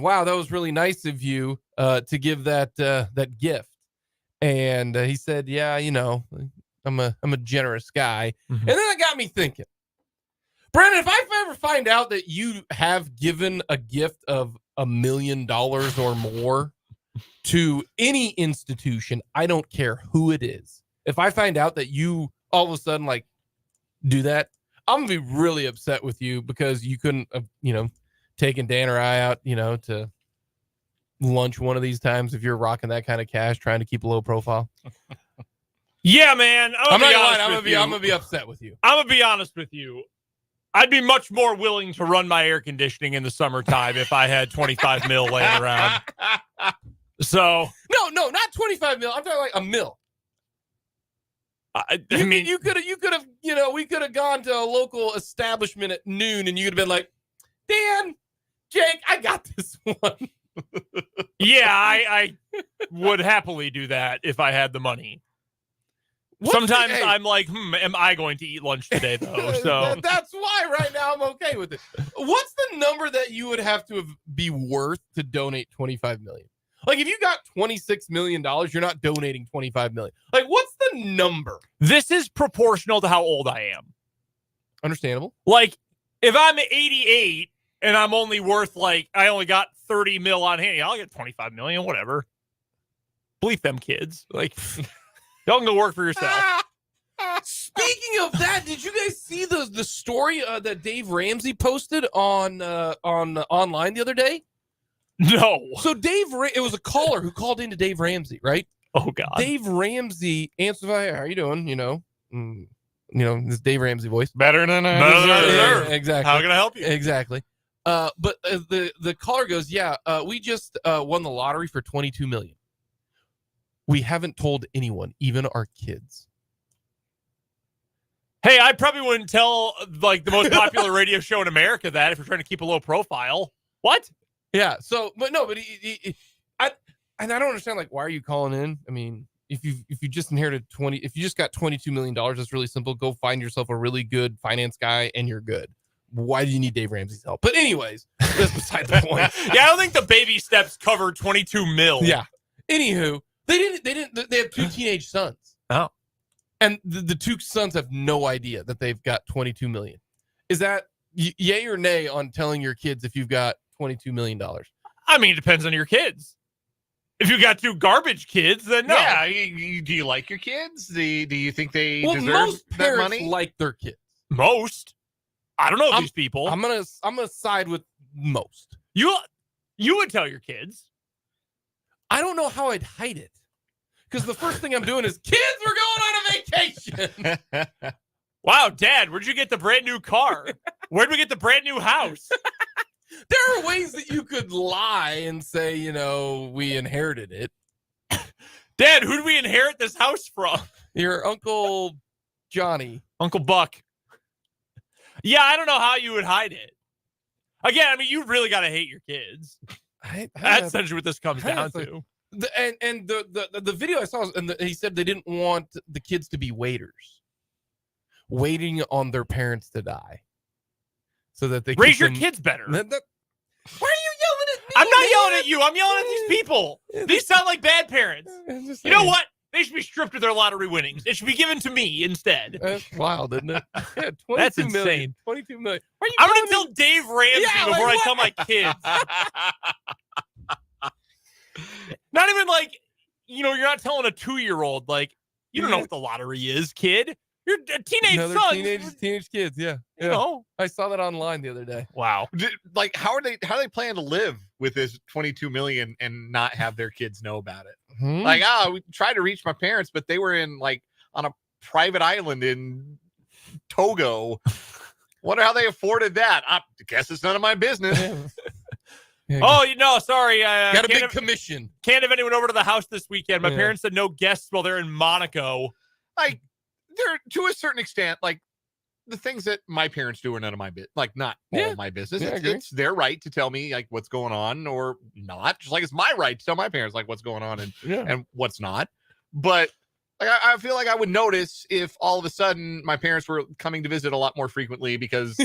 [SPEAKER 1] wow, that was really nice of you to give that gift. And he said, yeah, you know, I'm a generous guy. Mm-hmm. And then that got me thinking, Brendan, if I ever find out that you have given a gift of $1 million or more to any institution, I don't care who it is. If I find out that you all of a sudden like do that, I'm gonna be really upset with you because you couldn't have, taken Dan or I out, to lunch one of these times if you're rocking that kind of cash, trying to keep a low profile.
[SPEAKER 2] Yeah, man. I'm
[SPEAKER 1] gonna be upset with you.
[SPEAKER 2] I'm gonna be honest with you. I'd be much more willing to run my air conditioning in the summertime if I had 25 mil laying around. So
[SPEAKER 1] no, not 25 mil. I'm talking like $1 million.
[SPEAKER 2] I mean,
[SPEAKER 1] you could have, we could have gone to a local establishment at noon, and you could have been like, Dan, Jake, I got this one.
[SPEAKER 2] Yeah, I would happily do that if I had the money. Sometimes I'm like, am I going to eat lunch today, though? So
[SPEAKER 1] that's why right now I'm okay with it. What's the number that you would have to be worth to donate $25 million? Like, if you got $26 million, you're not donating $25 million. Like, what's the number?
[SPEAKER 2] This is proportional to how old I am.
[SPEAKER 1] Understandable.
[SPEAKER 2] Like, if I'm 88 and I'm only worth, like, I only got 30 mil on hand, I'll get 25 million, whatever. Bleep them kids. Like, y'all can go work for yourself.
[SPEAKER 1] Speaking of that, did you guys see the story that Dave Ramsey posted on online the other day?
[SPEAKER 2] No.
[SPEAKER 1] So it was a caller who called into Dave Ramsey, right?
[SPEAKER 2] Oh God.
[SPEAKER 1] Dave Ramsey answered, "How are you doing?" This Dave Ramsey voice.
[SPEAKER 2] Better than I deserve.
[SPEAKER 1] Exactly.
[SPEAKER 2] How can I help you?
[SPEAKER 1] Exactly. But the caller goes, "Yeah, we just won the lottery for $22 million. We haven't told anyone, even our kids."
[SPEAKER 2] Hey, I probably wouldn't tell like the most popular radio show in America that if you're trying to keep a low profile. What?
[SPEAKER 1] Yeah. So, but I don't understand. Like, why are you calling in? I mean, if you just inherited if you just got $22 million, that's really simple. Go find yourself a really good finance guy, and you're good. Why do you need Dave Ramsey's help? But anyways, that's beside the point.
[SPEAKER 2] Yeah, I don't think the baby steps covered 22 mil.
[SPEAKER 1] Yeah. Anywho, they have 2 teenage sons.
[SPEAKER 2] Oh.
[SPEAKER 1] And the 2 sons have no idea that they've got $22 million. Is that yay or nay on telling your kids if you've got $22 million?
[SPEAKER 2] I mean, it depends on your kids. If you got 2 garbage kids, then no.
[SPEAKER 3] Yeah, do you like your kids? Do you think they deserve
[SPEAKER 1] most
[SPEAKER 3] that
[SPEAKER 1] parents
[SPEAKER 3] money?
[SPEAKER 1] like their kids.
[SPEAKER 2] Most. I don't know these people.
[SPEAKER 1] I'm gonna side with most.
[SPEAKER 2] You would tell your kids.
[SPEAKER 1] I don't know how I'd hide it. Because the first thing I'm doing is, kids, we're going on a vacation.
[SPEAKER 2] Wow, Dad, where'd you get the brand new car? Where'd we get the brand new house?
[SPEAKER 1] There are ways that you could lie and say, we inherited it.
[SPEAKER 2] Dad, who did we inherit this house from?
[SPEAKER 1] Your Uncle Johnny.
[SPEAKER 2] Uncle Buck. Yeah, I don't know how you would hide it. Again, I mean, you really got to hate your kids. That's essentially what this comes down to.
[SPEAKER 1] The video I saw, he said they didn't want the kids to be waiters, waiting on their parents to die, so that they
[SPEAKER 2] raise your kids better.
[SPEAKER 1] Why are you yelling at me?
[SPEAKER 2] I'm not yelling at you. I'm yelling at these people. These sound like bad parents. You know what? They should be stripped of their lottery winnings. It should be given to me instead.
[SPEAKER 1] That's wild, isn't it? Yeah,
[SPEAKER 2] That's insane.
[SPEAKER 1] $22 million.
[SPEAKER 2] I'm going to tell Dave Ramsey before I tell my kids. you're not telling a 2-year-old, like, you don't know what the lottery is, kid. You're a teenage
[SPEAKER 1] No,
[SPEAKER 2] son.
[SPEAKER 1] teenage kids. Yeah.
[SPEAKER 2] You know.
[SPEAKER 1] I saw that online the other day.
[SPEAKER 2] Wow.
[SPEAKER 3] Like, how are they planning to live with this 22 million and not have their kids know about it? Like, we tried to reach my parents, but they were on a private island in Togo. Wonder how they afforded that. I guess it's none of my business.
[SPEAKER 2] Sorry.
[SPEAKER 1] Got a big commission.
[SPEAKER 2] Can't have anyone over to the house this weekend. My parents said no guests while they're in Monaco.
[SPEAKER 3] Like, they're, to a certain extent, like, the things that my parents do are none of my business. Like, not all my business.
[SPEAKER 1] Yeah,
[SPEAKER 3] it's their right to tell me, like, what's going on or not. Just like it's my right to tell my parents, like, what's going on and what's not. But like, I feel like I would notice if all of a sudden my parents were coming to visit a lot more frequently because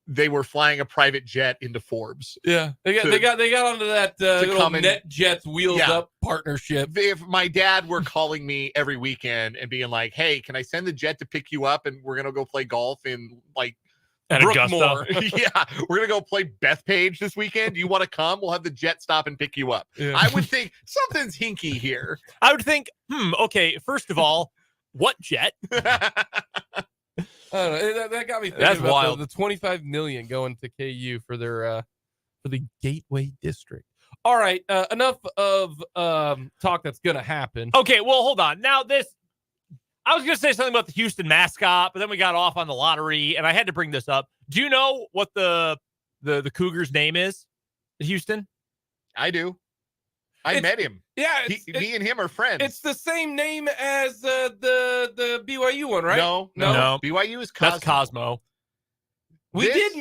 [SPEAKER 3] they were flying a private jet into Forbes.
[SPEAKER 1] Yeah, they got onto that little NetJets Wheels Up partnership.
[SPEAKER 3] If my dad were calling me every weekend and being like, "Hey, can I send the jet to pick you up and we're gonna go play golf in like
[SPEAKER 2] Brookmore?
[SPEAKER 3] Yeah, we're gonna go play Bethpage this weekend. Do you want to come? We'll have the jet stop and pick you up." Yeah. I would think something's hinky here.
[SPEAKER 2] I would think, okay, first of all, what jet?
[SPEAKER 1] I don't know. That got me thinking
[SPEAKER 2] That's
[SPEAKER 1] about
[SPEAKER 2] wild.
[SPEAKER 1] The $25 million going to KU for their for the Gateway District. All right, enough of talk that's going to happen.
[SPEAKER 2] Okay, well, hold on. Now I was going to say something about the Houston mascot, but then we got off on the lottery, and I had to bring this up. Do you know what the Cougars' name is in Houston?
[SPEAKER 3] I do. I met him.
[SPEAKER 1] Yeah,
[SPEAKER 3] me and him are friends.
[SPEAKER 1] It's the same name as the BYU one, right?
[SPEAKER 3] No. BYU is Cosmo.
[SPEAKER 2] That's Cosmo.
[SPEAKER 1] We did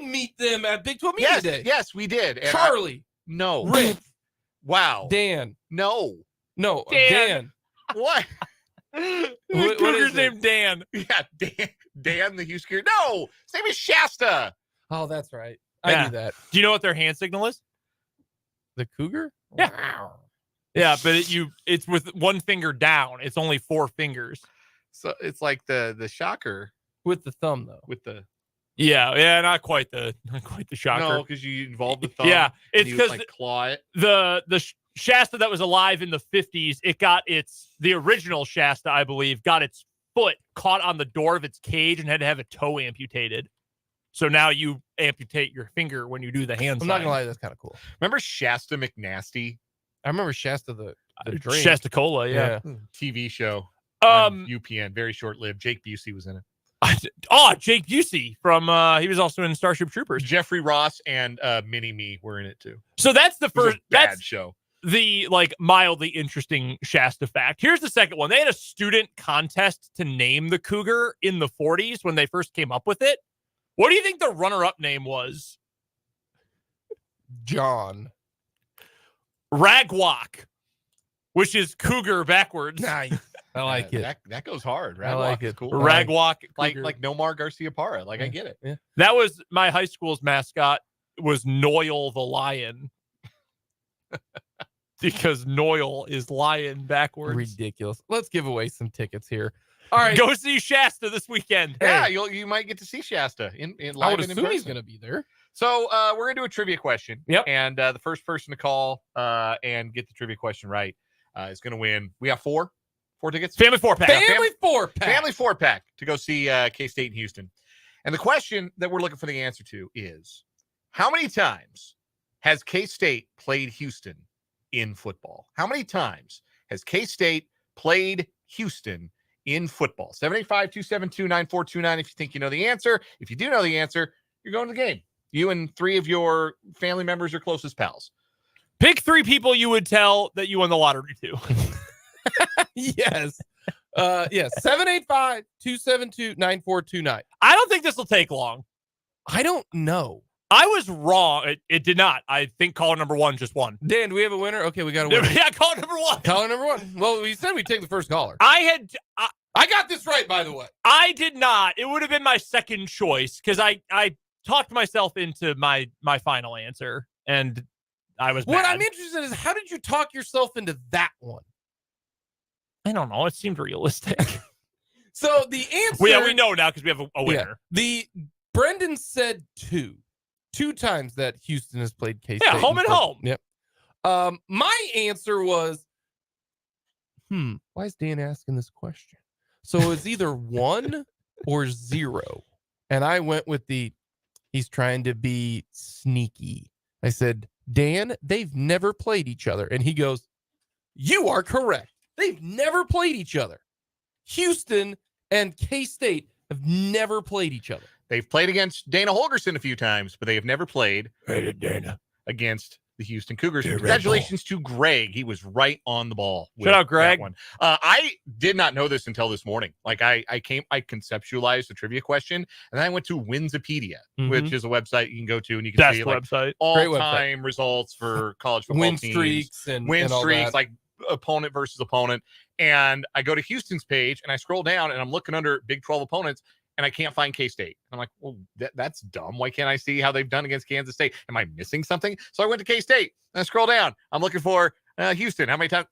[SPEAKER 1] meet them at Big 12 Media Day.
[SPEAKER 3] Yes, we did. And
[SPEAKER 1] Charlie.
[SPEAKER 3] No.
[SPEAKER 1] Rick.
[SPEAKER 3] Wow.
[SPEAKER 1] Dan.
[SPEAKER 3] No.
[SPEAKER 1] Dan.
[SPEAKER 3] What?
[SPEAKER 2] The Cougar's named Dan.
[SPEAKER 3] Yeah, Dan the Houston. No, his name is Shasta.
[SPEAKER 1] Oh, that's right. I knew that.
[SPEAKER 2] Do you know what their hand signal is?
[SPEAKER 1] The Cougar?
[SPEAKER 2] Yeah. Wow. Yeah, but it's with one finger down. It's only 4 fingers.
[SPEAKER 3] So it's like the shocker
[SPEAKER 1] with the thumb, though.
[SPEAKER 3] With the
[SPEAKER 2] not quite the shocker.
[SPEAKER 3] No, because you involve the thumb.
[SPEAKER 2] Yeah, it's because
[SPEAKER 3] like claw it.
[SPEAKER 2] The Shasta that was alive in the 50s, it got the original Shasta, I believe, got its foot caught on the door of its cage and had to have a toe amputated. So now you amputate your finger when you do the hand sign.
[SPEAKER 1] I'm not gonna lie, that's kind of cool.
[SPEAKER 3] Remember Shasta McNasty?
[SPEAKER 1] I remember Shasta the drink.
[SPEAKER 2] Shasta Cola, yeah.
[SPEAKER 3] TV show. UPN, very short-lived. Jake Busey was in it.
[SPEAKER 2] Jake Busey from he was also in Starship Troopers.
[SPEAKER 3] Jeffrey Ross and Mini Me were in it too.
[SPEAKER 2] So that's the first
[SPEAKER 3] bad show.
[SPEAKER 2] The mildly interesting Shasta fact. Here's the second one. They had a student contest to name the Cougar in the 40s when they first came up with it. What do you think the runner-up name was?
[SPEAKER 1] John.
[SPEAKER 2] Ragwalk, which is cougar backwards.
[SPEAKER 1] Nice. I like it.
[SPEAKER 3] That goes hard.
[SPEAKER 1] I like it.
[SPEAKER 3] Cool.
[SPEAKER 2] Ragwalk.
[SPEAKER 3] Like Nomar Garcia Parra. Like, I get it.
[SPEAKER 1] Yeah.
[SPEAKER 2] That was my high school's mascot was Noyle the lion. Because Noyle is lion backwards.
[SPEAKER 1] Ridiculous. Let's give away some tickets here. All right.
[SPEAKER 2] Go see Shasta this weekend.
[SPEAKER 3] Yeah, you might get to see Shasta in live.
[SPEAKER 1] I would assume he's going to be there.
[SPEAKER 3] So we're going to do a trivia question.
[SPEAKER 1] Yep.
[SPEAKER 3] And the first person to call and get the trivia question right is going to win. We have four tickets.
[SPEAKER 2] Family 4-pack.
[SPEAKER 1] Family 4-pack.
[SPEAKER 3] Family 4-pack to go see K-State in Houston. And the question that we're looking for the answer to is, how many times has K-State played Houston in football? How many times has K-State played Houston in football? 785-272-9429 if you think you know the answer. If you do know the answer, you're going to the game. You and 3 of your family members or closest pals.
[SPEAKER 2] Pick 3 people you would tell that you won the lottery to.
[SPEAKER 1] Yes. Yes. 785-272-9429.
[SPEAKER 2] I don't think this will take long.
[SPEAKER 1] I don't know.
[SPEAKER 2] I was wrong. It did not. I think caller number 1 just won.
[SPEAKER 1] Dan, do we have a winner? Okay, we got a winner.
[SPEAKER 2] Yeah, caller number 1.
[SPEAKER 1] Caller number 1. Well, we said we'd take the first caller.
[SPEAKER 2] I
[SPEAKER 1] got this right, by the way.
[SPEAKER 2] I did not. It would have been my second choice because I talked myself into my final answer, and I was
[SPEAKER 1] What
[SPEAKER 2] mad.
[SPEAKER 1] I'm interested in is, how did you talk yourself into that one?
[SPEAKER 2] I don't know. It seemed realistic.
[SPEAKER 1] So the answer...
[SPEAKER 2] Well, yeah, we know now because we have a winner.
[SPEAKER 1] Yeah. Brendan said 2 times that Houston has played K-State.
[SPEAKER 2] Yeah, home and home.
[SPEAKER 1] Yep. My answer was why is Dan asking this question? So it's either 1 or 0. And I went with he's trying to be sneaky. I said, Dan, they've never played each other. And he goes, you are correct. They've never played each other. Houston and K-State have never played each other.
[SPEAKER 3] They've played against Dana Holgerson a few times, but they have never played against the Houston Cougars. Congratulations to Greg. He was right on the ball.
[SPEAKER 2] Shout out, Greg.
[SPEAKER 3] One. I did not know this until this morning. Like I conceptualized the trivia question, and then I went to Winsipedia, which is a website you can go to, and you can see like all-time results for college football
[SPEAKER 1] win
[SPEAKER 3] teams.
[SPEAKER 1] Streaks and
[SPEAKER 3] win
[SPEAKER 1] all
[SPEAKER 3] streaks,
[SPEAKER 1] that.
[SPEAKER 3] like opponent versus opponent. And I go to Houston's page, and I scroll down, and I'm looking under Big 12 opponents, and I can't find K-State. I'm like, well, that's dumb. Why can't I see how they've done against Kansas State? Am I missing something? So I went to K-State, and I scroll down. I'm looking for Houston. How many times?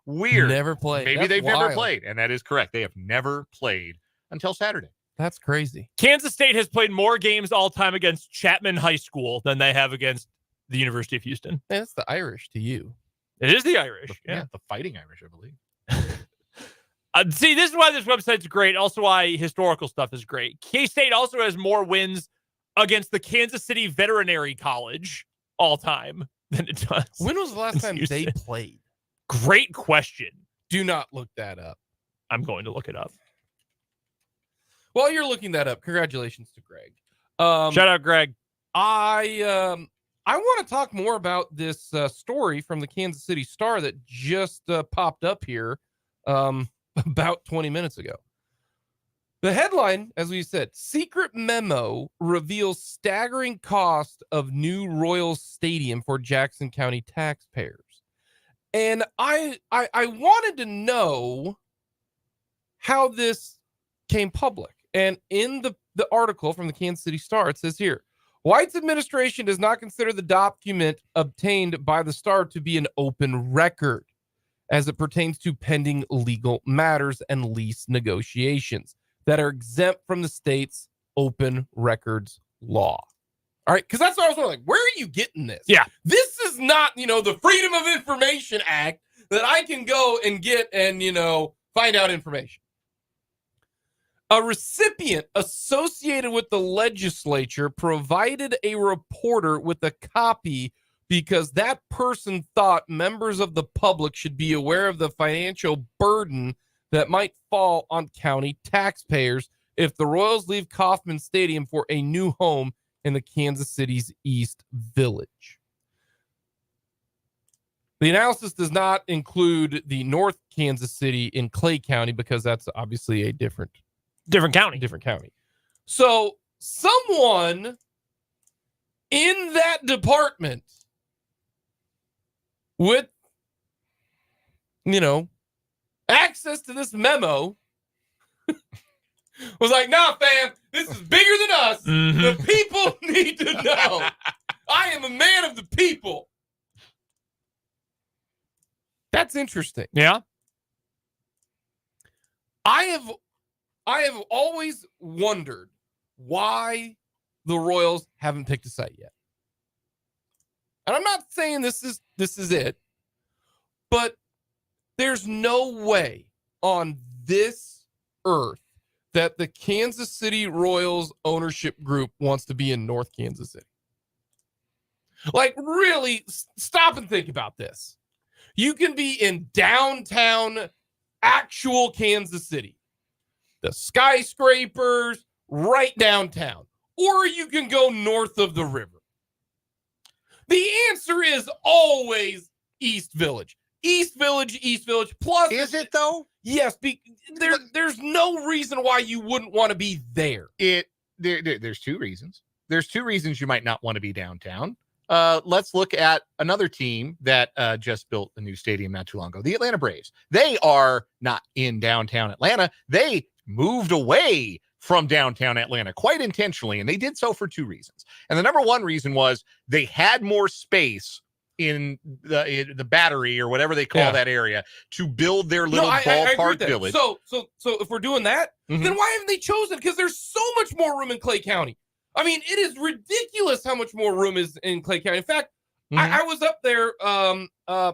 [SPEAKER 3] Weird.
[SPEAKER 1] Never played.
[SPEAKER 3] Maybe they've never played. And that is correct. They have never played until Saturday.
[SPEAKER 1] That's crazy.
[SPEAKER 2] Kansas State has played more games all time against Chapman High School than they have against the University of Houston.
[SPEAKER 1] Man, that's the Irish to you.
[SPEAKER 2] It is the Irish.
[SPEAKER 3] Yeah, the Fighting Irish, I believe.
[SPEAKER 2] See, this is why this website's great. Also why historical stuff is great. K-State also has more wins against the Kansas City Veterinary College all time than it does.
[SPEAKER 1] When was the last time they played?
[SPEAKER 2] Great question.
[SPEAKER 1] Do not look that up.
[SPEAKER 2] I'm going to look it up.
[SPEAKER 1] While you're looking that up, congratulations to Greg.
[SPEAKER 2] Shout out, Greg.
[SPEAKER 1] I want to talk more about this story from the Kansas City Star that just popped up here about 20 minutes ago. The headline, as we said, secret memo reveals staggering cost of new Royals Stadium for Jackson County taxpayers. And I wanted to know how this came public. And in the article from the Kansas City Star, it says here, White's administration does not consider the document obtained by the Star to be an open record as it pertains to pending legal matters and lease negotiations that are exempt from the state's open records law. All right, because that's what I was wondering. Like, where are you getting this?
[SPEAKER 2] Yeah.
[SPEAKER 1] This is not, the Freedom of Information Act that I can go and get and, find out information. A recipient associated with the legislature provided a reporter with a copy because that person thought members of the public should be aware of the financial burden that might fall on county taxpayers if the Royals leave Kauffman Stadium for a new home in the Kansas City's East Village. The analysis does not include the North Kansas City in Clay County because that's obviously a different county. So someone in that department with, access to this memo was like, nah, fam, this is bigger than us. The people need to know. I am a man of the people. That's interesting.
[SPEAKER 2] Yeah.
[SPEAKER 1] I have always wondered why the Royals haven't picked a site yet. And I'm not saying this is it, but there's no way on this earth that the Kansas City Royals ownership group wants to be in North Kansas City. Like, really, stop and think about this. You can be in downtown, actual Kansas City, the skyscrapers right downtown, or you can go north of the river. The answer is always East Village. East Village. Plus,
[SPEAKER 3] is it though?
[SPEAKER 1] Yes. There's no reason why you wouldn't want to be there.
[SPEAKER 3] There's two reasons. There's two reasons you might not want to be downtown. Let's look at another team that just built a new stadium not too long ago, the Atlanta Braves. They are not in downtown Atlanta. They moved away from downtown Atlanta quite intentionally, and they did so for two reasons. And the number one reason was they had more space in the Battery or whatever they call that area to build their little ballpark village.
[SPEAKER 1] So if we're doing that, then why haven't they chosen? Because there's so much more room in Clay County. I mean, it is ridiculous how much more room is in Clay County. In fact, I was up there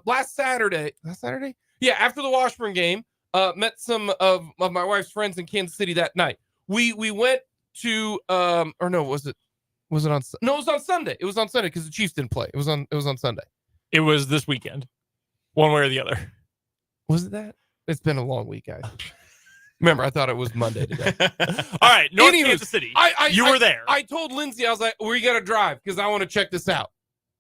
[SPEAKER 1] last Saturday. Last Saturday? Yeah, after the Washburn game, met some of my wife's friends in Kansas City that night. We went to or no, was it on? No, it was on Sunday. It was on Sunday because the Chiefs didn't play. It was on Sunday.
[SPEAKER 2] It was this weekend, one way or the other.
[SPEAKER 1] Was it that? It's been a long week, guys. Remember, I thought it was Monday today.
[SPEAKER 2] All right, North Kansas City. You were there.
[SPEAKER 1] I told Lindsay, I was like, "We got to drive because I want to check this out."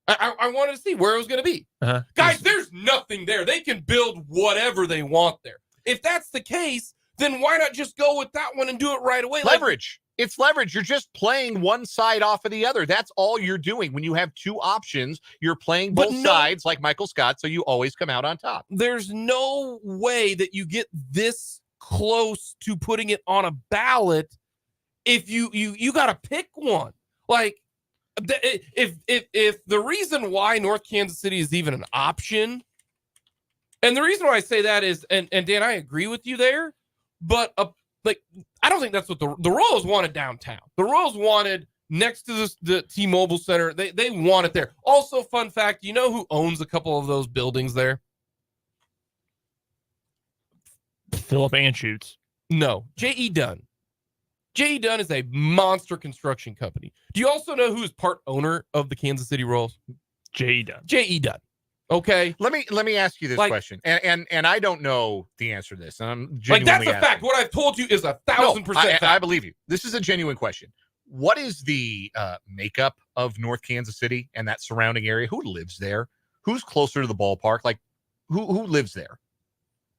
[SPEAKER 1] I wanted to see where it was going to be. Guys, there's nothing there. They can build whatever they want there. If that's the case, then why not just go with that one and do it right away?
[SPEAKER 3] Leverage. It's leverage. You're just playing one side off of the other. That's all you're doing. When you have two options, you're playing both sides like Michael Scott, so you always come out on top.
[SPEAKER 1] There's no way that you get this close to putting it on a ballot if you got to pick one. Like, if the reason why North Kansas City is even an option, and the reason why I say that is, and Dan, I agree with you there, but like, I don't think that's what the Royals wanted downtown. The Royals wanted next to the T-Mobile Center. They want it there. Also, fun fact, you know who owns a couple of those buildings there?
[SPEAKER 2] Philip Anschutz.
[SPEAKER 1] No, J.E. Dunn. J.E. Dunn is a monster construction company. Do you also know who is part owner of the Kansas City Royals?
[SPEAKER 2] J.E. Dunn.
[SPEAKER 1] J.E. Dunn. Okay.
[SPEAKER 3] Let me ask you this question, and I don't know the answer to this. And I'm
[SPEAKER 1] like, that's a
[SPEAKER 3] asking.
[SPEAKER 1] fact. What I've told you is 1,000% fact.
[SPEAKER 3] I believe you. This is a genuine question. What is the makeup of North Kansas City and that surrounding area? Who lives there? Who's closer to the ballpark? Like, who lives there?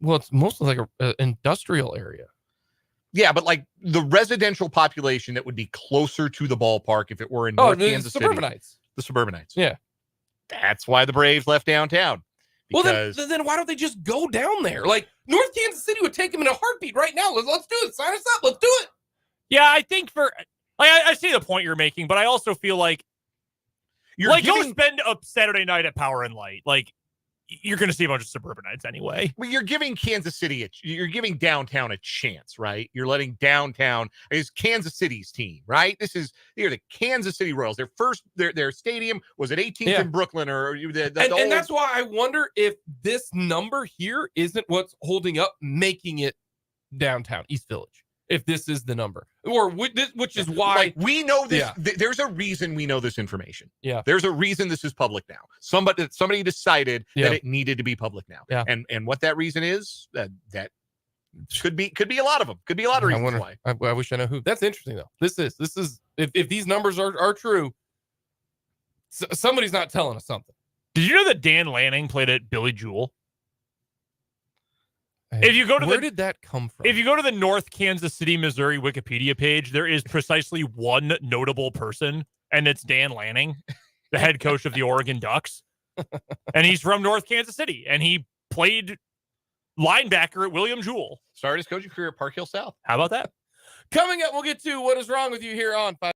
[SPEAKER 1] Well, it's mostly like an industrial area.
[SPEAKER 3] Yeah, but like the residential population that would be closer to the ballpark if it were in North Kansas City. The suburbanites.
[SPEAKER 1] Yeah.
[SPEAKER 3] That's why the Braves left downtown.
[SPEAKER 1] Well, then why don't they just go down there? Like, North Kansas City would take them in a heartbeat right now. Let's do it. Sign us up. Let's do it.
[SPEAKER 2] Yeah, I think I see the point you're making, but I also feel like go spend a Saturday night at Power and Light. Like, you're going to see a bunch of suburbanites anyway.
[SPEAKER 3] Well, you're giving Kansas City, you're giving downtown a chance, right? You're letting downtown is Kansas City's team, right? They're the Kansas City Royals. Their stadium was at 18th in Brooklyn, or and
[SPEAKER 1] that's why I wonder if this number here isn't what's holding up making it downtown East Village. If this is the number, or which is why
[SPEAKER 3] we know this. Yeah. There's a reason we know this information.
[SPEAKER 1] Yeah.
[SPEAKER 3] There's a reason this is public now. Somebody decided that it needed to be public now.
[SPEAKER 1] Yeah.
[SPEAKER 3] And what that reason is, that could be a lot of them. Could be a lot of reasons why.
[SPEAKER 1] I wish I know who. That's interesting though. This is if these numbers are true, somebody's not telling us something.
[SPEAKER 2] Did you know that Dan Lanning played at Billy Joel? If you go to
[SPEAKER 1] where did that come from?
[SPEAKER 2] If you go to the North Kansas City, Missouri Wikipedia page, there is precisely one notable person, and it's Dan Lanning, the head coach of the Oregon Ducks. And he's from North Kansas City, and he played linebacker at William Jewell.
[SPEAKER 3] Started his coaching career at Park Hill South.
[SPEAKER 2] How about that?
[SPEAKER 1] Coming up, we'll get to what is wrong with you here on 5.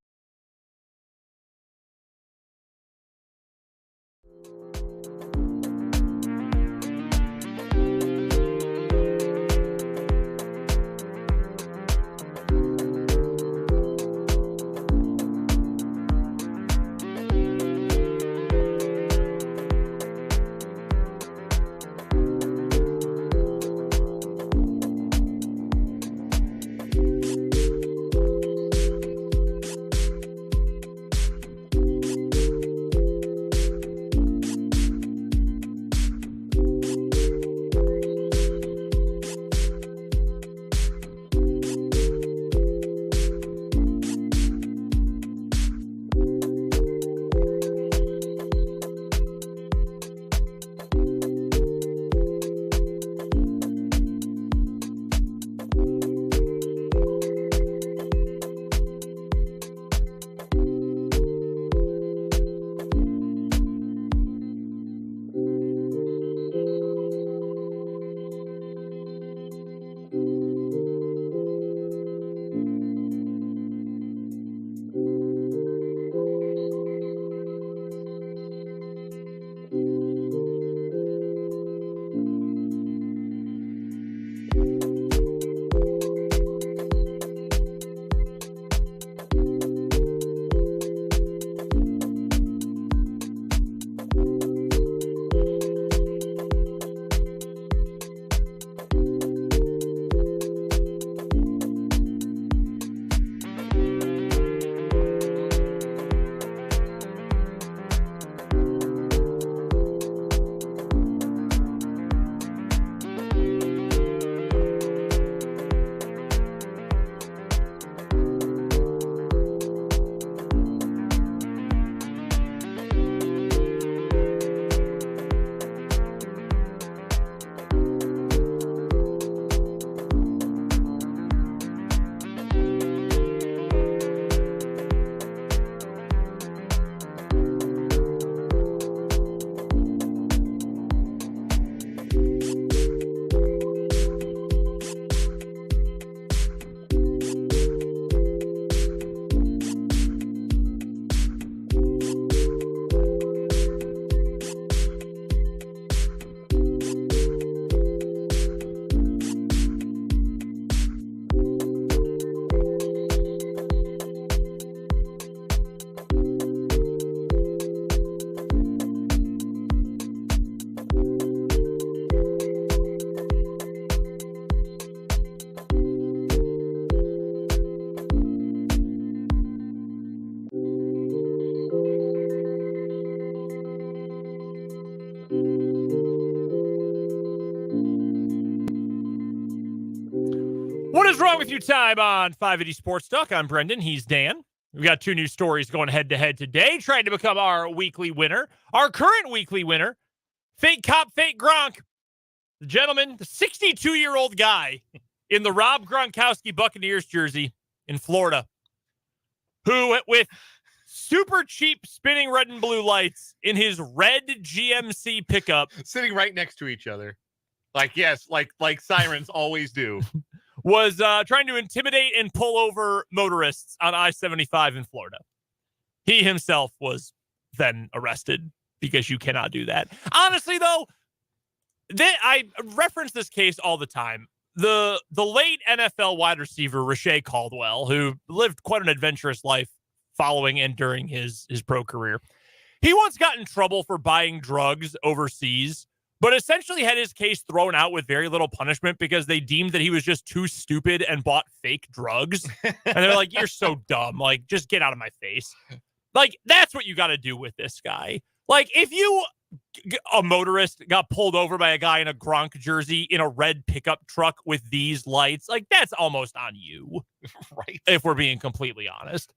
[SPEAKER 2] is Wrong With You time on 580 Sports Talk. I'm Brendan. He's Dan. We've got 2 new stories going head-to-head today, trying to become our weekly winner. Our current weekly winner, fake cop, fake Gronk. The gentleman, the 62-year-old guy in the Rob Gronkowski Buccaneers jersey in Florida, who, with super cheap spinning red and blue lights in his red GMC pickup,
[SPEAKER 3] Sitting right next to each other. Like sirens always do.
[SPEAKER 2] was trying to intimidate and pull over motorists on I-75 in Florida. He himself was then arrested because you cannot do that. Honestly, though, I reference this case all the time. The late NFL wide receiver, Rashae Caldwell, who lived quite an adventurous life following and during his pro career. He once got in trouble for buying drugs overseas, but essentially had his case thrown out with very little punishment because they deemed that he was just too stupid and bought fake drugs. And they're like, you're so dumb. Like, just get out of my face. Like, that's what you got to do with this guy. Like, if you, a motorist, got pulled over by a guy in a Gronk jersey in a red pickup truck with these lights, like, that's almost on you.
[SPEAKER 3] Right.
[SPEAKER 2] If we're being completely honest.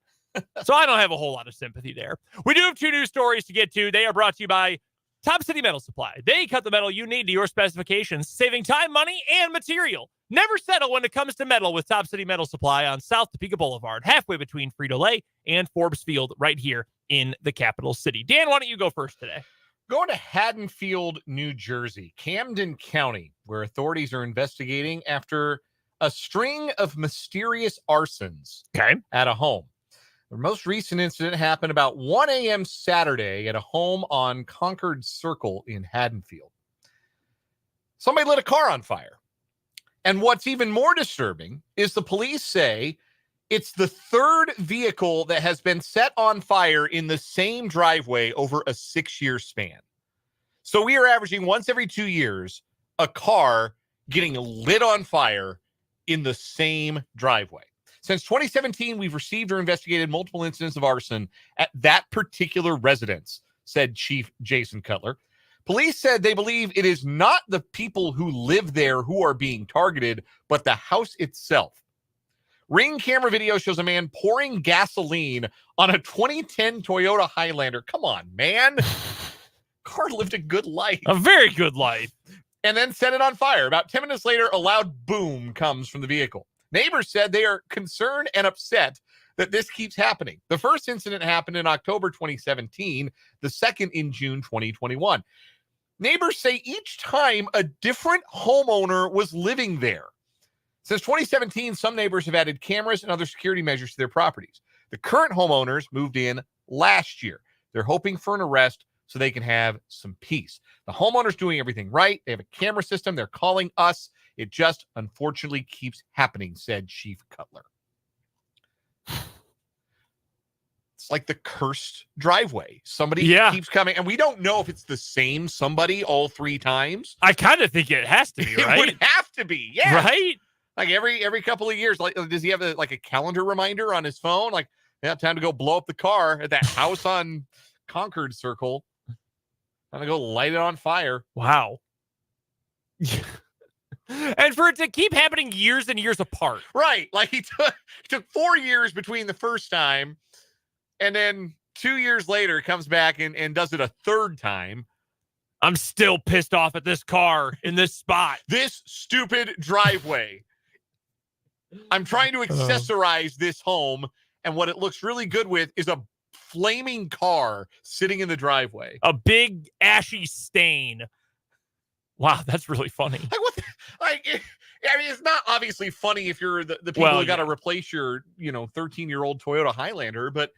[SPEAKER 2] So I don't have a whole lot of sympathy there. We do have 2 news stories to get to. They are brought to you by Top City Metal Supply. They cut the metal you need to your specifications, saving time, money, and material. Never settle when it comes to metal with Top City Metal Supply on South Topeka Boulevard, halfway between Frito-Lay and Forbes Field, right here in the capital city. Dan, why don't you go first today?
[SPEAKER 3] Going to Haddonfield, New Jersey, Camden County, where authorities are investigating after a string of mysterious arsons at a home. The most recent incident happened about 1 a.m. Saturday at a home on Concord Circle in Haddonfield. Somebody lit a car on fire. And what's even more disturbing is the police say it's the 3rd vehicle that has been set on fire in the same driveway over a 6-year span. So we are averaging once every 2 years a car getting lit on fire in the same driveway. Since 2017, we've received or investigated multiple incidents of arson at that particular residence, said Chief Jason Cutler. Police said they believe it is not the people who live there who are being targeted, but the house itself. Ring camera video shows a man pouring gasoline on a 2010 Toyota Highlander. Come on, man. Car lived a good life.
[SPEAKER 2] A very good life.
[SPEAKER 3] And then set it on fire. About 10 minutes later, a loud boom comes from the vehicle. Neighbors said they are concerned and upset that this keeps happening. The first incident happened in October 2017, the second in June 2021. Neighbors say each time a different homeowner was living there. Since 2017, some neighbors have added cameras and other security measures to their properties. The current homeowners moved in last year. They're hoping for an arrest so they can have some peace. The homeowner's doing everything right. They have a camera system. They're calling us. It just unfortunately keeps happening, said Chief Cutler. It's like the cursed driveway. Somebody keeps coming, and we don't know if it's the same somebody all 3 times.
[SPEAKER 2] I kind of think it has to be, right?
[SPEAKER 3] It would have to be, yeah.
[SPEAKER 2] Right?
[SPEAKER 3] Like every couple of years, like, does he have a calendar reminder on his phone? Like, yeah, time to go blow up the car at that house on Concord Circle. Time to go light it on fire.
[SPEAKER 2] Wow. And for it to keep happening years and years apart.
[SPEAKER 3] Right. Like he took 4 years between the first time, and then 2 years later comes back and does it a 3rd time.
[SPEAKER 2] I'm still pissed off at this car in this spot.
[SPEAKER 3] This stupid driveway. I'm trying to accessorize this home, and what it looks really good with is a flaming car sitting in the driveway.
[SPEAKER 2] A big ashy stain. Wow, that's really funny.
[SPEAKER 3] Like what? I mean, it's not obviously funny if you're the people who got to replace your 13-year-old Toyota Highlander, but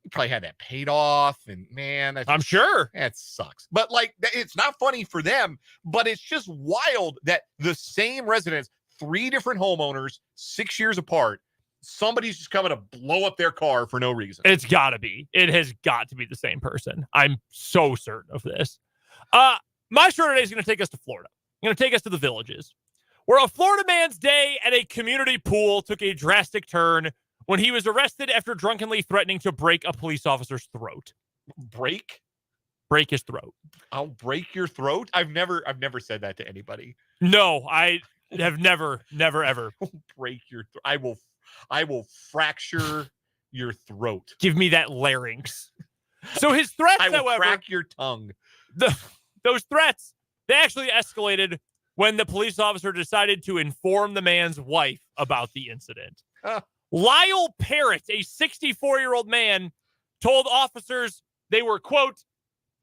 [SPEAKER 3] you probably had that paid off, and man,
[SPEAKER 2] I'm sure
[SPEAKER 3] that sucks. But like, it's not funny for them, but it's just wild that the same residence, 3 different homeowners, 6 years apart, somebody's just coming to blow up their car for no reason.
[SPEAKER 2] It's got to be. It has got to be the same person. I'm so certain of this. My show today is going to take us to Florida. Going to take us to the Villages, where a Florida man's day at a community pool took a drastic turn when he was arrested after drunkenly threatening to break a police officer's throat.
[SPEAKER 3] Break
[SPEAKER 2] his throat.
[SPEAKER 3] I'll break your throat. I've never said that to anybody.
[SPEAKER 2] No, have never, ever.
[SPEAKER 3] Break your I will fracture your throat.
[SPEAKER 2] Give me that larynx. So his threats,
[SPEAKER 3] I will
[SPEAKER 2] however,
[SPEAKER 3] crack your tongue.
[SPEAKER 2] Those threats, they actually escalated when the police officer decided to inform the man's wife about the incident. Lyle Parrott, a 64-year-old man, told officers they were, quote,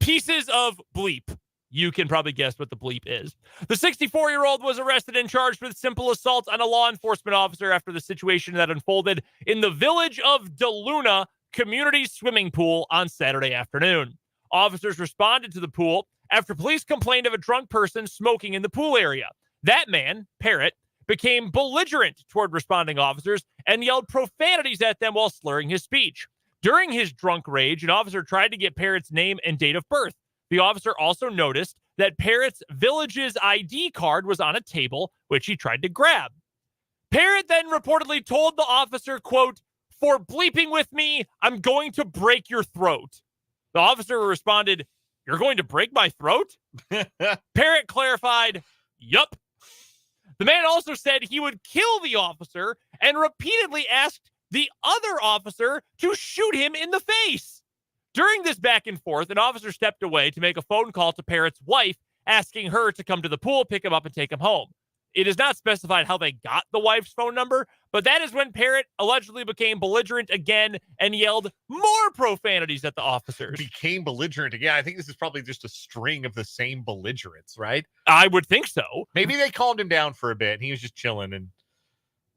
[SPEAKER 2] pieces of bleep. You can probably guess what the bleep is. The 64-year-old was arrested and charged with simple assault on a law enforcement officer after the situation that unfolded in the village of DeLuna community swimming pool on Saturday afternoon. Officers responded to the pool after police complained of a drunk person smoking in the pool area. That man, Parrott, became belligerent toward responding officers and yelled profanities at them while slurring his speech. During his drunk rage, an officer tried to get Parrott's name and date of birth. The officer also noticed that Parrott's village's ID card was on a table, which he tried to grab. Parrott then reportedly told the officer, quote, for bleeping with me, I'm going to break your throat. The officer responded, you're going to break my throat? Parrott clarified, yup. The man also said he would kill the officer and repeatedly asked the other officer to shoot him in the face. During this back and forth, an officer stepped away to make a phone call to Parrott's wife, asking her to come to the pool, pick him up, and take him home. It is not specified how they got the wife's phone number, but that is when Parrott allegedly became belligerent again and yelled more profanities at the officers.
[SPEAKER 3] Became belligerent again. I think this is probably just a string of the same belligerents, right?
[SPEAKER 2] I would think so.
[SPEAKER 3] Maybe they calmed him down for a bit and he was just chilling, and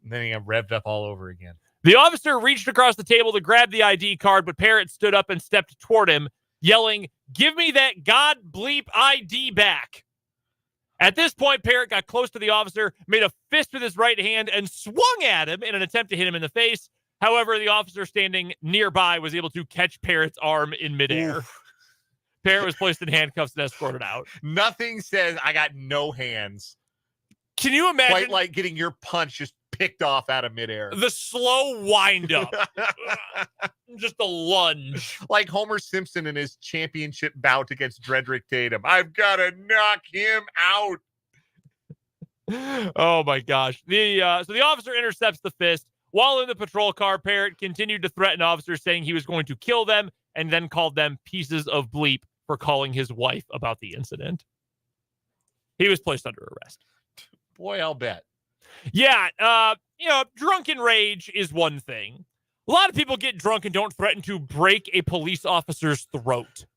[SPEAKER 3] then he got revved up all over again.
[SPEAKER 2] The officer reached across the table to grab the ID card, but Parrott stood up and stepped toward him, yelling, give me that God bleep ID back. At this point, Parrott got close to the officer, made a fist with his right hand, and swung at him in an attempt to hit him in the face. However, the officer standing nearby was able to catch Parrott's arm in midair. Parrott was placed in handcuffs and escorted out.
[SPEAKER 3] Nothing says I got no hands.
[SPEAKER 2] Can you imagine?
[SPEAKER 3] Quite like getting your punch just picked off out of midair.
[SPEAKER 2] The slow wind up. Just a lunge.
[SPEAKER 3] Like Homer Simpson in his championship bout against Dredrick Tatum. I've got to knock him out.
[SPEAKER 2] Oh my gosh. So the officer intercepts the fist. While in the patrol car, Parrott continued to threaten officers, saying he was going to kill them, and then called them pieces of bleep for calling his wife about the incident. He was placed under arrest.
[SPEAKER 3] Boy, I'll bet.
[SPEAKER 2] Yeah, drunken rage is one thing. A lot of people get drunk and don't threaten to break a police officer's throat.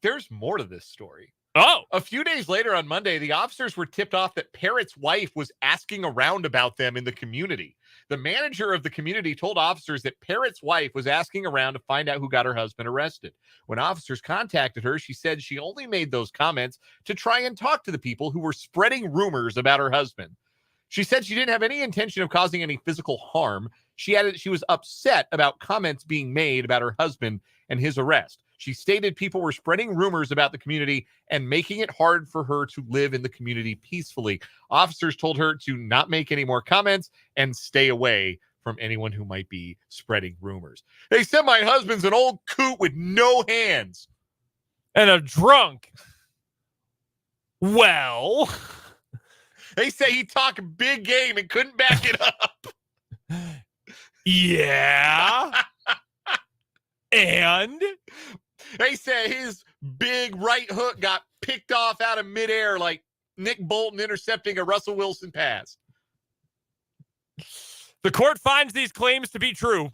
[SPEAKER 3] There's more to this story.
[SPEAKER 2] Oh.
[SPEAKER 3] A few days later on Monday, the officers were tipped off that Parrott's wife was asking around about them in the community. The manager of the community told officers that Parrott's wife was asking around to find out who got her husband arrested. When officers contacted her, she said she only made those comments to try and talk to the people who were spreading rumors about her husband. She said she didn't have any intention of causing any physical harm. She added she was upset about comments being made about her husband and his arrest. She stated people were spreading rumors about the community and making it hard for her to live in the community peacefully. Officers told her to not make any more comments and stay away from anyone who might be spreading rumors. They said my husband's an old coot with no hands.
[SPEAKER 2] And a drunk. Well...
[SPEAKER 3] They say he talked big game and couldn't back it up.
[SPEAKER 2] Yeah. And?
[SPEAKER 3] They say his big right hook got picked off out of midair like Nick Bolton intercepting a Russell Wilson pass.
[SPEAKER 2] The court finds these claims to be true.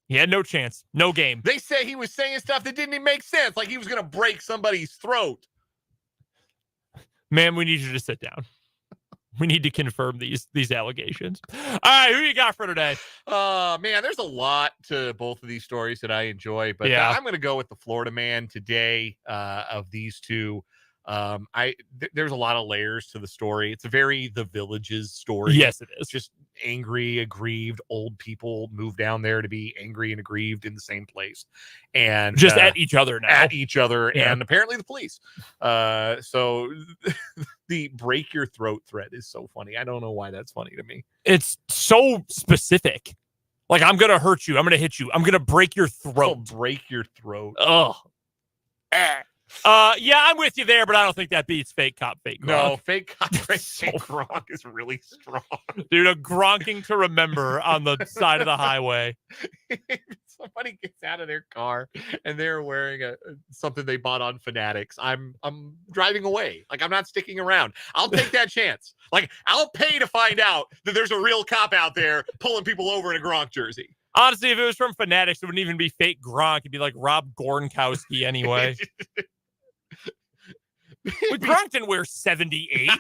[SPEAKER 2] He had no chance. No game.
[SPEAKER 3] They say he was saying stuff that didn't even make sense, like he was going to break somebody's throat.
[SPEAKER 2] Man, we need you to sit down. We need to confirm these allegations. All right, who you got for today?
[SPEAKER 3] Man, there's a lot to both of these stories that I enjoy, but
[SPEAKER 2] yeah.
[SPEAKER 3] I'm going to go with the Florida man today of these two. There's a lot of layers to the story. It's a very The Villages story.
[SPEAKER 2] Yes, it is.
[SPEAKER 3] Just angry, aggrieved, old people move down there to be angry and aggrieved in the same place. And
[SPEAKER 2] just at each other now.
[SPEAKER 3] At each other,
[SPEAKER 2] yeah.
[SPEAKER 3] And apparently the police. So the break your throat threat is so funny. I don't know why that's funny to me.
[SPEAKER 2] It's so specific. Like, I'm going to hurt you. I'm going to hit you. I'm going to break your throat.
[SPEAKER 3] Break your throat.
[SPEAKER 2] Oh. Yeah, I'm with you there, but I don't think that beats fake cop, fake Gronk.
[SPEAKER 3] No, fake cop, fake Gronk is really strong.
[SPEAKER 2] Dude, a Gronking to remember on the side of the highway.
[SPEAKER 3] Somebody gets out of their car and they're wearing something they bought on Fanatics. I'm driving away. Like, I'm not sticking around. I'll take that chance. Like, I'll pay to find out that there's a real cop out there pulling people over in a Gronk jersey.
[SPEAKER 2] Honestly, if it was from Fanatics, it wouldn't even be fake Gronk. It'd be like Rob Gronkowski anyway. But Gronk didn't wear 78.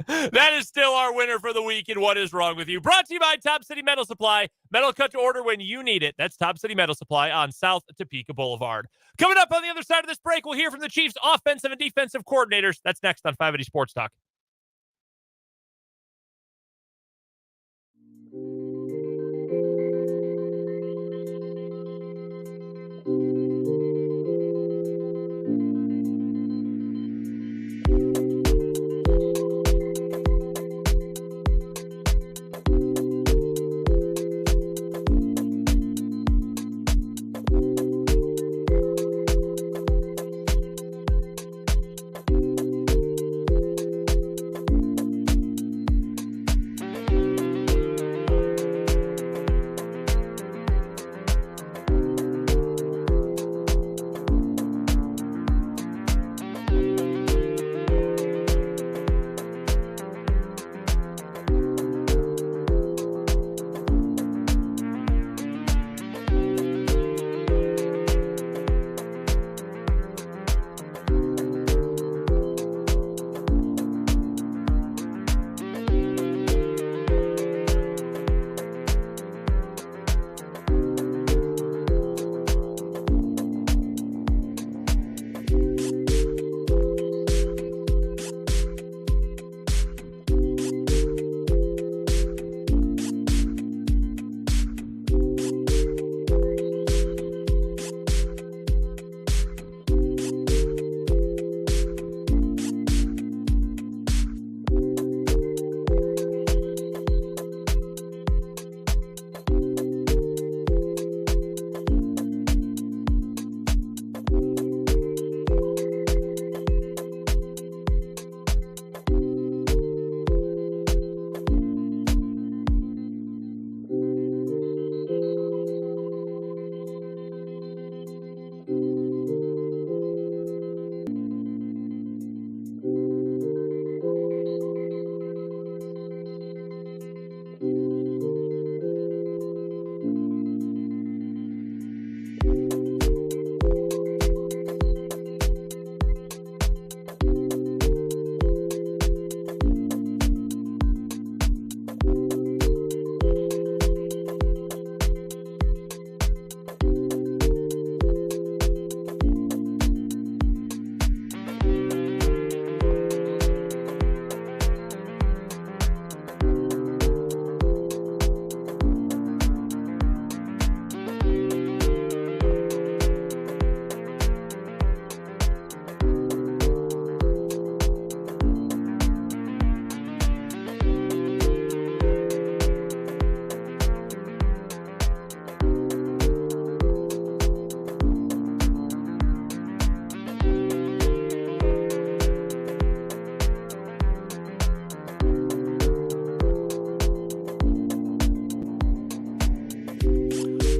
[SPEAKER 2] That is still our winner for the week in What Is Wrong With You. Brought to you by Top City Metal Supply. Metal cut to order when you need it. That's Top City Metal Supply on South Topeka Boulevard. Coming up on the other side of this break, we'll hear from the Chiefs' offensive and defensive coordinators. That's next on 580 Sports Talk.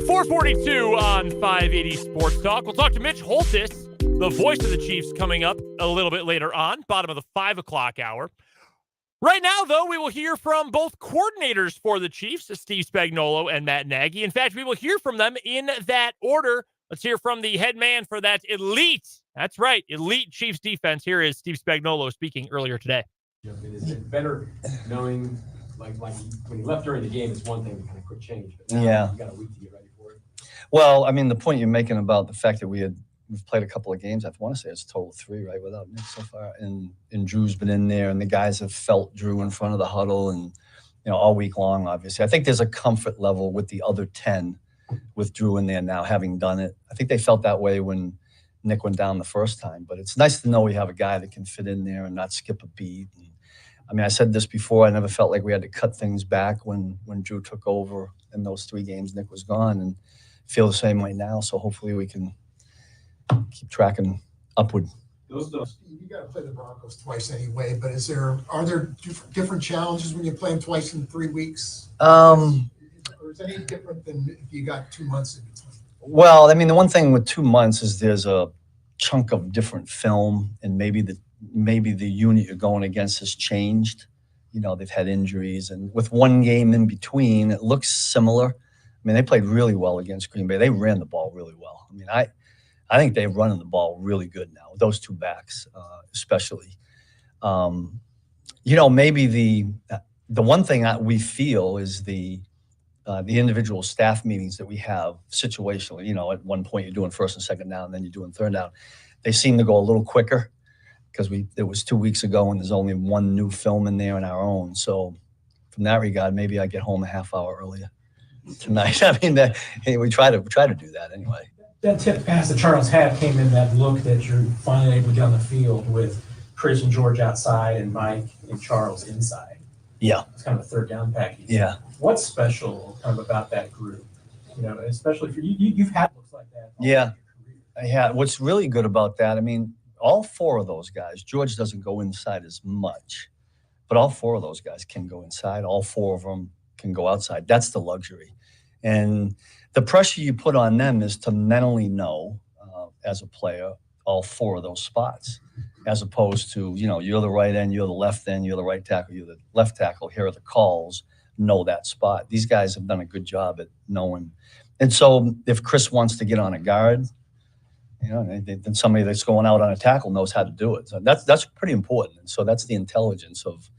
[SPEAKER 2] .442 on 580 Sports Talk. We'll talk to Mitch Holthus, the voice of the Chiefs, coming up a little bit later on, bottom of the 5 o'clock hour. Right now, though, we will hear from both coordinators for the Chiefs, Steve Spagnuolo and Matt Nagy. In fact, we will hear from them in that order. Let's hear from the head man for that elite, that's right, elite Chiefs defense. Here is Steve Spagnuolo speaking earlier today.
[SPEAKER 6] Is it better knowing, like when you left during the game, it's one thing to kind of quick change, but now you got a week to get ready for it?
[SPEAKER 7] Well, I mean, the point you're making about the fact that we've played a couple of games, I want to say it's a total 3, right, without Nick so far, and Drew's been in there, and the guys have felt Drew in front of the huddle, and all week long, obviously. I think there's a comfort level with the other 10 with Drew in there now, having done it. I think they felt that way when Nick went down the first time, but it's nice to know we have a guy that can fit in there and not skip a beat. And, I mean, I said this before, I never felt like we had to cut things back when Drew took over in those 3 games Nick was gone, and feel the same way now. So hopefully we can keep tracking upward.
[SPEAKER 8] You got to play the Broncos twice anyway, but are there different challenges when you play them twice in 3 weeks? Or is that any different than if you got 2 months in between?
[SPEAKER 7] Well, I mean, the one thing with 2 months is there's a chunk of different film, and maybe the unit you're going against has changed. You know, they've had injuries, and with 1 game in between, it looks similar. I mean, they played really well against Green Bay. They ran the ball really well. I mean, I think they're running the ball really good now. Those 2 backs, especially. You know, maybe the one thing we feel is the individual staff meetings that we have situationally. You know, at one point you're doing first and second down, and then you're doing third down. They seem to go a little quicker because it was 2 weeks ago, and there's only 1 new film in there in our own. So from that regard, maybe I get home a half hour earlier tonight. I mean, we try to do that anyway.
[SPEAKER 9] That tip pass that Charles had came in that look that you're finally able to get on the field with Chris and George outside and Mike and Charles inside.
[SPEAKER 7] Yeah.
[SPEAKER 9] It's kind of a third down package.
[SPEAKER 7] Yeah.
[SPEAKER 9] What's special kind of about that group? You know, especially for you've had looks like that.
[SPEAKER 7] Yeah. Yeah. What's really good about that, I mean, all 4 of those guys, George doesn't go inside as much, but all 4 of those guys can go inside. All 4 of them can go outside. That's the luxury. And the pressure you put on them is to mentally know, as a player, all 4 of those spots, as opposed to, you know, you're the right end, you're the left end, you're the right tackle, you're the left tackle. Here are the calls. Know that spot. These guys have done a good job at knowing. And so if Chris wants to get on a guard, you know, then somebody that's going out on a tackle knows how to do it. So that's pretty important. And so that's the intelligence of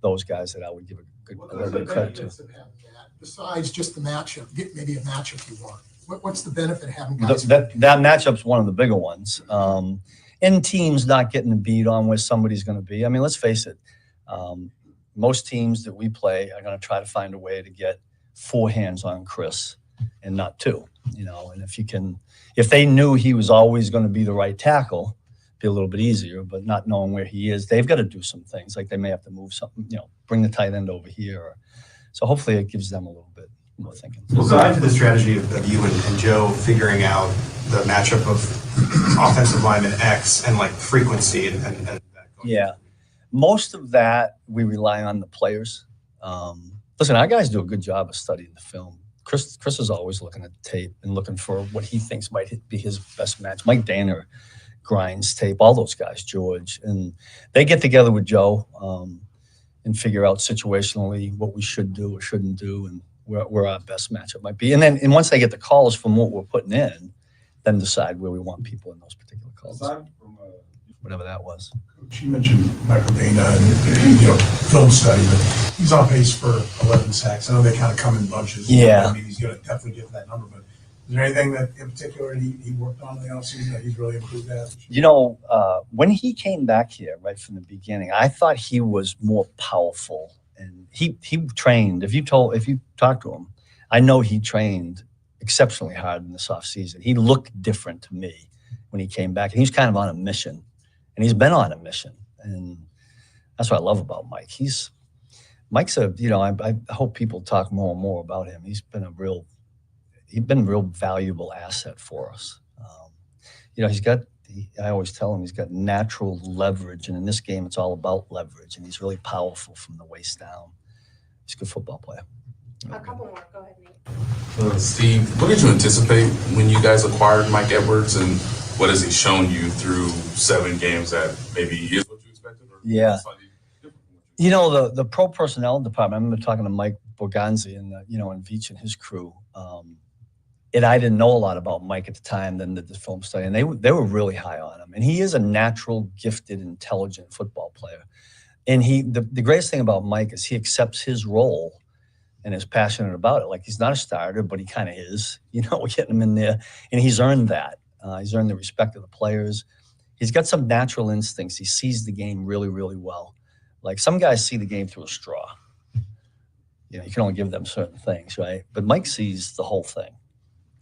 [SPEAKER 7] those guys that I would give a little bit of credit to.
[SPEAKER 8] Besides just the matchup, maybe a matchup you want. What's the benefit of having guys?
[SPEAKER 7] That matchup's one of the bigger ones. In teams not getting the beat on where somebody's going to be. I mean, let's face it. Most teams that we play are going to try to find a way to get 4 hands on Chris and not 2. You know, and if they knew he was always going to be the right tackle, it'd be a little bit easier. But not knowing where he is, they've got to do some things. Like they may have to move something. You know, bring the tight end over here. So hopefully it gives them a little bit more thinking.
[SPEAKER 10] Well, so back to the strategy of you and Joe figuring out the matchup of offensive lineman X and like frequency and that.
[SPEAKER 7] Yeah. Most of that we rely on the players. Listen, our guys do a good job of studying the film. Chris is always looking at the tape and looking for what he thinks might be his best match. Mike Danner grinds tape, all those guys, George. And they get together with Joe and figure out situationally what we should do or shouldn't do and where our best matchup might be. And once they get the calls from what we're putting in, then decide where we want people in those particular calls.
[SPEAKER 8] Aside from
[SPEAKER 7] whatever that was.
[SPEAKER 8] Coach, you mentioned Michael Dana and film study, but he's on pace for 11 sacks. I know they kind of come in bunches.
[SPEAKER 7] Yeah.
[SPEAKER 8] I mean, he's going to definitely get to that number, but is there anything that in particular he worked on in the offseason that he's really improved at?
[SPEAKER 7] You know, when he came back here right from the beginning, I thought he was more powerful, and he trained. If you talk to him, I know he trained exceptionally hard in this offseason. He looked different to me when he came back, and he was kind of on a mission, and he's been on a mission, and that's what I love about Mike. Mike's I hope people talk more and more about him. He's been a real valuable asset for us. I always tell him he's got natural leverage, and in this game, it's all about leverage, and he's really powerful from the waist down. He's a good football player.
[SPEAKER 11] A couple more. Go ahead, Nate.
[SPEAKER 12] Steve, what did you anticipate when you guys acquired Mike Edwards, and what has he shown you through 7 games that maybe is what you expected? Or
[SPEAKER 7] yeah.
[SPEAKER 12] Slightly different from what
[SPEAKER 7] You know, the pro personnel department, I remember talking to Mike Borganzi and Veach and his crew. And I didn't know a lot about Mike at the time, then did the film study, and they were really high on him. And he is a natural, gifted, intelligent football player. And the greatest thing about Mike is he accepts his role and is passionate about it. Like, he's not a starter, but he kind of is. We're getting him in there, and he's earned that. He's earned the respect of the players. He's got some natural instincts. He sees the game really, really well. Like, some guys see the game through a straw. You can only give them certain things, right? But Mike sees the whole thing.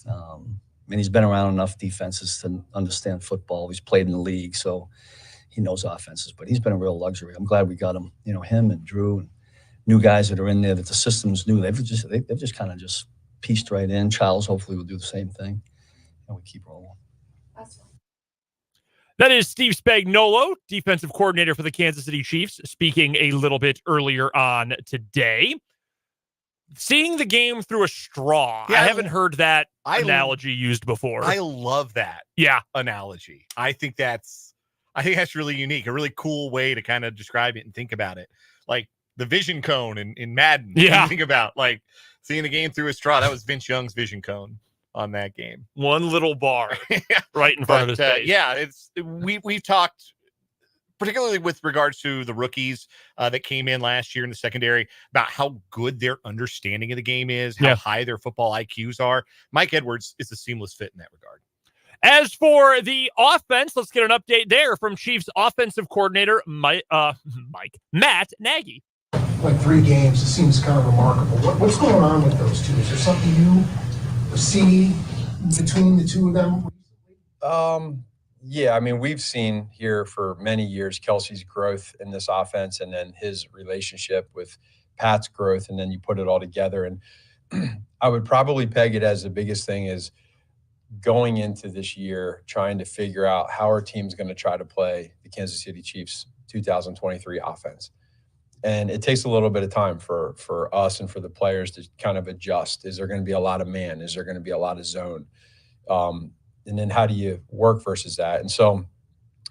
[SPEAKER 7] And he's been around enough defenses to understand football. He's played in the league, so he knows offenses. But he's been a real luxury. I'm glad we got him. Him and Drew and new guys that are in there that the system's new. They've just kind of just pieced right in. Charles hopefully will do the same thing, and we keep rolling.
[SPEAKER 2] That is Steve Spagnuolo, defensive coordinator for the Kansas City Chiefs, speaking a little bit earlier on today. Seeing the game through a straw.
[SPEAKER 3] Yeah,
[SPEAKER 2] I haven't heard that analogy used before.
[SPEAKER 3] I love that analogy. I think that's really unique, a really cool way to kind of describe it and think about it. Like the vision cone in Madden.
[SPEAKER 2] Yeah.
[SPEAKER 3] You think about like seeing the game through a straw. That was Vince Young's vision cone on that game.
[SPEAKER 2] One little bar right in front of his face.
[SPEAKER 3] Yeah, we've talked particularly with regards to the rookies that came in last year in the secondary about how good their understanding of the game is, how high their football IQs are. Mike Edwards is a seamless fit in that regard.
[SPEAKER 2] As for the offense, let's get an update there from Chiefs offensive coordinator Matt Nagy.
[SPEAKER 8] Like 3 games, it seems kind of remarkable. What's going on with those two? Is there something you see between the two of them?
[SPEAKER 7] Yeah, I mean, we've seen here for many years Kelsey's growth in this offense and then his relationship with Pat's growth, and then you put it all together. And I would probably peg it as the biggest thing is going into this year trying to figure out how our team's going to try to play the Kansas City Chiefs 2023 offense. And it takes a little bit of time for us and for the players to kind of adjust. Is there going to be a lot of man? Is there going to be a lot of zone? And then how do you work versus that? And so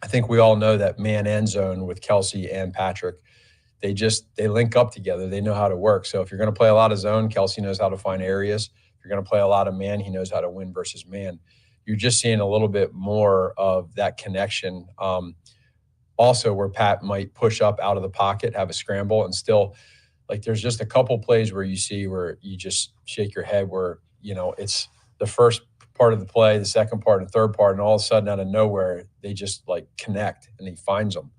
[SPEAKER 7] I think we all know that man and zone with Kelsey and Patrick, they link up together. They know how to work. So if you're going to play a lot of zone, Kelsey knows how to find areas. If you're going to play a lot of man, he knows how to win versus man. You're just seeing a little bit more of that connection. Also where Pat might push up out of the pocket, have a scramble, and still, like, there's just a couple plays where you see where you just shake your head where, it's the first part of the play, the second part, and third part, and all of a sudden out of nowhere, they just like connect and he finds them.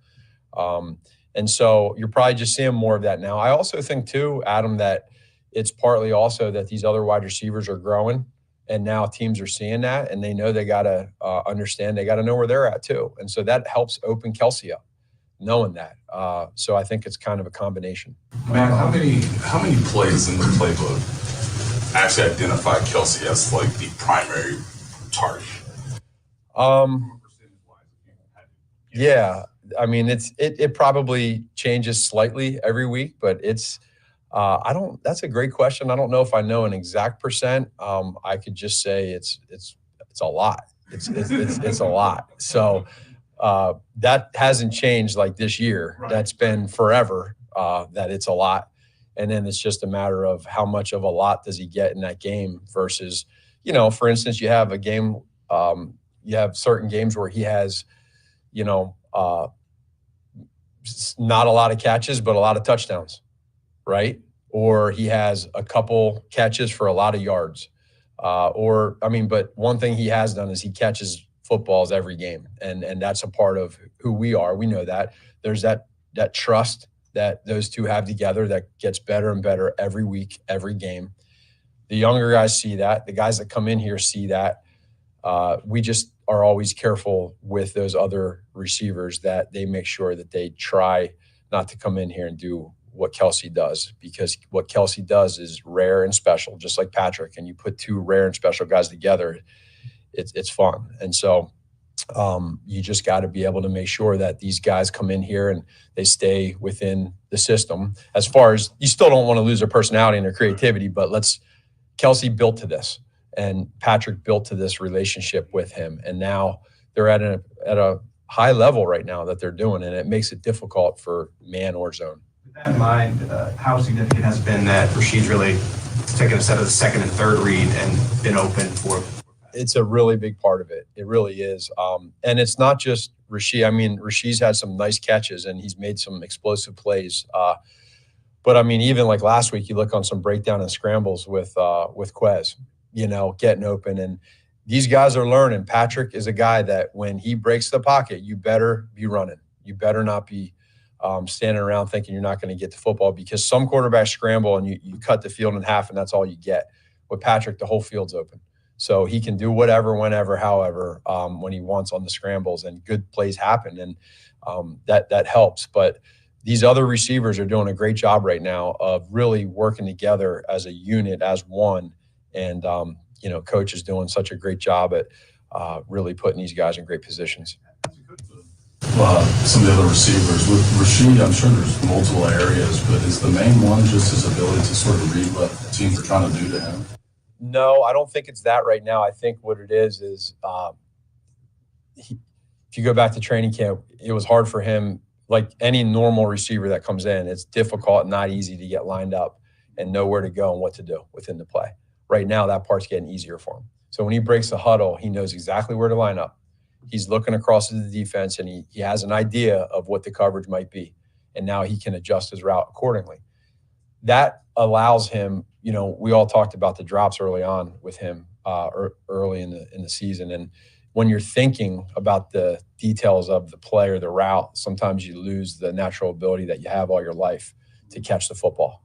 [SPEAKER 7] And so you're probably just seeing more of that now. I also think too, Adam, that it's partly also that these other wide receivers are growing, and now teams are seeing that, and they know they got to understand, they got to know where they're at too. And so that helps open Kelsey up, knowing that. So I think it's kind of a combination.
[SPEAKER 12] Man, how many plays in the playbook actually identify Kelsey as like the primary target?
[SPEAKER 7] Yeah, I mean, it probably changes slightly every week, but it's that's a great question. I don't know if I know an exact percent. I could just say it's a lot. It's a lot. So that hasn't changed like this year. Right. That's been forever that it's a lot. And then it's just a matter of how much of a lot does he get in that game versus, for instance, you have a game, you have certain games where he has, not a lot of catches, but a lot of touchdowns, right? Or he has a couple catches for a lot of yards. But one thing he has done is he catches footballs every game. And that's a part of who we are. We know that. There's that trust that those two have together that gets better and better every week, every game. The younger guys see that. The guys that come in here see that. We just are always careful with those other receivers that they make sure that they try not to come in here and do what Kelsey does, because what Kelsey does is rare and special, just like Patrick. And you put two rare and special guys together, it's fun. And so you just got to be able to make sure that these guys come in here and they stay within the system. As far as, you still don't want to lose their personality and their creativity, but Kelsey built to this, and Patrick built to this relationship with him. And now they're at a high level right now that they're doing, and it makes it difficult for man or zone.
[SPEAKER 10] With that in mind, how significant has been that Rashid's really taken a set of the second and third read and been open for?
[SPEAKER 7] It's a really big part of it. It really is. And it's not just Rashid. I mean, Rashid's had some nice catches and he's made some explosive plays. But I mean, even like last week, you look on some breakdown and scrambles with Quez, getting open. And these guys are learning. Patrick is a guy that when he breaks the pocket, you better be running. You better not be standing around thinking you're not going to get the football, because some quarterbacks scramble and you cut the field in half and that's all you get. With Patrick, the whole field's open. So he can do whatever, whenever, however, when he wants on the scrambles, and good plays happen. And that helps. But these other receivers are doing a great job right now of really working together as a unit, as one. And, Coach is doing such a great job at really putting these guys in great positions.
[SPEAKER 12] Some of the other receivers. With Rashid, I'm sure there's multiple areas, but is the main one just his ability to sort of read what teams are trying to do to him?
[SPEAKER 13] No, I don't think it's that right now. I think what it is if you go back to training camp, it was hard for him, like any normal receiver that comes in. It's difficult, not easy to get lined up and know where to go and what to do within the play. Right now, that part's getting easier for him. So when he breaks the huddle, he knows exactly where to line up. He's looking across at the defense, and he has an idea of what the coverage might be. And now he can adjust his route accordingly. That allows him, we all talked about the drops early on with him early in the season. And when you're thinking about the details of the play or the route, sometimes you lose the natural ability that you have all your life to catch the football.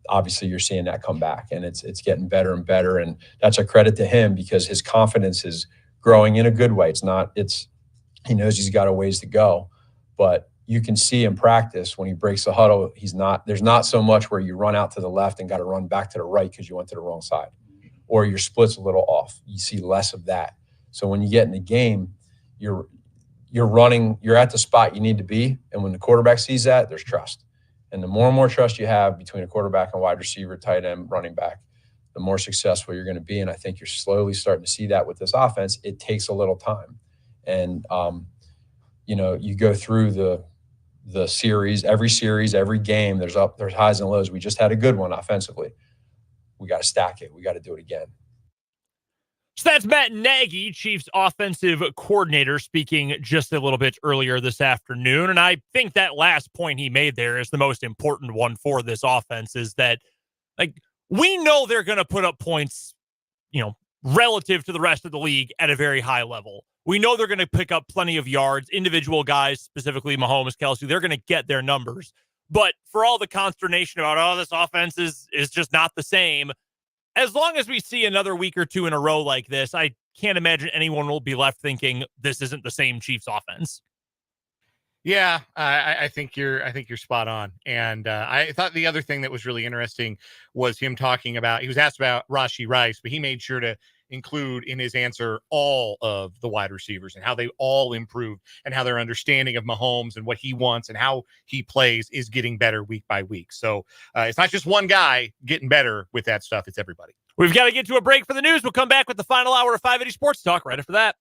[SPEAKER 13] Obviously, you're seeing that come back, and it's getting better and better. And that's a credit to him because his confidence is growing in a good way. He knows he's got a ways to go, but you can see in practice when he breaks the huddle, there's not so much where you run out to the left and got to run back to the right because you went to the wrong side, or your split's a little off. You see less of that. So when you get in the game, you're running, you're at the spot you need to be. And when the quarterback sees that, there's trust. And the more and more trust you have between a quarterback and wide receiver, tight end, running back, the more successful you're going to be. And I think you're slowly starting to see that with this offense. It takes a little time. And, you go through the series, every game, there's highs and lows. We just had a good one offensively. We got to stack it. We got to do it again.
[SPEAKER 2] So that's Matt Nagy, Chiefs offensive coordinator, speaking just a little bit earlier this afternoon. And I think that last point he made there is the most important one for this offense, is that, we know they're going to put up points, relative to the rest of the league at a very high level. We know they're going to pick up plenty of yards. Individual guys, specifically Mahomes, Kelsey, they're going to get their numbers. But for all the consternation about, this offense is just not the same, as long as we see another week or two in a row like this, I can't imagine anyone will be left thinking this isn't the same Chiefs offense.
[SPEAKER 3] Yeah, I think you're spot on. And I thought the other thing that was really interesting was him talking about, he was asked about Rashee Rice, but he made sure to include in his answer all of the wide receivers and how they all improved and how their understanding of Mahomes and what he wants and how he plays is getting better week by week. So it's not just one guy getting better with that stuff. It's everybody.
[SPEAKER 2] We've got to get to a break for the news. We'll come back with the final hour of 580 Sports Talk right after that.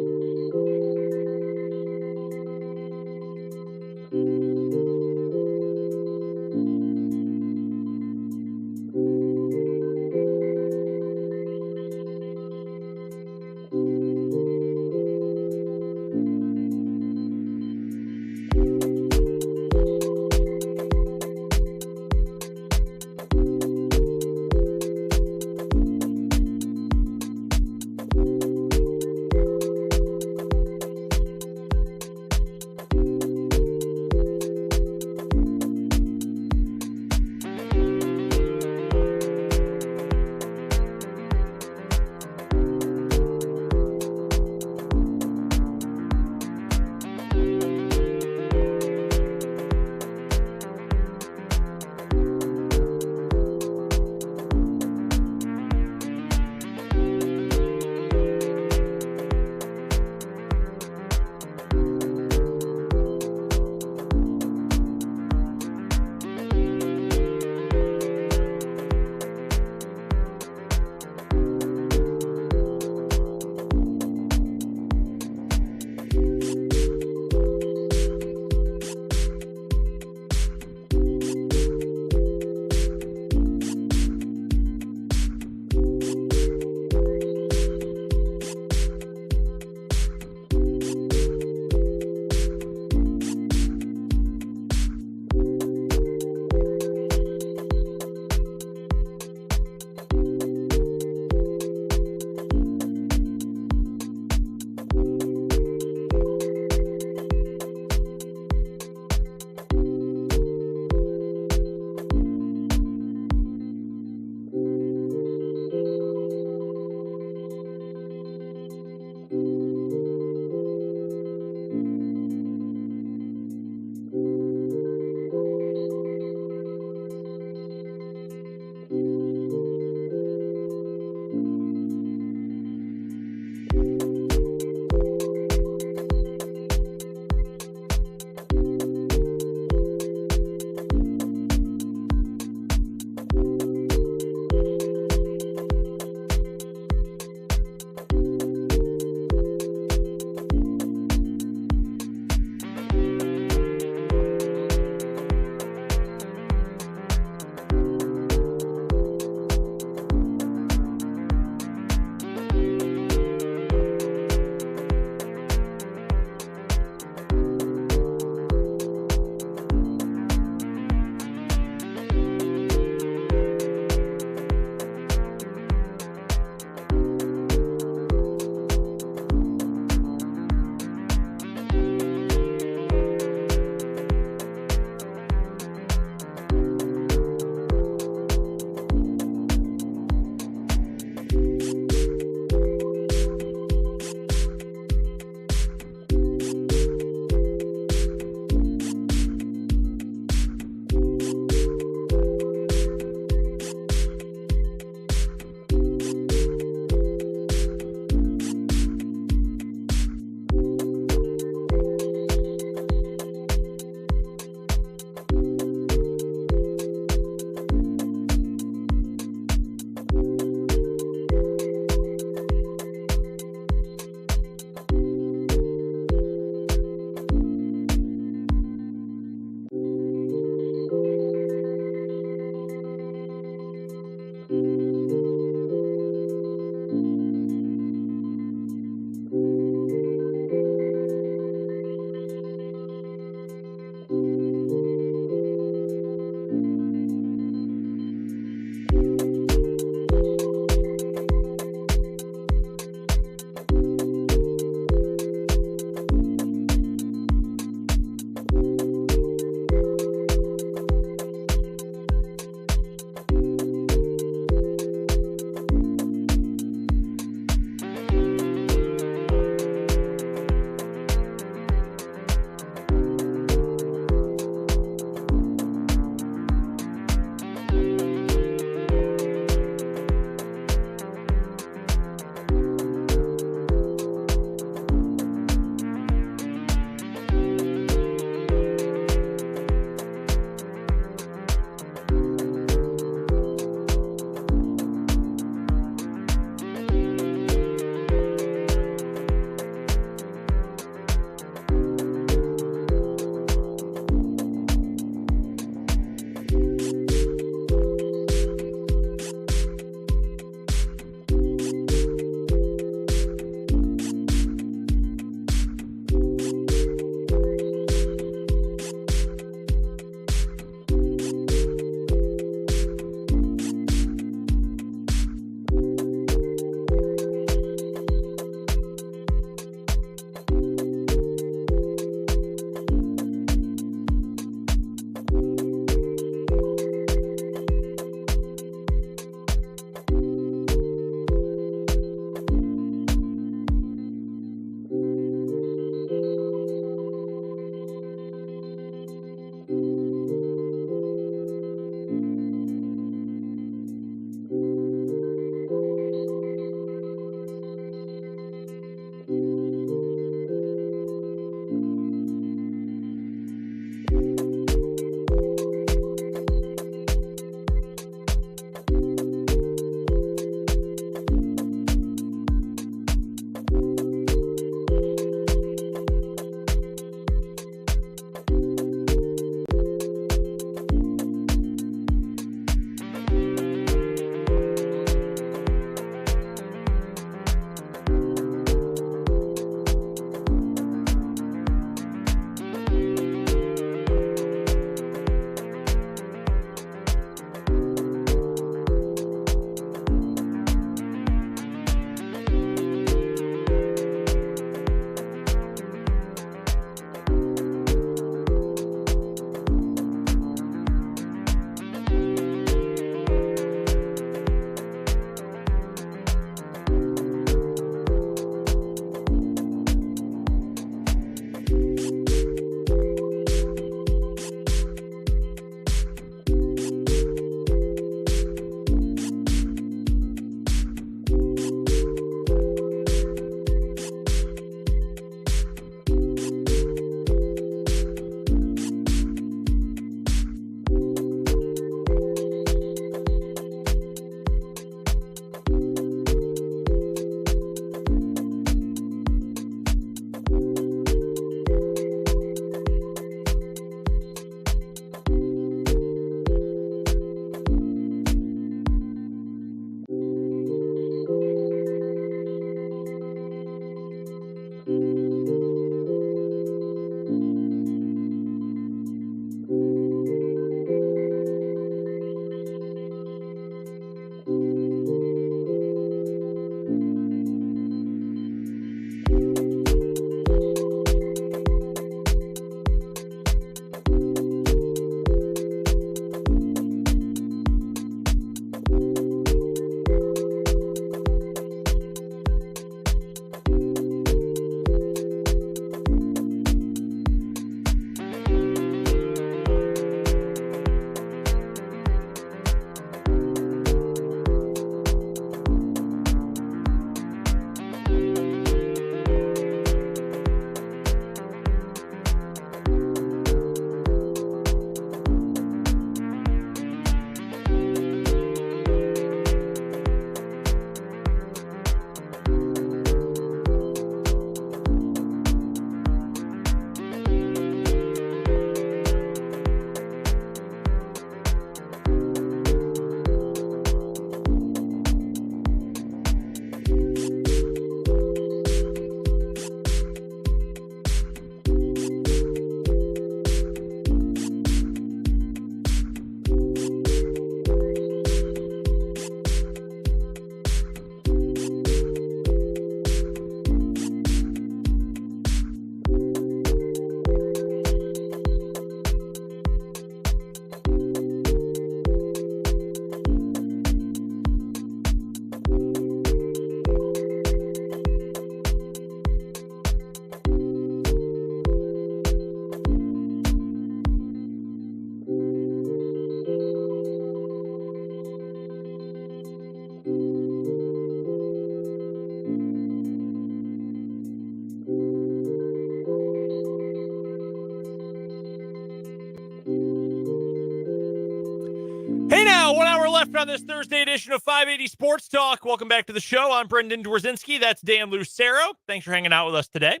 [SPEAKER 2] left on this Thursday edition of 580 Sports Talk. Welcome back to the show. I'm Brendan Dworzinski. That's Dan Lucero. Thanks for hanging out with us today.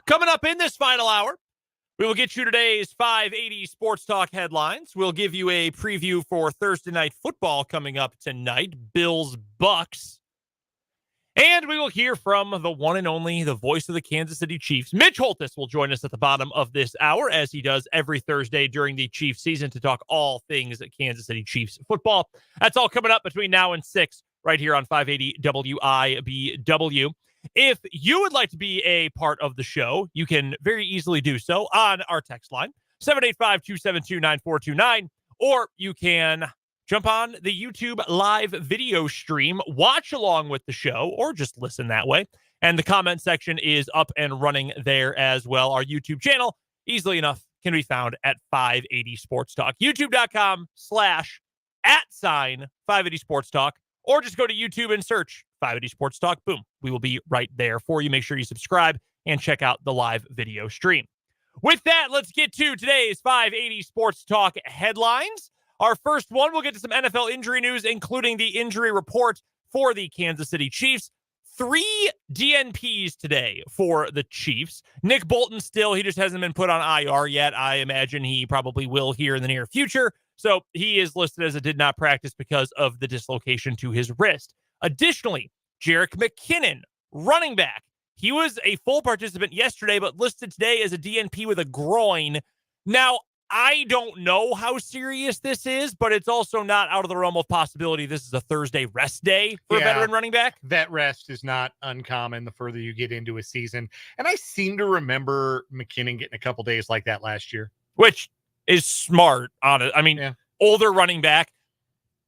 [SPEAKER 2] Coming up in this final hour, we will get you today's 580 Sports Talk headlines. We'll give you a preview for Thursday night football coming up tonight, Bills-Bucks. And we will hear from the one and only, the voice of the Kansas City Chiefs. Mitch Holthus will join us at the bottom of this hour, as he does every Thursday during the Chiefs season, to talk all things Kansas City Chiefs football. That's all coming up between now and 6 right here on 580 WIBW. If you would like to be a part of the show, you can very easily do so on our text line, 785-272-9429, or you can jump on the YouTube live video stream, watch along with the show, or just listen that way. And the comment section is up and running there as well. Our YouTube channel, easily enough, can be found at 580 Sports Talk. YouTube.com/@580 Sports Talk, or just go to YouTube and search 580 Sports Talk. Boom. We will be right there for you. Make sure you subscribe and check out the live video stream. With that, let's get to today's 580 Sports Talk headlines. Our first one, we'll get to some NFL injury news, including the injury report for the Kansas City Chiefs. 3 DNPs today for the Chiefs. Nick Bolton still, he just hasn't been put on IR yet. I imagine he probably will here in the near future. So he is listed as a did not practice because of the dislocation to his wrist. Additionally, Jerick McKinnon, running back. He was a full participant yesterday, but listed today as a DNP with a groin. Now, I don't know how serious this is, but it's also not out of the realm of possibility. This is a Thursday rest day for a veteran running back.
[SPEAKER 3] That rest is not uncommon the further you get into a season. And I seem to remember McKinnon getting a couple days like that last year.
[SPEAKER 2] Which is smart on it. I mean, older running back.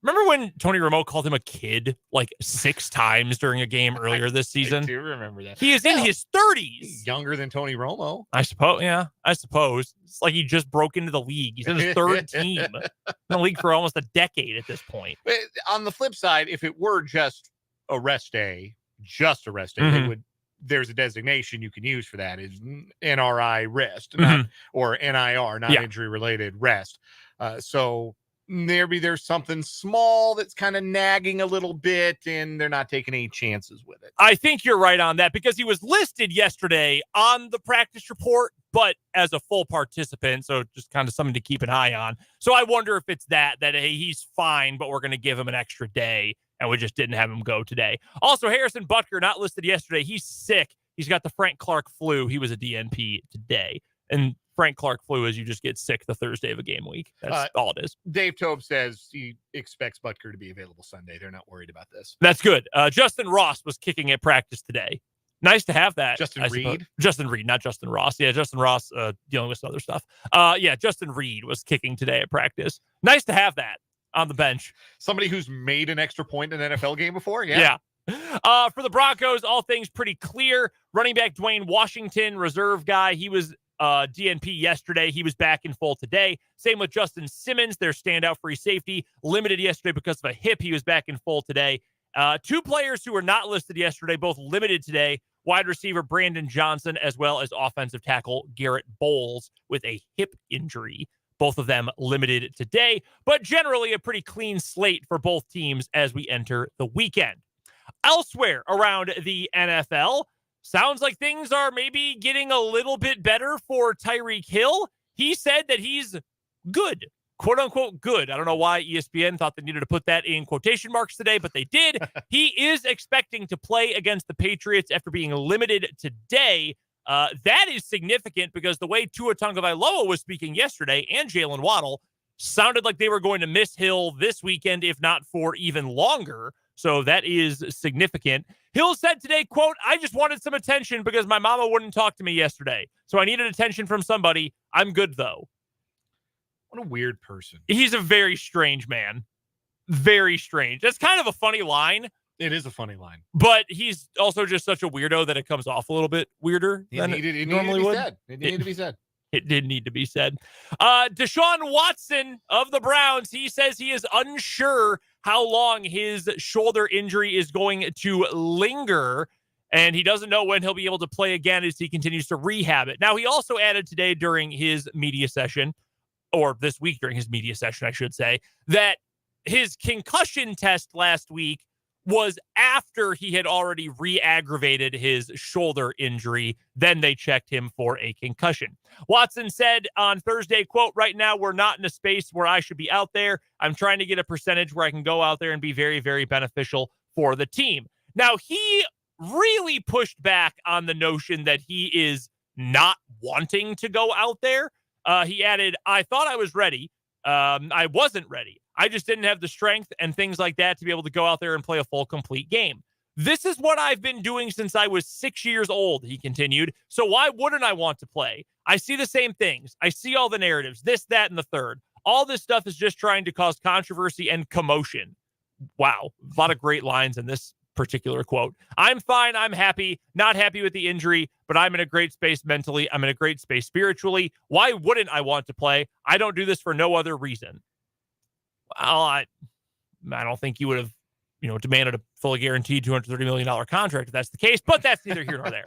[SPEAKER 2] Remember when Tony Romo called him a kid like 6 times during a game earlier this season?
[SPEAKER 3] I do remember that.
[SPEAKER 2] He is in his 30s.
[SPEAKER 3] Younger than Tony Romo.
[SPEAKER 2] I suppose, yeah. I suppose. It's like he just broke into the league. He's in his 3rd team. In the league for almost a decade at this point.
[SPEAKER 3] But on the flip side, if it were just a rest day, they would. There's a designation you can use for that, is NRI rest, or NIR, not injury-related rest. So maybe there's something small that's kind of nagging a little bit, and they're not taking any chances with it.
[SPEAKER 2] I think you're right on that, because he was listed yesterday on the practice report, but as a full participant, so just kind of something to keep an eye on. So I wonder if it's that hey, he's fine, but we're going to give him an extra day, and we just didn't have him go today. Also, Harrison Butker, not listed yesterday. He's sick. He's got the Frank Clark flu. He was a DNP today. And Frank Clark flu is you just get sick the Thursday of a game week. That's all it is.
[SPEAKER 3] Dave Tobe says he expects Butker to be available Sunday. They're not worried about this.
[SPEAKER 2] That's good. Justin Ross was kicking at practice today. Nice to have that.
[SPEAKER 3] Justin Reid?
[SPEAKER 2] Justin Reid, not Justin Ross. Yeah, Justin Ross dealing with some other stuff. Justin Reid was kicking today at practice. Nice to have that on the bench.
[SPEAKER 3] Somebody who's made an extra point in an NFL game before?
[SPEAKER 2] Yeah. For the Broncos, all things pretty clear. Running back Dwayne Washington, reserve guy. He was DNP yesterday. He was back in full today. Same with Justin Simmons, their standout free safety. Limited yesterday because of a hip. He was back in full today. 2 players who were not listed yesterday, both limited today. Wide receiver Brandon Johnson, as well as offensive tackle Garrett Bowles with a hip injury. Both of them limited today, but generally a pretty clean slate for both teams as we enter the weekend. Elsewhere around the NFL, sounds like things are maybe getting a little bit better for Tyreek Hill. He said that he's good, quote unquote good. I don't know why ESPN thought they needed to put that in quotation marks today, but they did. He is expecting to play against the Patriots after being limited today. That is significant because the way Tua Tagovailoa was speaking yesterday and Jalen Waddle sounded like they were going to miss Hill this weekend, if not for even longer. So that is significant. Hill said today, quote, "I just wanted some attention because my mama wouldn't talk to me yesterday. So I needed attention from somebody. I'm good, though."
[SPEAKER 3] What a weird person.
[SPEAKER 2] He's a very strange man. Very strange. That's kind of a funny line.
[SPEAKER 3] It is a funny line.
[SPEAKER 2] But he's also just such a weirdo that it comes off a little bit weirder than it normally would.
[SPEAKER 3] It needed to be said.
[SPEAKER 2] It did need to be said. Deshaun Watson of the Browns, he says he is unsure how long his shoulder injury is going to linger, and he doesn't know when he'll be able to play again as he continues to rehab it. Now, he also added today during his media session, or this week during his media session, I should say, that his concussion test last week was after he had already re-aggravated his shoulder injury. Then they checked him for a concussion. Watson said on Thursday, quote, "Right now we're not in a space where I should be out there. I'm trying to get a percentage where I can go out there and be very, very beneficial for the team." Now, he really pushed back on the notion that he is not wanting to go out there. He added, "I thought I was ready. I wasn't ready. I just didn't have the strength and things like that to be able to go out there and play a full, complete game. This is what I've been doing since I was 6 years old," he continued. "So why wouldn't I want to play? I see the same things. I see all the narratives, this, that, and the third. All this stuff is just trying to cause controversy and commotion." Wow. A lot of great lines in this particular quote. "I'm fine. I'm happy. Not happy with the injury, but I'm in a great space mentally. I'm in a great space spiritually. Why wouldn't I want to play? I don't do this for no other reason." Well, I don't think you would have, demanded a fully guaranteed $230 million contract if that's the case, but that's neither here nor there.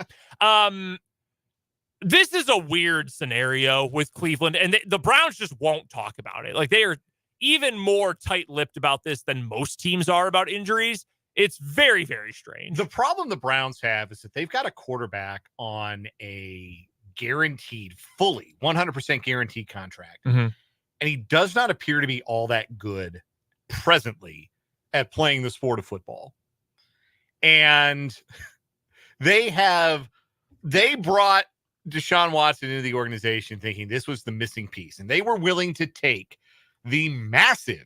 [SPEAKER 2] This is a weird scenario with Cleveland, and the Browns just won't talk about it. Like, they are even more tight-lipped about this than most teams are about injuries. It's very, very strange.
[SPEAKER 3] The problem the Browns have is that they've got a quarterback on a guaranteed, fully 100% guaranteed contract.
[SPEAKER 2] Mm-hmm.
[SPEAKER 3] And he does not appear to be all that good presently at playing the sport of football. And they brought Deshaun Watson into the organization thinking this was the missing piece. And they were willing to take the massive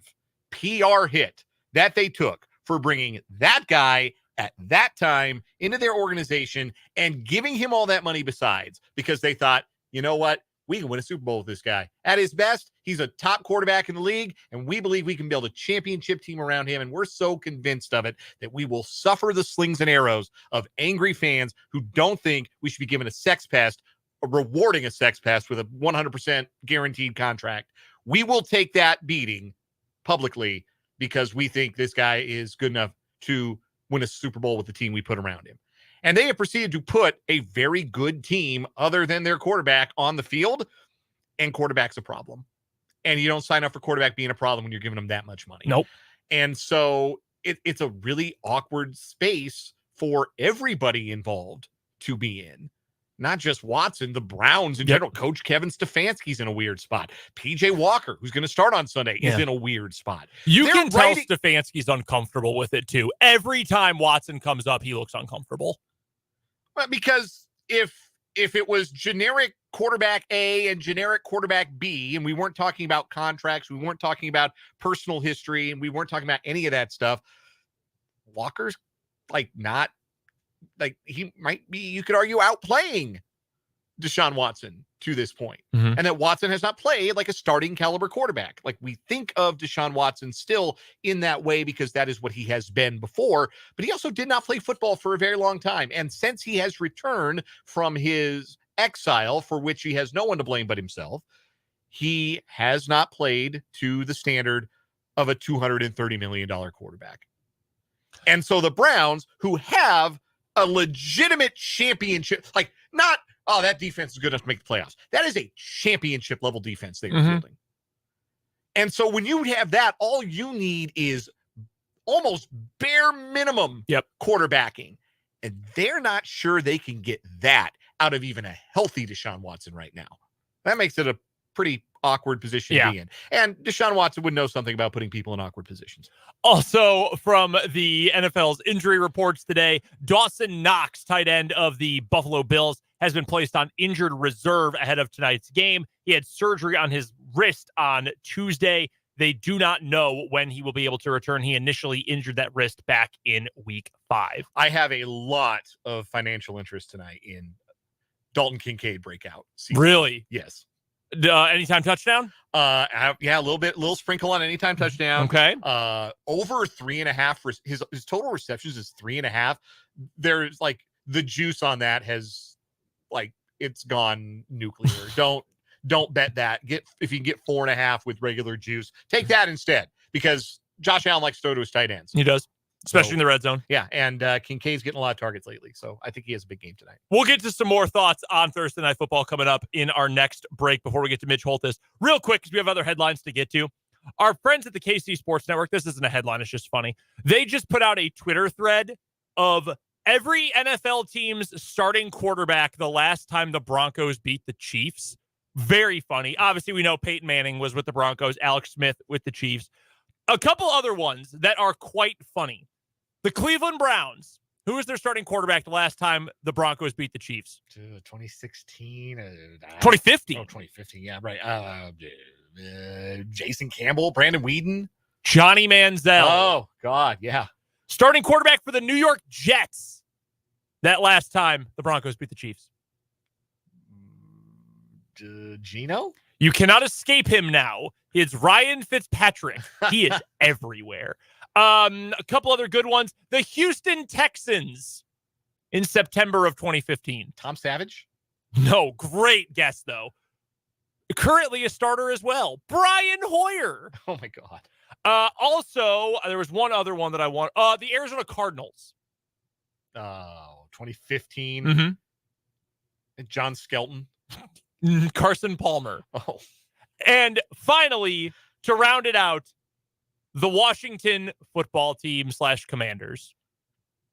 [SPEAKER 3] PR hit that they took for bringing that guy at that time into their organization and giving him all that money besides, because they thought, you know what? We can win a Super Bowl with this guy. At his best, he's a top quarterback in the league, and we believe we can build a championship team around him, and we're so convinced of it that we will suffer the slings and arrows of angry fans who don't think we should be given a sex pass, rewarding a sex pass with a 100% guaranteed contract. We will take that beating publicly because we think this guy is good enough to win a Super Bowl with the team we put around him. And they have proceeded to put a very good team other than their quarterback on the field, and quarterback's a problem. And you don't sign up for quarterback being a problem when you're giving them that much money.
[SPEAKER 2] Nope.
[SPEAKER 3] And so it's a really awkward space for everybody involved to be in. Not just Watson, the Browns in general. Coach Kevin Stefanski's in a weird spot. PJ Walker, who's going to start on Sunday, is in a weird spot.
[SPEAKER 2] You can tell Stefanski's uncomfortable with it too. Every time Watson comes up, he looks uncomfortable.
[SPEAKER 3] Well, because if it was generic quarterback A and generic quarterback B, and we weren't talking about contracts, we weren't talking about personal history, and we weren't talking about any of that stuff, Walker's he might be, you could argue, outplaying Deshaun Watson to this point.
[SPEAKER 2] Mm-hmm.
[SPEAKER 3] And that Watson has not played like a starting caliber quarterback. Like, we think of Deshaun Watson still in that way because that is what he has been before, but he also did not play football for a very long time. And since he has returned from his exile, for which he has no one to blame but himself, he has not played to the standard of a $230 million quarterback. And so the Browns, who have a legitimate championship, like, not, oh, that defense is good enough to make the playoffs. That is a championship level defense they are fielding. And so when you have that, all you need is almost bare minimum quarterbacking. And they're not sure they can get that out of even a healthy Deshaun Watson right now. That makes it a pretty awkward position to be in. And Deshaun Watson would know something about putting people in awkward positions.
[SPEAKER 2] Also, from the NFL's injury reports today, Dawson Knox, tight end of the Buffalo Bills, has been placed on injured reserve ahead of tonight's game. He had surgery on his wrist on Tuesday. They do not know when he will be able to return. He initially injured that wrist back in week 5.
[SPEAKER 3] I have a lot of financial interest tonight in Dalton Kincaid breakout season.
[SPEAKER 2] Really?
[SPEAKER 3] Yes.
[SPEAKER 2] Anytime touchdown?
[SPEAKER 3] Yeah, a little sprinkle on anytime touchdown.
[SPEAKER 2] Okay.
[SPEAKER 3] Over 3.5. His total receptions is 3.5. There's the juice on that has it's gone nuclear. Don't bet that. If you can get 4.5 with regular juice, take that instead, because Josh Allen likes to throw to his tight ends.
[SPEAKER 2] He does. Especially in the red zone.
[SPEAKER 3] Yeah, and Kincaid's getting a lot of targets lately, so I think he has a big game tonight.
[SPEAKER 2] We'll get to some more thoughts on Thursday Night Football coming up in our next break before we get to Mitch Holthus. Real quick, because we have other headlines to get to. Our friends at the KC Sports Network, this isn't a headline, it's just funny. They just put out a Twitter thread of every NFL team's starting quarterback the last time the Broncos beat the Chiefs. Very funny. Obviously, we know Peyton Manning was with the Broncos, Alex Smith with the Chiefs. A couple other ones that are quite funny. The Cleveland Browns. Who was their starting quarterback the last time the Broncos beat the Chiefs?
[SPEAKER 3] 2016.
[SPEAKER 2] 2015.
[SPEAKER 3] Oh, 2015. Yeah, right. Jason Campbell, Brandon Weeden.
[SPEAKER 2] Johnny Manziel.
[SPEAKER 3] Oh, God, yeah.
[SPEAKER 2] Starting quarterback for the New York Jets that last time the Broncos beat the Chiefs.
[SPEAKER 3] Gino?
[SPEAKER 2] You cannot escape him now. It's Ryan Fitzpatrick. He is everywhere. A couple other good ones. The Houston Texans in September of 2015.
[SPEAKER 3] Tom Savage?
[SPEAKER 2] No, great guess, though. Currently a starter as well. Brian Hoyer.
[SPEAKER 3] Oh, my God.
[SPEAKER 2] Also, there was one other one that I want. The Arizona Cardinals.
[SPEAKER 3] 2015.
[SPEAKER 2] Mm-hmm.
[SPEAKER 3] John Skelton.
[SPEAKER 2] Carson Palmer.
[SPEAKER 3] Oh.
[SPEAKER 2] And finally, to round it out, the Washington football team / Commanders.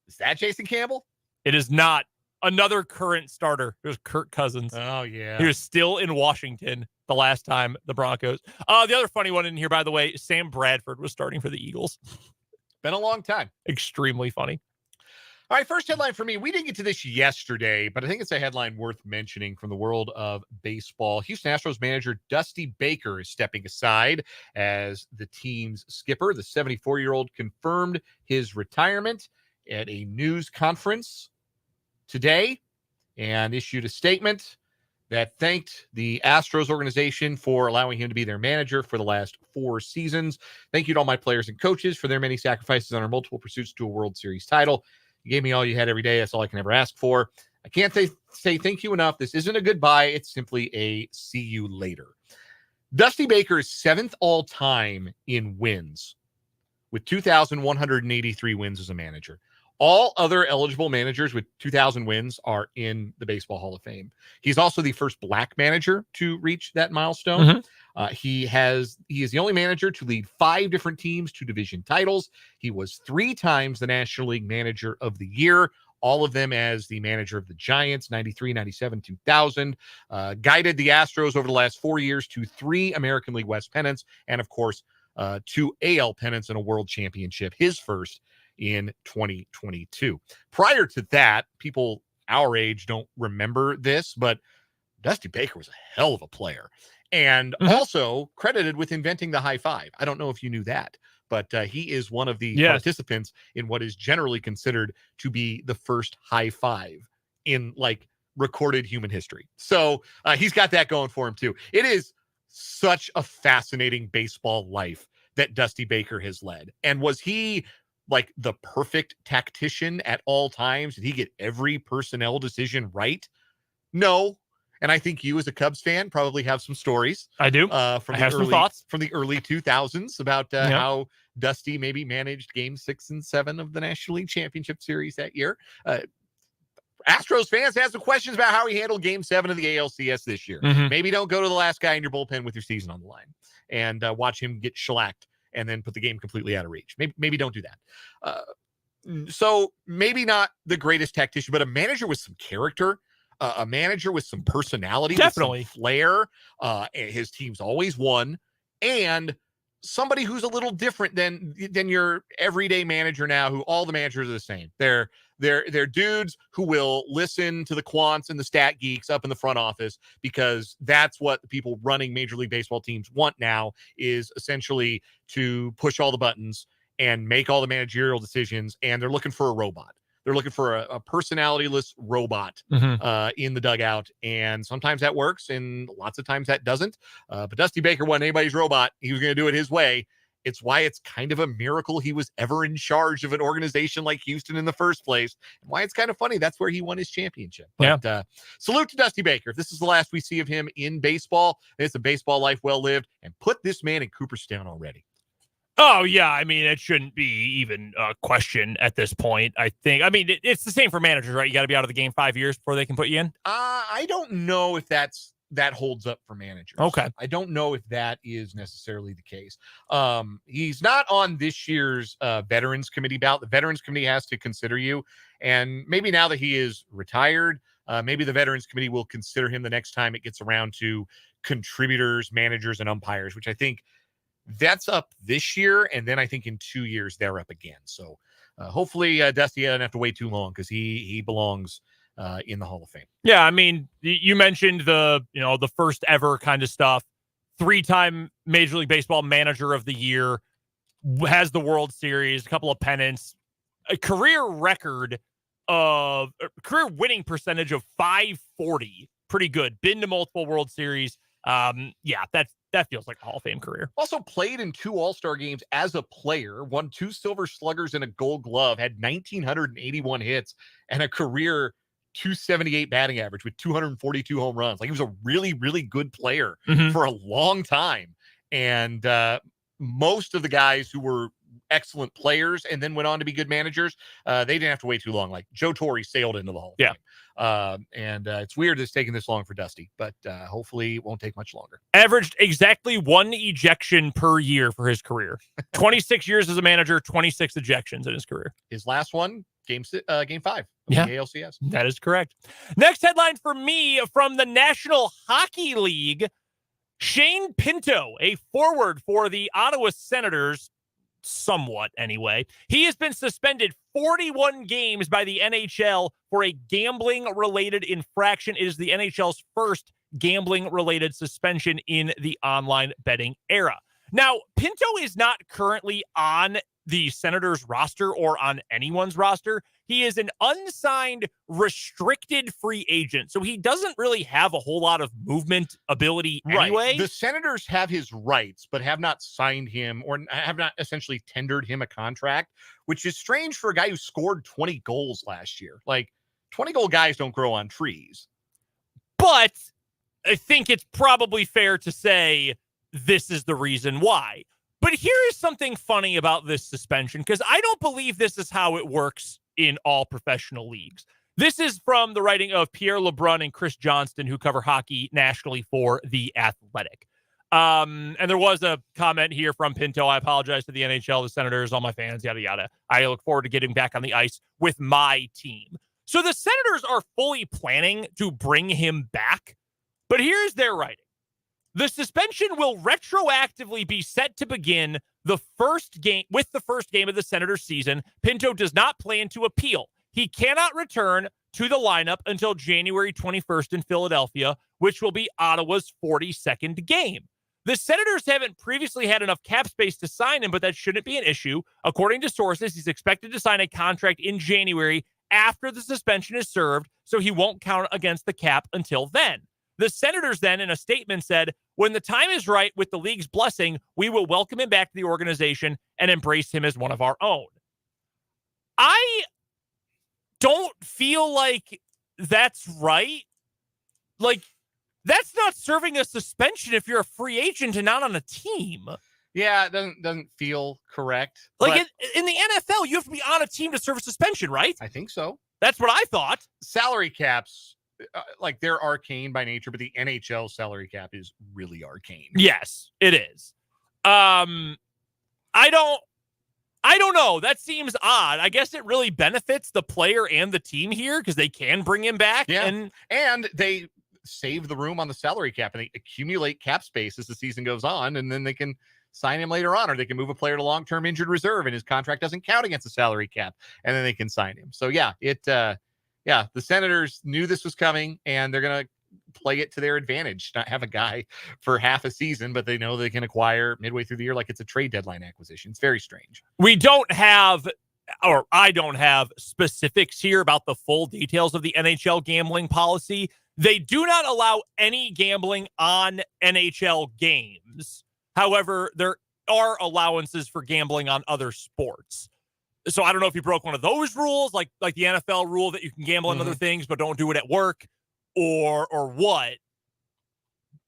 [SPEAKER 3] Is that Jason Campbell?
[SPEAKER 2] It is not. Another current starter. It was Kirk Cousins.
[SPEAKER 3] Oh, yeah.
[SPEAKER 2] He was still in Washington the last time the Broncos. The other funny one in here, by the way, Sam Bradford was starting for the Eagles.
[SPEAKER 3] Been a long time.
[SPEAKER 2] Extremely funny.
[SPEAKER 3] All right, first headline for me. We didn't get to this yesterday, but I think it's a headline worth mentioning from the world of baseball. Houston Astros manager Dusty Baker is stepping aside as the team's skipper. The 74-year-old confirmed his retirement at a news conference today and issued a statement that thanked the Astros organization for allowing him to be their manager for the last 4 seasons. Thank you to all my players and coaches for their many sacrifices on our multiple pursuits to a World Series title. You gave me all you had every day. That's all I can ever ask for. I can't say thank you enough. This isn't a goodbye. It's simply a see you later. Dusty Baker is 7th all time in wins with 2,183 wins as a manager. All other eligible managers with 2,000 wins are in the Baseball Hall of Fame. He's also the first black manager to reach that milestone.
[SPEAKER 2] Mm-hmm.
[SPEAKER 3] He is the only manager to lead 5 different teams to division titles. He was 3 times the National League Manager of the Year, all of them as the manager of the Giants, 93, 97, 2000. Guided the Astros over the last 4 years to 3 American League West pennants, and of course, 2 AL pennants and a World Championship, his first in 2022. Prior to that, people our age don't remember this, but Dusty Baker was a hell of a player and also credited with inventing the high five. I don't know if you knew that, but he is one of the participants in what is generally considered to be the first high five in like recorded human history. So he's got that going for him too. It is such a fascinating baseball life that Dusty Baker has led. And was he like the perfect tactician at all times? Did he get every personnel decision right? No. And I think you as a Cubs fan probably have some stories.
[SPEAKER 2] I do.
[SPEAKER 3] Some thoughts from the early 2000s about how Dusty maybe managed game 6 and 7 of the National League Championship Series that year. Astros fans have some questions about how he handled game 7 of the ALCS this year. Maybe don't go to the last guy in your bullpen with your season on the line and watch him get shellacked and then put the game completely out of reach. Maybe don't do that. So maybe not the greatest tactician, but a manager with some character, a manager with some personality,
[SPEAKER 2] definitely
[SPEAKER 3] with some flair. His team's always won, and somebody who's a little different than your everyday manager now, who all the managers are the same. They're dudes who will listen to the quants and the stat geeks up in the front office because that's what the people running Major League Baseball teams want now, is essentially to push all the buttons and make all the managerial decisions. And they're looking for a robot. They're looking for a personality-less robot in the dugout. And sometimes that works, and lots of times that doesn't. But Dusty Baker wasn't anybody's robot. He was going to do it his way. It's why it's kind of a miracle he was ever in charge of an organization like Houston in the first place, and why it's kind of funny that's where he won his championship. But salute to Dusty Baker. If this is the last we see of him in baseball, it's a baseball life well lived, and put this man in Cooperstown already.
[SPEAKER 2] Oh, yeah. I mean, it shouldn't be even a question at this point, I think. I mean, it's the same for managers, right? You got to be out of the game 5 years before they can put you in.
[SPEAKER 3] I don't know if that's that holds up for managers.
[SPEAKER 2] Okay.
[SPEAKER 3] I don't know if that is necessarily the case. He's not on this year's Veterans Committee ballot. The Veterans Committee has to consider you. And maybe now that he is retired, maybe the Veterans Committee will consider him the next time it gets around to contributors, managers, and umpires, which I think that's up this year. And then I think in 2 years, they're up again. So hopefully Dusty doesn't have to wait too long because he belongs in the Hall of Fame.
[SPEAKER 2] Yeah, I mean, you mentioned the first ever kind of stuff. 3-time Major League Baseball Manager of the Year, has the World Series, a couple of pennants, a career winning percentage of 540. Pretty good. Been to multiple World Series. That feels like a Hall of Fame career.
[SPEAKER 3] Also played in 2 All-Star games as a player, won 2 Silver Sluggers and a Gold Glove, had 1,981 hits and a career 278 batting average with 242 home runs. Like, he was a really, really good player for a long time. And most of the guys who were excellent players and then went on to be good managers, they didn't have to wait too long. Like Joe Torre sailed into the Hall of Fame. And it's weird it's taking this long for Dusty, but hopefully it won't take much longer.
[SPEAKER 2] Averaged exactly 1 ejection per year for his career. 26 years as a manager, 26 ejections in his career.
[SPEAKER 3] His last one, game 5 of the ALCS.
[SPEAKER 2] That is correct. Next headline for me from the National Hockey League. Shane Pinto, a forward for the Ottawa Senators, somewhat anyway. He has been suspended 41 games by the NHL for a gambling-related infraction. It is the NHL's first gambling-related suspension in the online betting era. Now, Pinto is not currently on the Senators roster or on anyone's roster. He is an unsigned, restricted free agent, so he doesn't really have a whole lot of movement ability anyway.
[SPEAKER 3] The Senators have his rights, but have not signed him or have not essentially tendered him a contract, which is strange for a guy who scored 20 goals last year. Like, 20-goal guys don't grow on trees.
[SPEAKER 2] But I think it's probably fair to say this is the reason why. But here is something funny about this suspension, because I don't believe this is how it works in all professional leagues. This is from the writing of Pierre LeBrun and Chris Johnston, who cover hockey nationally for The Athletic. And there was a comment here from Pinto. I apologize to the NHL, the Senators, all my fans, yada, yada. I look forward to getting back on the ice with my team. So the Senators are fully planning to bring him back. But here's their writing. The suspension will retroactively be set to begin the first game of the Senators season. Pinto does not plan to appeal. He cannot return to the lineup until January 21st in Philadelphia, which will be Ottawa's 42nd game. The Senators haven't previously had enough cap space to sign him, but that shouldn't be an issue. According to sources, he's expected to sign a contract in January after the suspension is served, so he won't count against the cap until then. The Senators then, in a statement, said, when the time is right, with the league's blessing, we will welcome him back to the organization and embrace him as one of our own. I don't feel like that's right. Like, that's not serving a suspension if you're a free agent and not on a team.
[SPEAKER 3] Yeah, it doesn't feel correct.
[SPEAKER 2] Like, in the NFL, you have to be on a team to serve a suspension, right?
[SPEAKER 3] I think so.
[SPEAKER 2] That's what I thought.
[SPEAKER 3] Salary caps, like, they're arcane by nature, but the NHL salary cap is really arcane.
[SPEAKER 2] Yes, it is. I don't know. That seems odd. I guess it really benefits the player and the team here because they can bring him back.
[SPEAKER 3] Yeah. And they save the room on the salary cap and they accumulate cap space as the season goes on, and then they can sign him later on, or they can move a player to long-term injured reserve and his contract doesn't count against the salary cap, and then they can sign him. So the Senators knew this was coming, and they're going to play it to their advantage, not have a guy for half a season, but they know they can acquire midway through the year like it's a trade deadline acquisition. It's very strange.
[SPEAKER 2] We don't have, or I don't have, specifics here about the full details of the NHL gambling policy. They do not allow any gambling on NHL games. However, there are allowances for gambling on other sports. So I don't know if you broke one of those rules, like the NFL rule that you can gamble on other things, but don't do it at work, or what.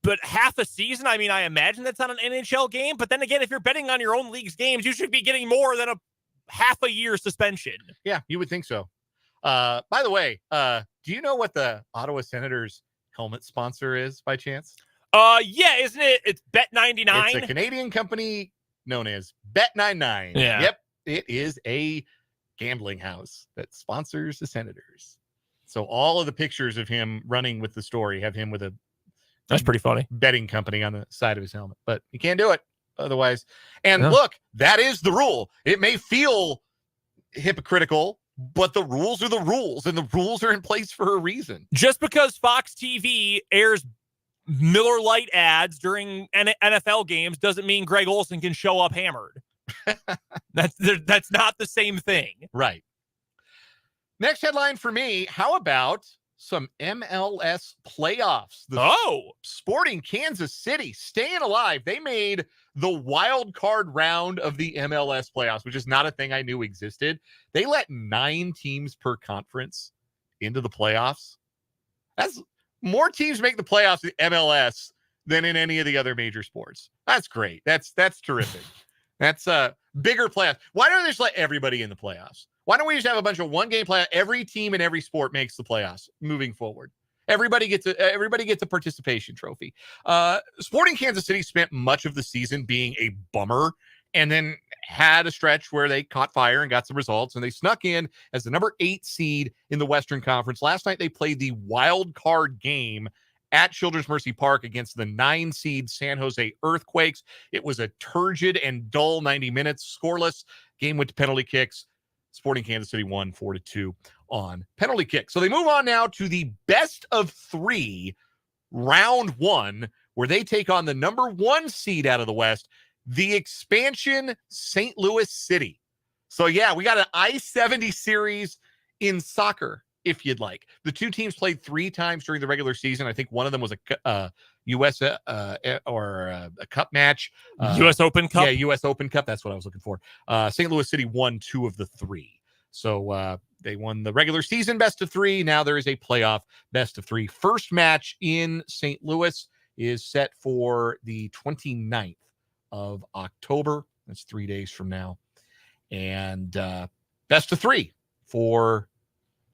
[SPEAKER 2] But half a season, I mean, I imagine that's not an NHL game. But then again, if you're betting on your own league's games, you should be getting more than a half a year suspension.
[SPEAKER 3] Yeah, you would think so. By the way, do you know what the Ottawa Senators helmet sponsor is by chance?
[SPEAKER 2] Yeah, isn't it? It's Bet99.
[SPEAKER 3] It's a Canadian company known as Bet99.
[SPEAKER 2] Yeah.
[SPEAKER 3] Yep. It is a gambling house that sponsors the Senators. So all of the pictures of him running with the story have him with a
[SPEAKER 2] That's pretty funny.
[SPEAKER 3] betting company on the side of his helmet, but you can't do it otherwise. And look, that is the rule. It may feel hypocritical, but the rules are the rules, and the rules are in place for a reason.
[SPEAKER 2] Just because Fox TV airs Miller Lite ads during NFL games doesn't mean Greg Olsen can show up hammered. That's not the same thing.
[SPEAKER 3] Right. Next headline for me, how about some MLS playoffs? Sporting Kansas City staying alive. They made the wild card round of the MLS playoffs, which is not a thing I knew existed. They let 9 teams per conference into the playoffs. That's more teams make the playoffs in MLS than in any of the other major sports. That's great. That's terrific. That's bigger playoffs. Why don't they just let everybody in the playoffs? Why don't we just have a bunch of one-game playoffs? Every team in every sport makes the playoffs moving forward. Everybody gets a participation trophy. Sporting Kansas City spent much of the season being a bummer, and then had a stretch where they caught fire and got some results, and they snuck in as the number 8 seed in the Western Conference. Last night they played the wild card game at Children's Mercy Park against the 9 seed San Jose Earthquakes. It was a turgid and dull 90 minutes, scoreless. Game went to penalty kicks. Sporting Kansas City won 4-2 on penalty kicks. So they move on now to the best of 3 round 1, where they take on the number 1 seed out of the West, the expansion St. Louis City. So yeah, we got an I-70 series in soccer, if you'd like. The 2 teams played 3 times during the regular season. I think one of them was a U.S. or a cup match.
[SPEAKER 2] U.S. Open Cup?
[SPEAKER 3] Yeah, U.S. Open Cup. That's what I was looking for. St. Louis City won 2 of the 3. So they won the regular season best of 3. Now there is a playoff best of 3. First match in St. Louis is set for the 29th of October. That's 3 days from now. And best of 3 for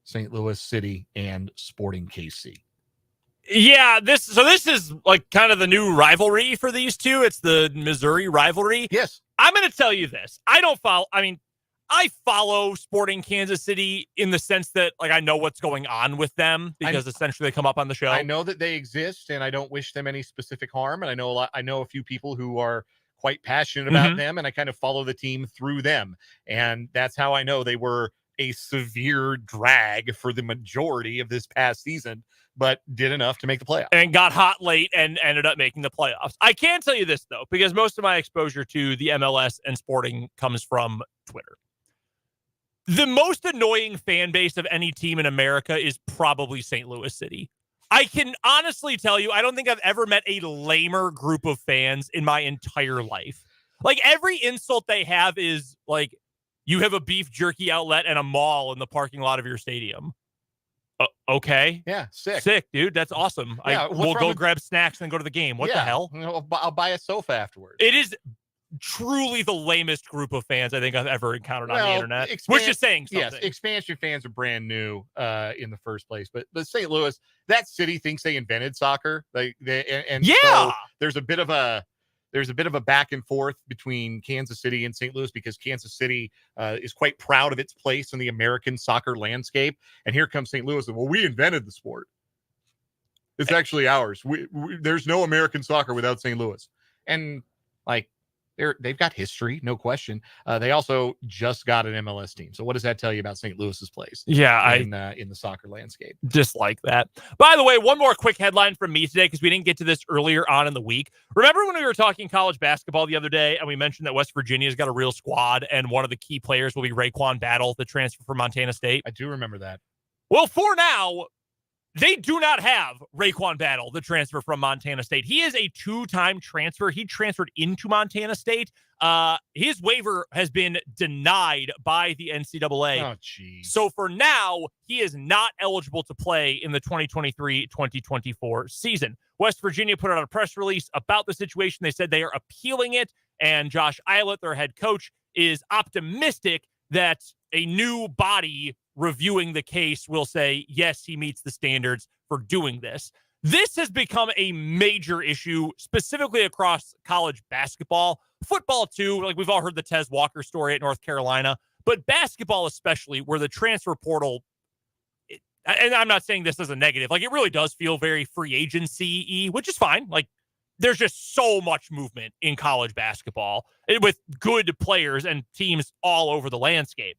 [SPEAKER 3] St. Louis City and Sporting KC.
[SPEAKER 2] Yeah, this is like kind of the new rivalry for these two. It's the Missouri rivalry.
[SPEAKER 3] Yes.
[SPEAKER 2] I'm going to tell you this. I follow Sporting Kansas City in the sense that, like, I know what's going on with them because essentially they come up on the show.
[SPEAKER 3] I know that they exist, and I don't wish them any specific harm. And I know a few people who are quite passionate about them, and I kind of follow the team through them. And that's how I know they were a severe drag for the majority of this past season, but did enough to make the playoffs.
[SPEAKER 2] And got hot late and ended up making the playoffs. I can tell you this, though, because most of my exposure to the MLS and Sporting comes from Twitter. The most annoying fan base of any team in America is probably St. Louis City. I can honestly tell you, I don't think I've ever met a lamer group of fans in my entire life. Like, every insult they have is like, you have a beef jerky outlet and a mall in the parking lot of your stadium. Okay.
[SPEAKER 3] Yeah,
[SPEAKER 2] Sick, dude. That's awesome.
[SPEAKER 3] Yeah,
[SPEAKER 2] We'll go grab snacks and go to the game. What the hell?
[SPEAKER 3] I'll buy a sofa afterwards.
[SPEAKER 2] It is truly the lamest group of fans I think I've ever encountered on the internet. Which is saying something.
[SPEAKER 3] Yes, expansion fans are brand new in the first place, but St. Louis, that city thinks they invented soccer. So there's a bit of a back and forth between Kansas City and St. Louis because Kansas City is quite proud of its place in the American soccer landscape, and here comes St. Louis. Well, we invented the sport. It's actually ours. There's no American soccer without St. Louis, and like. They've got history, no question. They also just got an MLS team. So what does that tell you about St. Louis's place?
[SPEAKER 2] Yeah,
[SPEAKER 3] in the soccer landscape.
[SPEAKER 2] Dislike that. By the way, one more quick headline from me today because we didn't get to this earlier on in the week. Remember when we were talking college basketball the other day and we mentioned that West Virginia's got a real squad and one of the key players will be Raekwon Battle, the transfer from Montana State?
[SPEAKER 3] I do remember that.
[SPEAKER 2] Well, for now, they do not have Raekwon Battle, the transfer from Montana State. He is a 2-time transfer. He transferred into Montana State. His waiver has been denied by the NCAA.
[SPEAKER 3] Oh, geez.
[SPEAKER 2] So for now, he is not eligible to play in the 2023-2024 season. West Virginia put out a press release about the situation. They said they are appealing it, and Josh Eilert, their head coach, is optimistic that a new body reviewing the case will say, yes, he meets the standards for doing this. This has become a major issue, specifically across college basketball, football too. Like we've all heard the Tez Walker story at North Carolina, but basketball especially, where the transfer portal, and I'm not saying this as a negative, like it really does feel very free agency-y, which is fine. Like there's just so much movement in college basketball with good players and teams all over the landscape.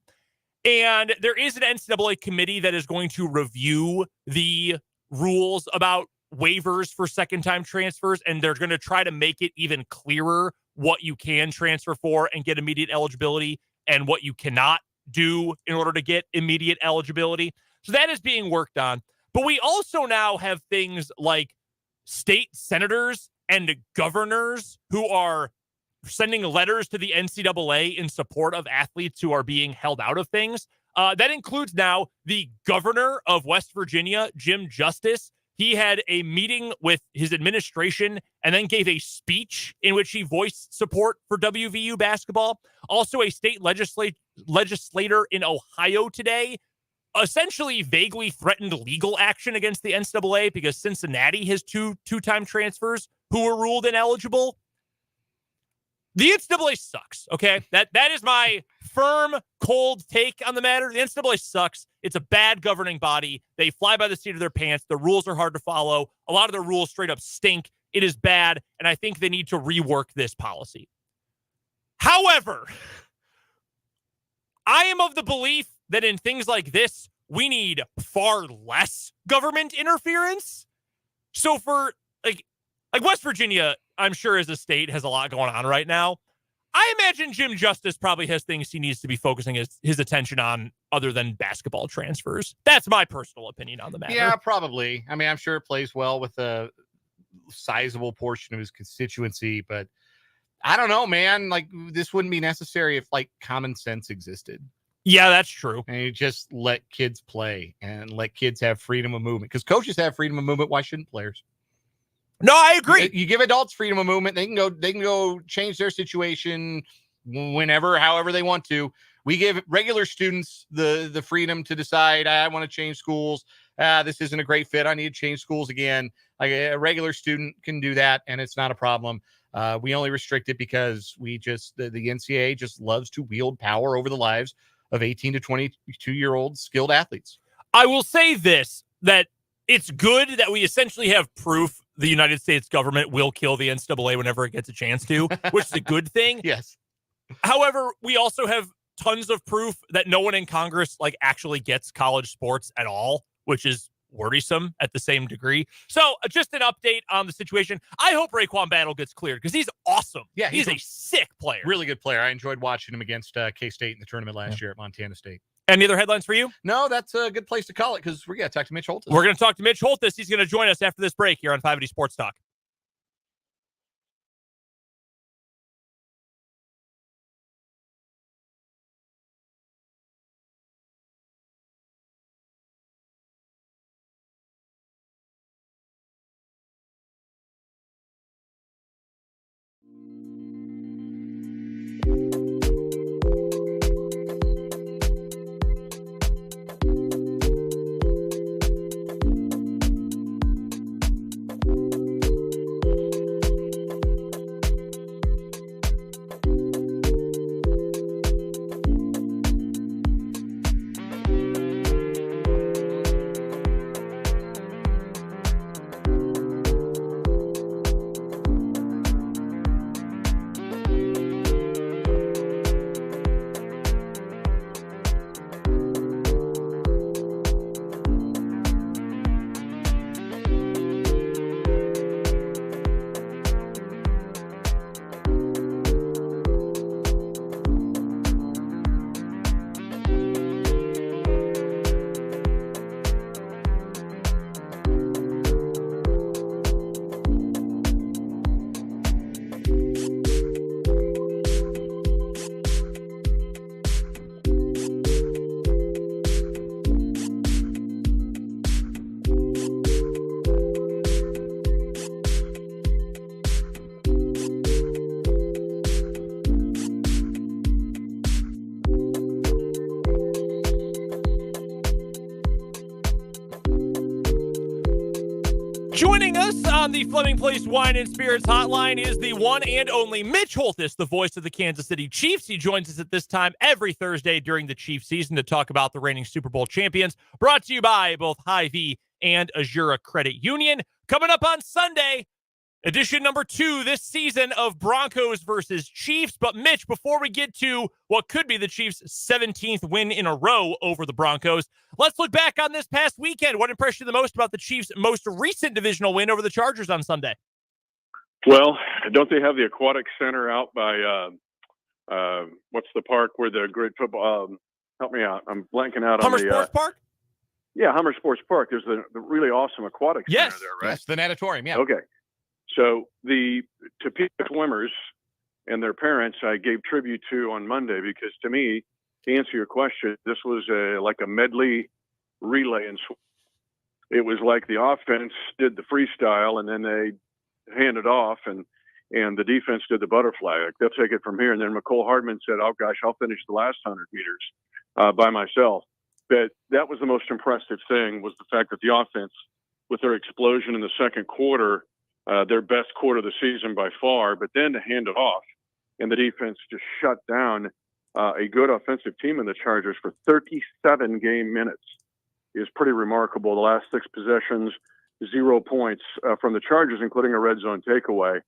[SPEAKER 2] And there is an NCAA committee that is going to review the rules about waivers for second-time transfers, and they're going to try to make it even clearer what you can transfer for and get immediate eligibility and what you cannot do in order to get immediate eligibility. So that is being worked on. But we also now have things like state senators and governors who are sending letters to the NCAA in support of athletes who are being held out of things. That includes now the governor of West Virginia, Jim Justice. He had a meeting with his administration and then gave a speech in which he voiced support for WVU basketball. Also, a state legislator in Ohio today essentially vaguely threatened legal action against the NCAA because Cincinnati has two-time transfers who were ruled ineligible. The NCAA sucks, okay? That is my firm, cold take on the matter. The NCAA sucks. It's a bad governing body. They fly by the seat of their pants. The rules are hard to follow. A lot of the rules straight up stink. It is bad, and I think they need to rework this policy. However, I am of the belief that in things like this, we need far less government interference. So for like West Virginia, I'm sure as a state has a lot going on right now. I imagine Jim Justice probably has things he needs to be focusing his attention on other than basketball transfers. That's my personal opinion on the matter.
[SPEAKER 3] Yeah, probably. I mean, I'm sure it plays well with a sizable portion of his constituency, but I don't know, man. Like, this wouldn't be necessary if like common sense existed.
[SPEAKER 2] Yeah, that's true.
[SPEAKER 3] And you just let kids play and let kids have freedom of movement, because coaches have freedom of movement. Why shouldn't players?
[SPEAKER 2] No, I agree.
[SPEAKER 3] You give adults freedom of movement. They can go change their situation whenever, however they want to. We give regular students the freedom to decide, I want to change schools. This isn't a great fit. I need to change schools again. Like a regular student can do that, and it's not a problem. We only restrict it because the NCAA just loves to wield power over the lives of 18 to 22-year-old skilled athletes.
[SPEAKER 2] I will say this, that it's good that we essentially have proof the United States government will kill the NCAA whenever it gets a chance to, which is a good thing.
[SPEAKER 3] Yes.
[SPEAKER 2] However, we also have tons of proof that no one in Congress actually gets college sports at all, which is worrisome at the same degree. So just an update on the situation. I hope Raekwon Battle gets cleared because he's awesome.
[SPEAKER 3] Yeah,
[SPEAKER 2] he's a sick player.
[SPEAKER 3] Really good player. I enjoyed watching him against K-State in the tournament last year at Montana State.
[SPEAKER 2] Any other headlines for you?
[SPEAKER 3] No, that's a good place to call it because we're going to talk to Mitch Holthus.
[SPEAKER 2] We're going to talk to Mitch Holthus. He's going to join us after this break here on 580 Sports Talk. Joining us on the Fleming Place Wine and Spirits Hotline is the one and only Mitch Holthus, the voice of the Kansas City Chiefs. He joins us at this time every Thursday during the Chiefs season to talk about the reigning Super Bowl champions. Brought to you by both Hy-Vee and Azura Credit Union. Coming up on Sunday, edition number 2 this season of Broncos versus Chiefs. But Mitch, before we get to what could be the Chiefs' 17th win in a row over the Broncos, let's look back on this past weekend. What impressed you the most about the Chiefs' most recent divisional win over the Chargers on Sunday?
[SPEAKER 14] Well, don't they have the aquatic center out by what's the park where the great football? Help me out. I'm blanking out
[SPEAKER 2] Hummer
[SPEAKER 14] on the
[SPEAKER 2] Sports Park.
[SPEAKER 14] Yeah, Hummer Sports Park. There's the really awesome aquatic center there, right?
[SPEAKER 3] Yes, the natatorium. Yeah.
[SPEAKER 14] Okay. So to Topeka swimmers and their parents, I gave tribute to on Monday because to me, to answer your question, this was like a medley relay and it was like the offense did the freestyle and then they handed off and the defense did the butterfly. Like, they'll take it from here. And then McCole Hardman said, "Oh gosh, I'll finish the last 100 meters by myself." But that was the most impressive thing, was the fact that the offense, with their explosion in the second quarter, their best quarter of the season by far, but then to hand it off and the defense just shut down a good offensive team in the Chargers for 37 game minutes is pretty remarkable. The last 6 possessions, 0 points from the Chargers, including a red zone takeaway.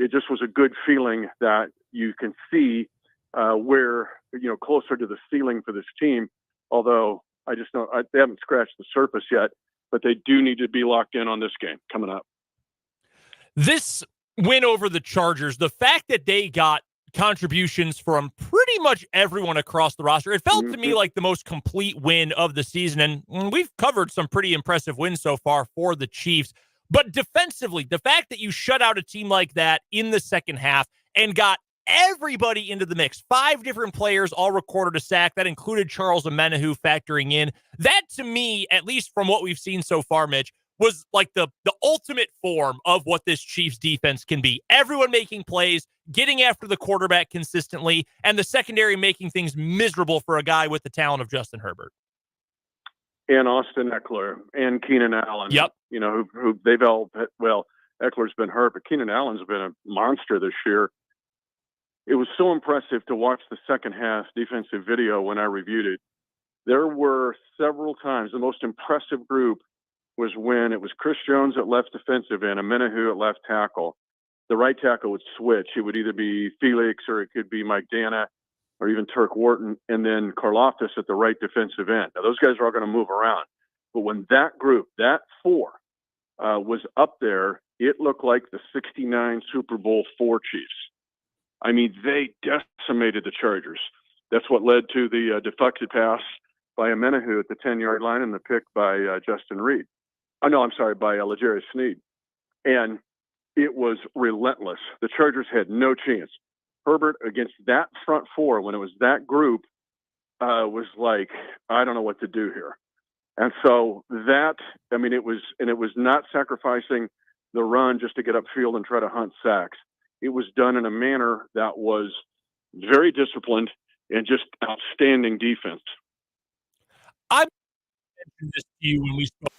[SPEAKER 14] It just was a good feeling that you can see where, closer to the ceiling for this team. Although they haven't scratched the surface yet, but they do need to be locked in on this game coming up.
[SPEAKER 2] This win over the Chargers, the fact that they got contributions from pretty much everyone across the roster, it felt to me like the most complete win of the season. And we've covered some pretty impressive wins so far for the Chiefs. But defensively, the fact that you shut out a team like that in the second half and got everybody into the mix, 5 different players all recorded a sack. That included Charles Omenihu factoring in. That, to me, at least from what we've seen so far, Mitch, was like the ultimate form of what this Chiefs defense can be. Everyone making plays, getting after the quarterback consistently, and the secondary making things miserable for a guy with the talent of Justin Herbert.
[SPEAKER 14] And Austin Eckler and Keenan Allen.
[SPEAKER 2] Yep.
[SPEAKER 14] Who they've all, well, Eckler's been hurt, but Keenan Allen's been a monster this year. It was so impressive to watch the second half defensive video when I reviewed it. There were several times, the most impressive group was when it was Chris Jones at left defensive end, Omenihu at left tackle. The right tackle would switch. It would either be Felix or it could be Mike Dana or even Turk Wharton, and then Karlaftis at the right defensive end. Now, those guys are all going to move around. But when that group, that 4, was up there, it looked like the 69 Super Bowl IV Chiefs. I mean, they decimated the Chargers. That's what led to the deflected pass by Omenihu at the 10-yard line and the pick by Justin Reid. Oh, no, I'm sorry, by L'Jarius Sneed. And it was relentless. The Chargers had no chance. Herbert against that front 4, when it was that group, was like, I don't know what to do here. And so it was not sacrificing the run just to get upfield and try to hunt sacks. It was done in a manner that was very disciplined and just outstanding defense.
[SPEAKER 2] I mentioned this to you when we spoke.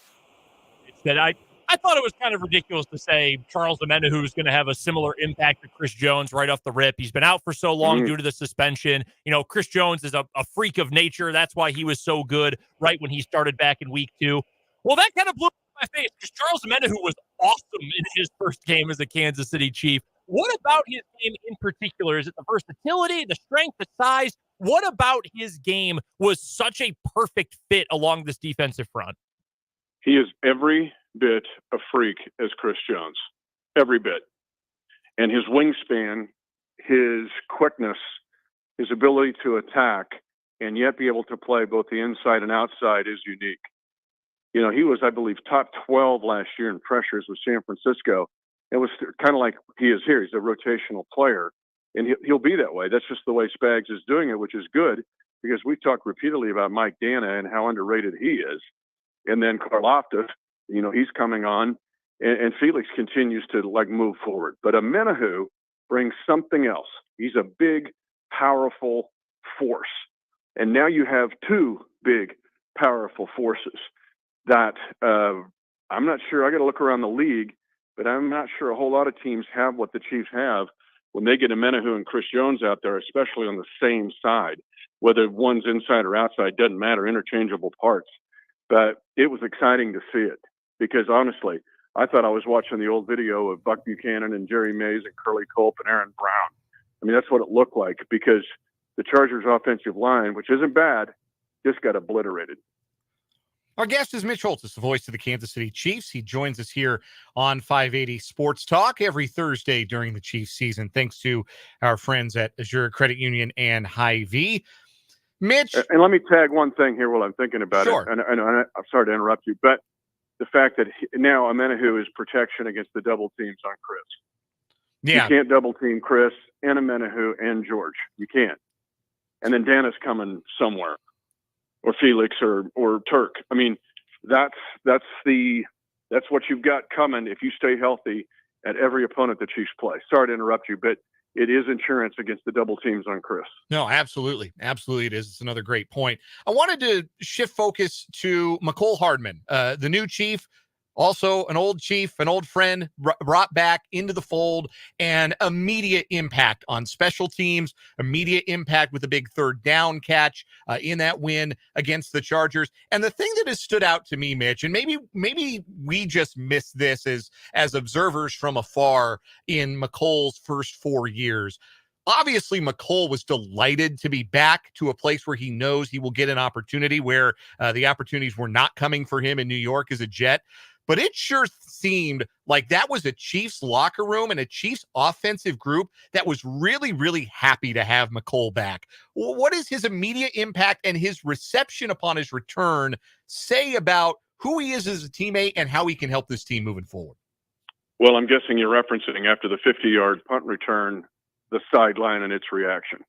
[SPEAKER 2] That I thought it was kind of ridiculous to say Charles Omenihu is going to have a similar impact to Chris Jones right off the rip. He's been out for so long due to the suspension. Chris Jones is a freak of nature. That's why he was so good right when he started back in week 2. Well, that kind of blew my face because Charles Omenihu was awesome in his first game as a Kansas City Chief. What about his game in particular? Is it the versatility, the strength, the size? What about his game was such a perfect fit along this defensive front?
[SPEAKER 14] He is every bit a freak as Chris Jones, every bit. And his wingspan, his quickness, his ability to attack, and yet be able to play both the inside and outside is unique. He was, I believe, top 12 last year in pressures with San Francisco. It was kind of like he is here. He's a rotational player, and he'll be that way. That's just the way Spags is doing it, which is good because we've talked repeatedly about Mike Dana and how underrated he is. And then Karlaftis, he's coming on, and Felix continues to move forward. But Omenihu brings something else. He's a big, powerful force. And now you have 2 big, powerful forces that I'm not sure. I got to look around the league, but I'm not sure a whole lot of teams have what the Chiefs have when they get Amenahu and Chris Jones out there, especially on the same side. Whether one's inside or outside doesn't matter, interchangeable parts. But it was exciting to see it because, honestly, I thought I was watching the old video of Buck Buchanan and Jerry Mays and Curly Culp and Aaron Brown. I mean, that's what it looked like because the Chargers' offensive line, which isn't bad, just got obliterated.
[SPEAKER 3] Our guest is Mitch Holthus, the voice of the Kansas City Chiefs. He joins us here on 580 Sports Talk every Thursday during the Chiefs season, thanks to our friends at Azure Credit Union and Hy-Vee. Mitch.
[SPEAKER 14] And let me tag one thing here while I'm thinking about
[SPEAKER 3] Sure.
[SPEAKER 14] it. And I'm sorry to interrupt you, but the fact that now Amenahu is protection against the double teams on Chris.
[SPEAKER 3] Yeah.
[SPEAKER 14] You can't double team Chris and Amenahu and George. You can't. And then Dan is coming somewhere, or Felix or Turk. I mean, that's what you've got coming if you stay healthy at every opponent the Chiefs play. Sorry to interrupt you, but it is insurance against the double teams on Chris.
[SPEAKER 3] No, absolutely. Absolutely it is. It's another great point. I wanted to shift focus to Mecole Hardman, the new chief, also an old chief, an old friend, brought back into the fold, and immediate impact on special teams, immediate impact with a big third down catch in that win against the Chargers. And the thing that has stood out to me, Mitch, and maybe we just missed this as observers from afar in Mecole's first 4 years. Obviously, Mecole was delighted to be back to a place where he knows he will get an opportunity where the opportunities were not coming for him in New York as a Jet. But it sure seemed like that was a Chiefs locker room and a Chiefs offensive group that was really, really happy to have Mecole back. What does his immediate impact and his reception upon his return say about who he is as a teammate and how he can help this team moving forward?
[SPEAKER 14] Well, I'm guessing you're referencing after the 50-yard punt return, the sideline and its reaction.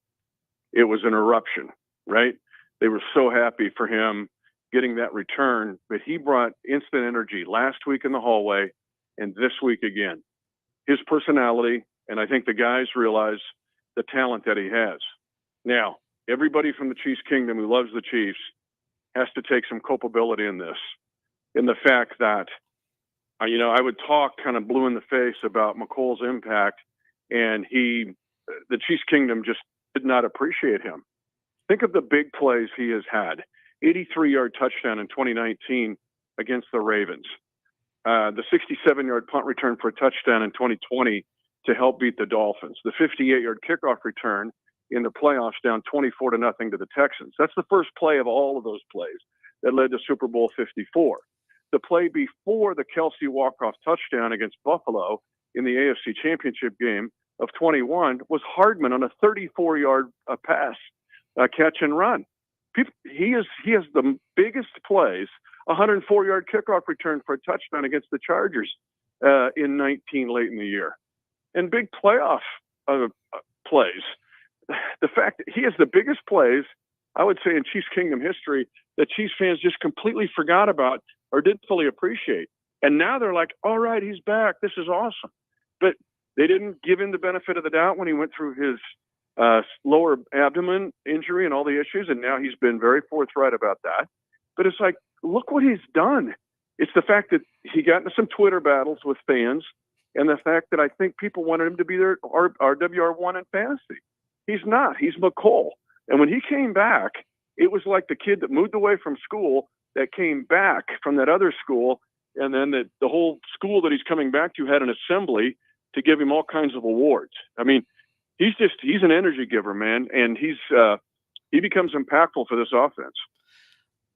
[SPEAKER 14] It was an eruption, right? They were so happy for him getting that return, but he brought instant energy last week in the hallway and this week again. His personality, and I think the guys realize the talent that he has. Now, everybody from the Chiefs Kingdom who loves the Chiefs has to take some culpability in this, in the fact that, I would talk kind of blue in the face about Mecole's impact, and the Chiefs Kingdom just did not appreciate him. Think of the big plays he has had. 83-yard touchdown in 2019 against the Ravens. The 67-yard punt return for a touchdown in 2020 to help beat the Dolphins. The 58-yard kickoff return in the playoffs down 24-0 to the Texans. That's the first play of all of those plays that led to Super Bowl 54. The play before the Kelsey walk-off touchdown against Buffalo in the AFC Championship game of 21 was Hardman on a 34-yard pass, catch and run. He has the biggest plays, a 104-yard kickoff return for a touchdown against the Chargers in 19 late in the year. And big playoff plays. The fact that he has the biggest plays, I would say, in Chiefs Kingdom history that Chiefs fans just completely forgot about or didn't fully appreciate. And now they're like, all right, he's back. This is awesome. But they didn't give him the benefit of the doubt when he went through his lower abdomen injury and all the issues, and now he's been very forthright about that. But it's like, look what he's done. It's the fact that he got into some Twitter battles with fans, and the fact that I think people wanted him to be their RWR1 in fantasy. He's not. He's Mecole. And when he came back, it was like the kid that moved away from school that came back from that other school, and then the whole school that he's coming back to had an assembly to give him all kinds of awards. I mean, he's an energy giver, man, and he becomes impactful for this offense.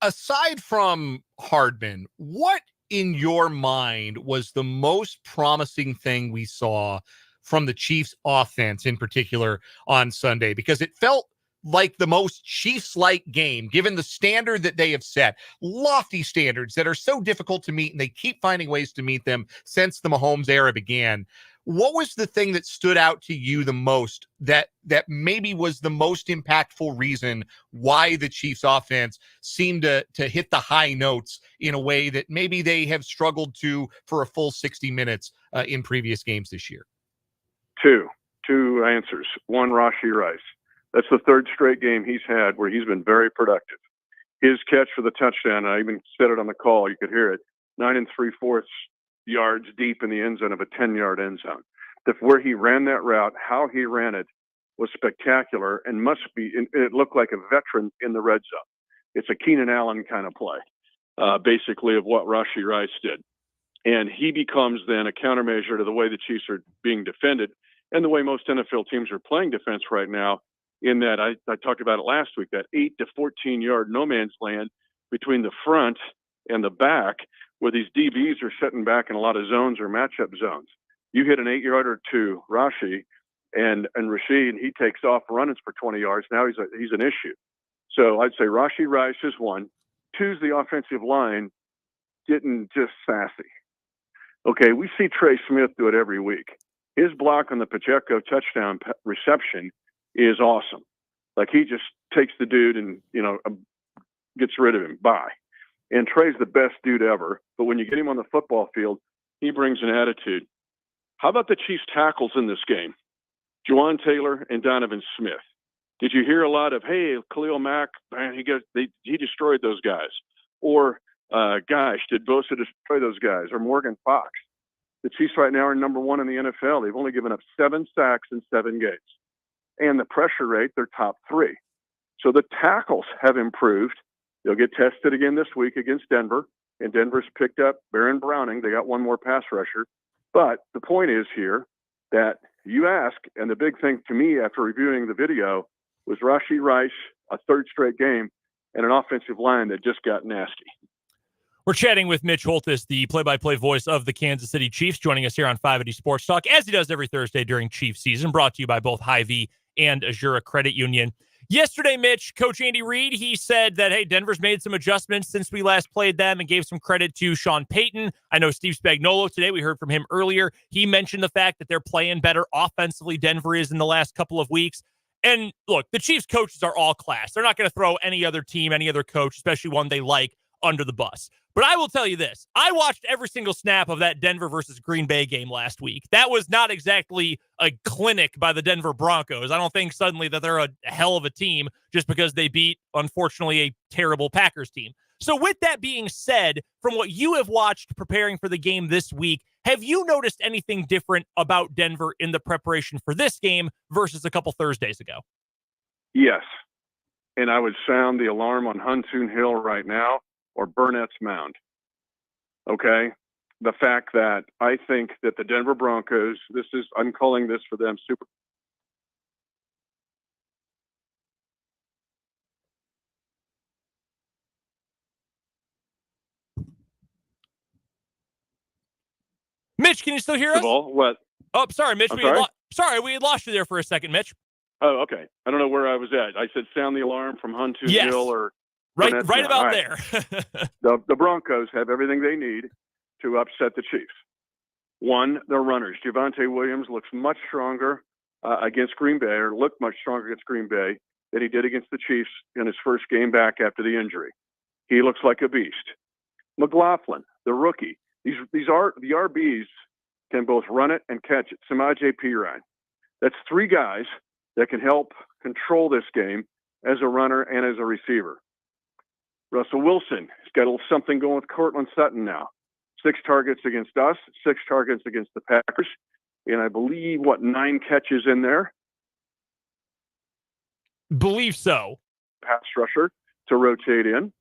[SPEAKER 3] Aside from Hardman, what in your mind was the most promising thing we saw from the Chiefs offense in particular on Sunday? Because it felt like the most Chiefs-like game, given the standard that they have set, lofty standards that are so difficult to meet, and they keep finding ways to meet them since the Mahomes era began. What was the thing that stood out to you the most that maybe was the most impactful reason why the Chiefs offense seemed to hit the high notes in a way that maybe they have struggled to for a full 60 minutes in previous games this year?
[SPEAKER 14] Two answers. One, Rashee Rice. That's the third straight game he's had where he's been very productive. His catch for the touchdown, I even said it on the call, you could hear it. 9 3/4 yards deep in the end zone of a 10-yard end zone. Where he ran that route, how he ran it was spectacular and it looked like a veteran in the red zone. It's a Keenan Allen kind of play, basically, of what Rashee Rice did. And he becomes then a countermeasure to the way the Chiefs are being defended and the way most NFL teams are playing defense right now, in that I talked about it last week, that 8 to 14-yard no man's land between the front and the back, where these DBs are sitting back in a lot of zones or matchup zones. You hit an 8-yarder to Rashee and Rashid, and he takes off running for 20 yards. Now he's an issue. So I'd say Rashee Rice is one. Two's the offensive line getting just sassy. Okay, we see Trey Smith do it every week. His block on the Pacheco touchdown reception is awesome. Like, he just takes the dude and, gets rid of him. Bye. And Trey's the best dude ever. But when you get him on the football field, he brings an attitude. How about the Chiefs tackles in this game? Juwan Taylor and Donovan Smith. Did you hear a lot of, hey, Khalil Mack, man, he destroyed those guys? Or, gosh, did Bosa destroy those guys? Or Morgan Fox? The Chiefs right now are number 1 in the NFL. They've only given up 7 sacks in 7 games. And the pressure rate, they're top 3. So the tackles have improved. They'll get tested again this week against Denver. And Denver's picked up Baron Browning. They got one more pass rusher. But the point is here that you ask, and the big thing to me after reviewing the video was Rashee Rice, a third straight game, and an offensive line that just got nasty.
[SPEAKER 2] We're chatting with Mitch Holthus, the play-by-play voice of the Kansas City Chiefs, joining us here on 580 Sports Talk, as he does every Thursday during Chiefs season, brought to you by both Hy-Vee and Azura Credit Union. Yesterday, Mitch, Coach Andy Reid, he said that, hey, Denver's made some adjustments since we last played them, and gave some credit to Sean Payton. I know Steve Spagnuolo today, we heard from him earlier. He mentioned the fact that they're playing better offensively, Denver is, in the last couple of weeks. And look, the Chiefs coaches are all class. They're not going to throw any other team, any other coach, especially one they like, under the bus. But I will tell you this. I watched every single snap of that Denver versus Green Bay game last week. That was not exactly a clinic by the Denver Broncos. I don't think suddenly that they're a hell of a team just because they beat, unfortunately, a terrible Packers team. So with that being said, from what you have watched preparing for the game this week, have you noticed anything different about Denver in the preparation for this game versus a couple Thursdays ago?
[SPEAKER 14] Yes. And I would sound the alarm on Huntoon Hill right now, or Burnett's Mound. Okay? The fact that I think that the Denver Broncos, I'm calling this for them super.
[SPEAKER 2] Mitch, can you still hear us?
[SPEAKER 14] What?
[SPEAKER 2] Oh, sorry, Mitch.
[SPEAKER 14] I'm
[SPEAKER 2] We had lost you there for a second, Mitch.
[SPEAKER 14] Oh, okay. I don't know where I was at. I said sound the alarm from Huntoon Hill or
[SPEAKER 2] right
[SPEAKER 14] Mound.
[SPEAKER 2] about
[SPEAKER 14] right.
[SPEAKER 2] there.
[SPEAKER 14] The Broncos have everything they need to upset the Chiefs. One, their runners. Javonte Williams looks much stronger against Green Bay, or looked much stronger against Green Bay than he did against the Chiefs in his first game back after the injury. He looks like a beast. McLaughlin, the rookie. These are the RBs can both run it and catch it. Samaje Perine. That's 3 guys that can help control this game as a runner and as a receiver. Russell Wilson has got a little something going with Cortland Sutton now. 6 targets against us, 6 targets against the Packers, and I believe, 9 catches in there?
[SPEAKER 2] Believe so.
[SPEAKER 14] Pass rusher to rotate in.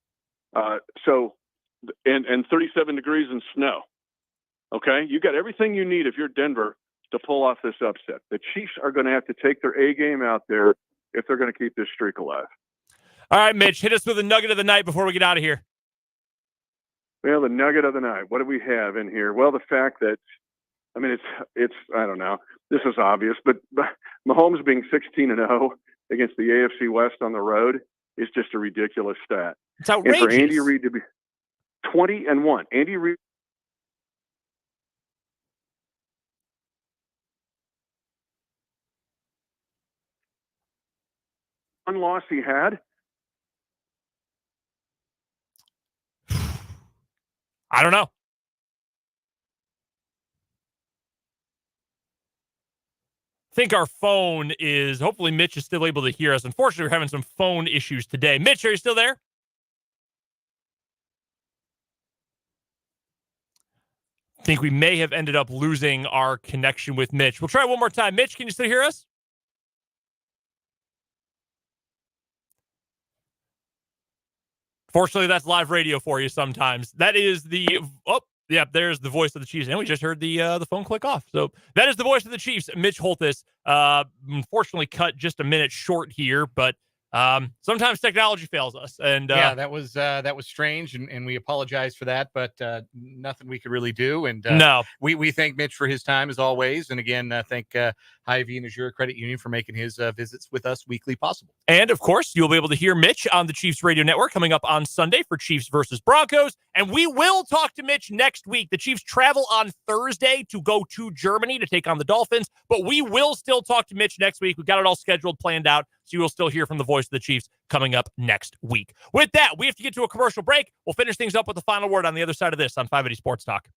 [SPEAKER 14] And 37 degrees and snow. Okay? You got everything you need if you're Denver to pull off this upset. The Chiefs are going to have to take their A game out there if they're going to keep this streak alive.
[SPEAKER 2] All right, Mitch, hit us with a nugget of the night before we get out of here.
[SPEAKER 14] Well, the nugget of the night. What do we have in here? Well, the fact that, it's I don't know. This is obvious, but Mahomes being 16-0 against the AFC West on the road is just a ridiculous stat.
[SPEAKER 2] It's outrageous.
[SPEAKER 14] And for Andy Reid to be 20-1, Andy Reid. One loss he had.
[SPEAKER 2] I don't know. I think our phone is, hopefully Mitch is still able to hear us. Unfortunately, we're having some phone issues today. Mitch, are you still there? think we may have ended up losing our connection with Mitch. We'll try one more time. Mitch, can you still hear us? Fortunately, that's live radio for you sometimes. That is there's the voice of the Chiefs. And we just heard the phone click off. So that is the voice of the Chiefs, Mitch Holthus. Unfortunately cut just a minute short here, but sometimes technology fails us. And
[SPEAKER 3] that was strange, and we apologize for that, but nothing we could really do. And
[SPEAKER 2] no,
[SPEAKER 3] we thank Mitch for his time as always. And again, thank Hy-Vee and Azure Credit Union for making his visits with us weekly possible.
[SPEAKER 2] And of course, you'll be able to hear Mitch on the Chiefs Radio Network coming up on Sunday for Chiefs versus Broncos. And we will talk to Mitch next week. The Chiefs travel on Thursday to go to Germany to take on the Dolphins, but we will still talk to Mitch next week. We've got it all scheduled, planned out. So you will still hear from the voice of the Chiefs coming up next week. With that, we have to get to a commercial break. We'll finish things up with the final word on the other side of this on 580 Sports Talk.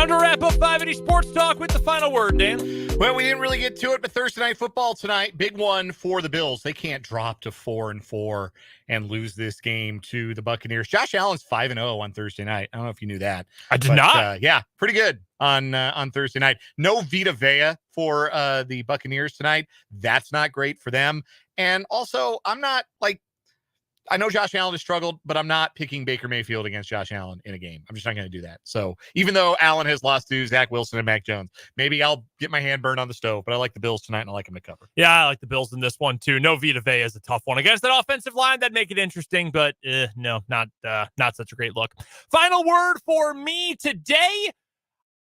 [SPEAKER 2] Time to wrap up 580 Sports Talk with the final word, Dan.
[SPEAKER 3] Well, we didn't really get to it, but Thursday Night Football tonight, big one for the Bills. They can't drop to 4-4 and lose this game to the Buccaneers. Josh Allen's 5-0 on Thursday night. I don't know if you knew that.
[SPEAKER 2] I did not.
[SPEAKER 3] Yeah, pretty good on Thursday night. No Vita Vea for the Buccaneers tonight. That's not great for them. And also, I'm not I know Josh Allen has struggled, but I'm not picking Baker Mayfield against Josh Allen in a game. I'm just not going to do that. So even though Allen has lost to Zach Wilson and Mac Jones, maybe I'll get my hand burned on the stove, but I like the Bills tonight and I like them to cover.
[SPEAKER 2] Yeah, I like the Bills in this one too. No Vita Vea is a tough one against that offensive line. That'd make it interesting, but no, not such a great look. Final word for me today.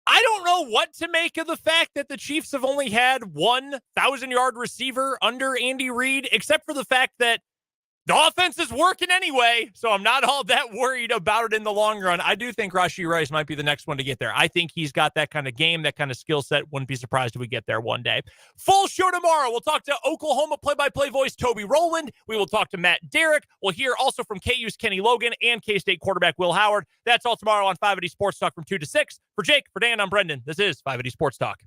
[SPEAKER 2] I don't know what to make of the fact that the Chiefs have only had 1,000-yard receiver under Andy Reid, except for the fact that the offense is working anyway, so I'm not all that worried about it in the long run. I do think Rashee Rice might be the next one to get there. I think he's got that kind of game, that kind of skill set. Wouldn't be surprised if we get there one day. Full show tomorrow. We'll talk to Oklahoma play-by-play voice Toby Rowland. We will talk to Matt Derrick. We'll hear also from KU's Kenny Logan and K-State quarterback Will Howard. That's all tomorrow on 580 Sports Talk from 2 to 6. For Jake, for Dan, I'm Brendan. This is 580 Sports Talk.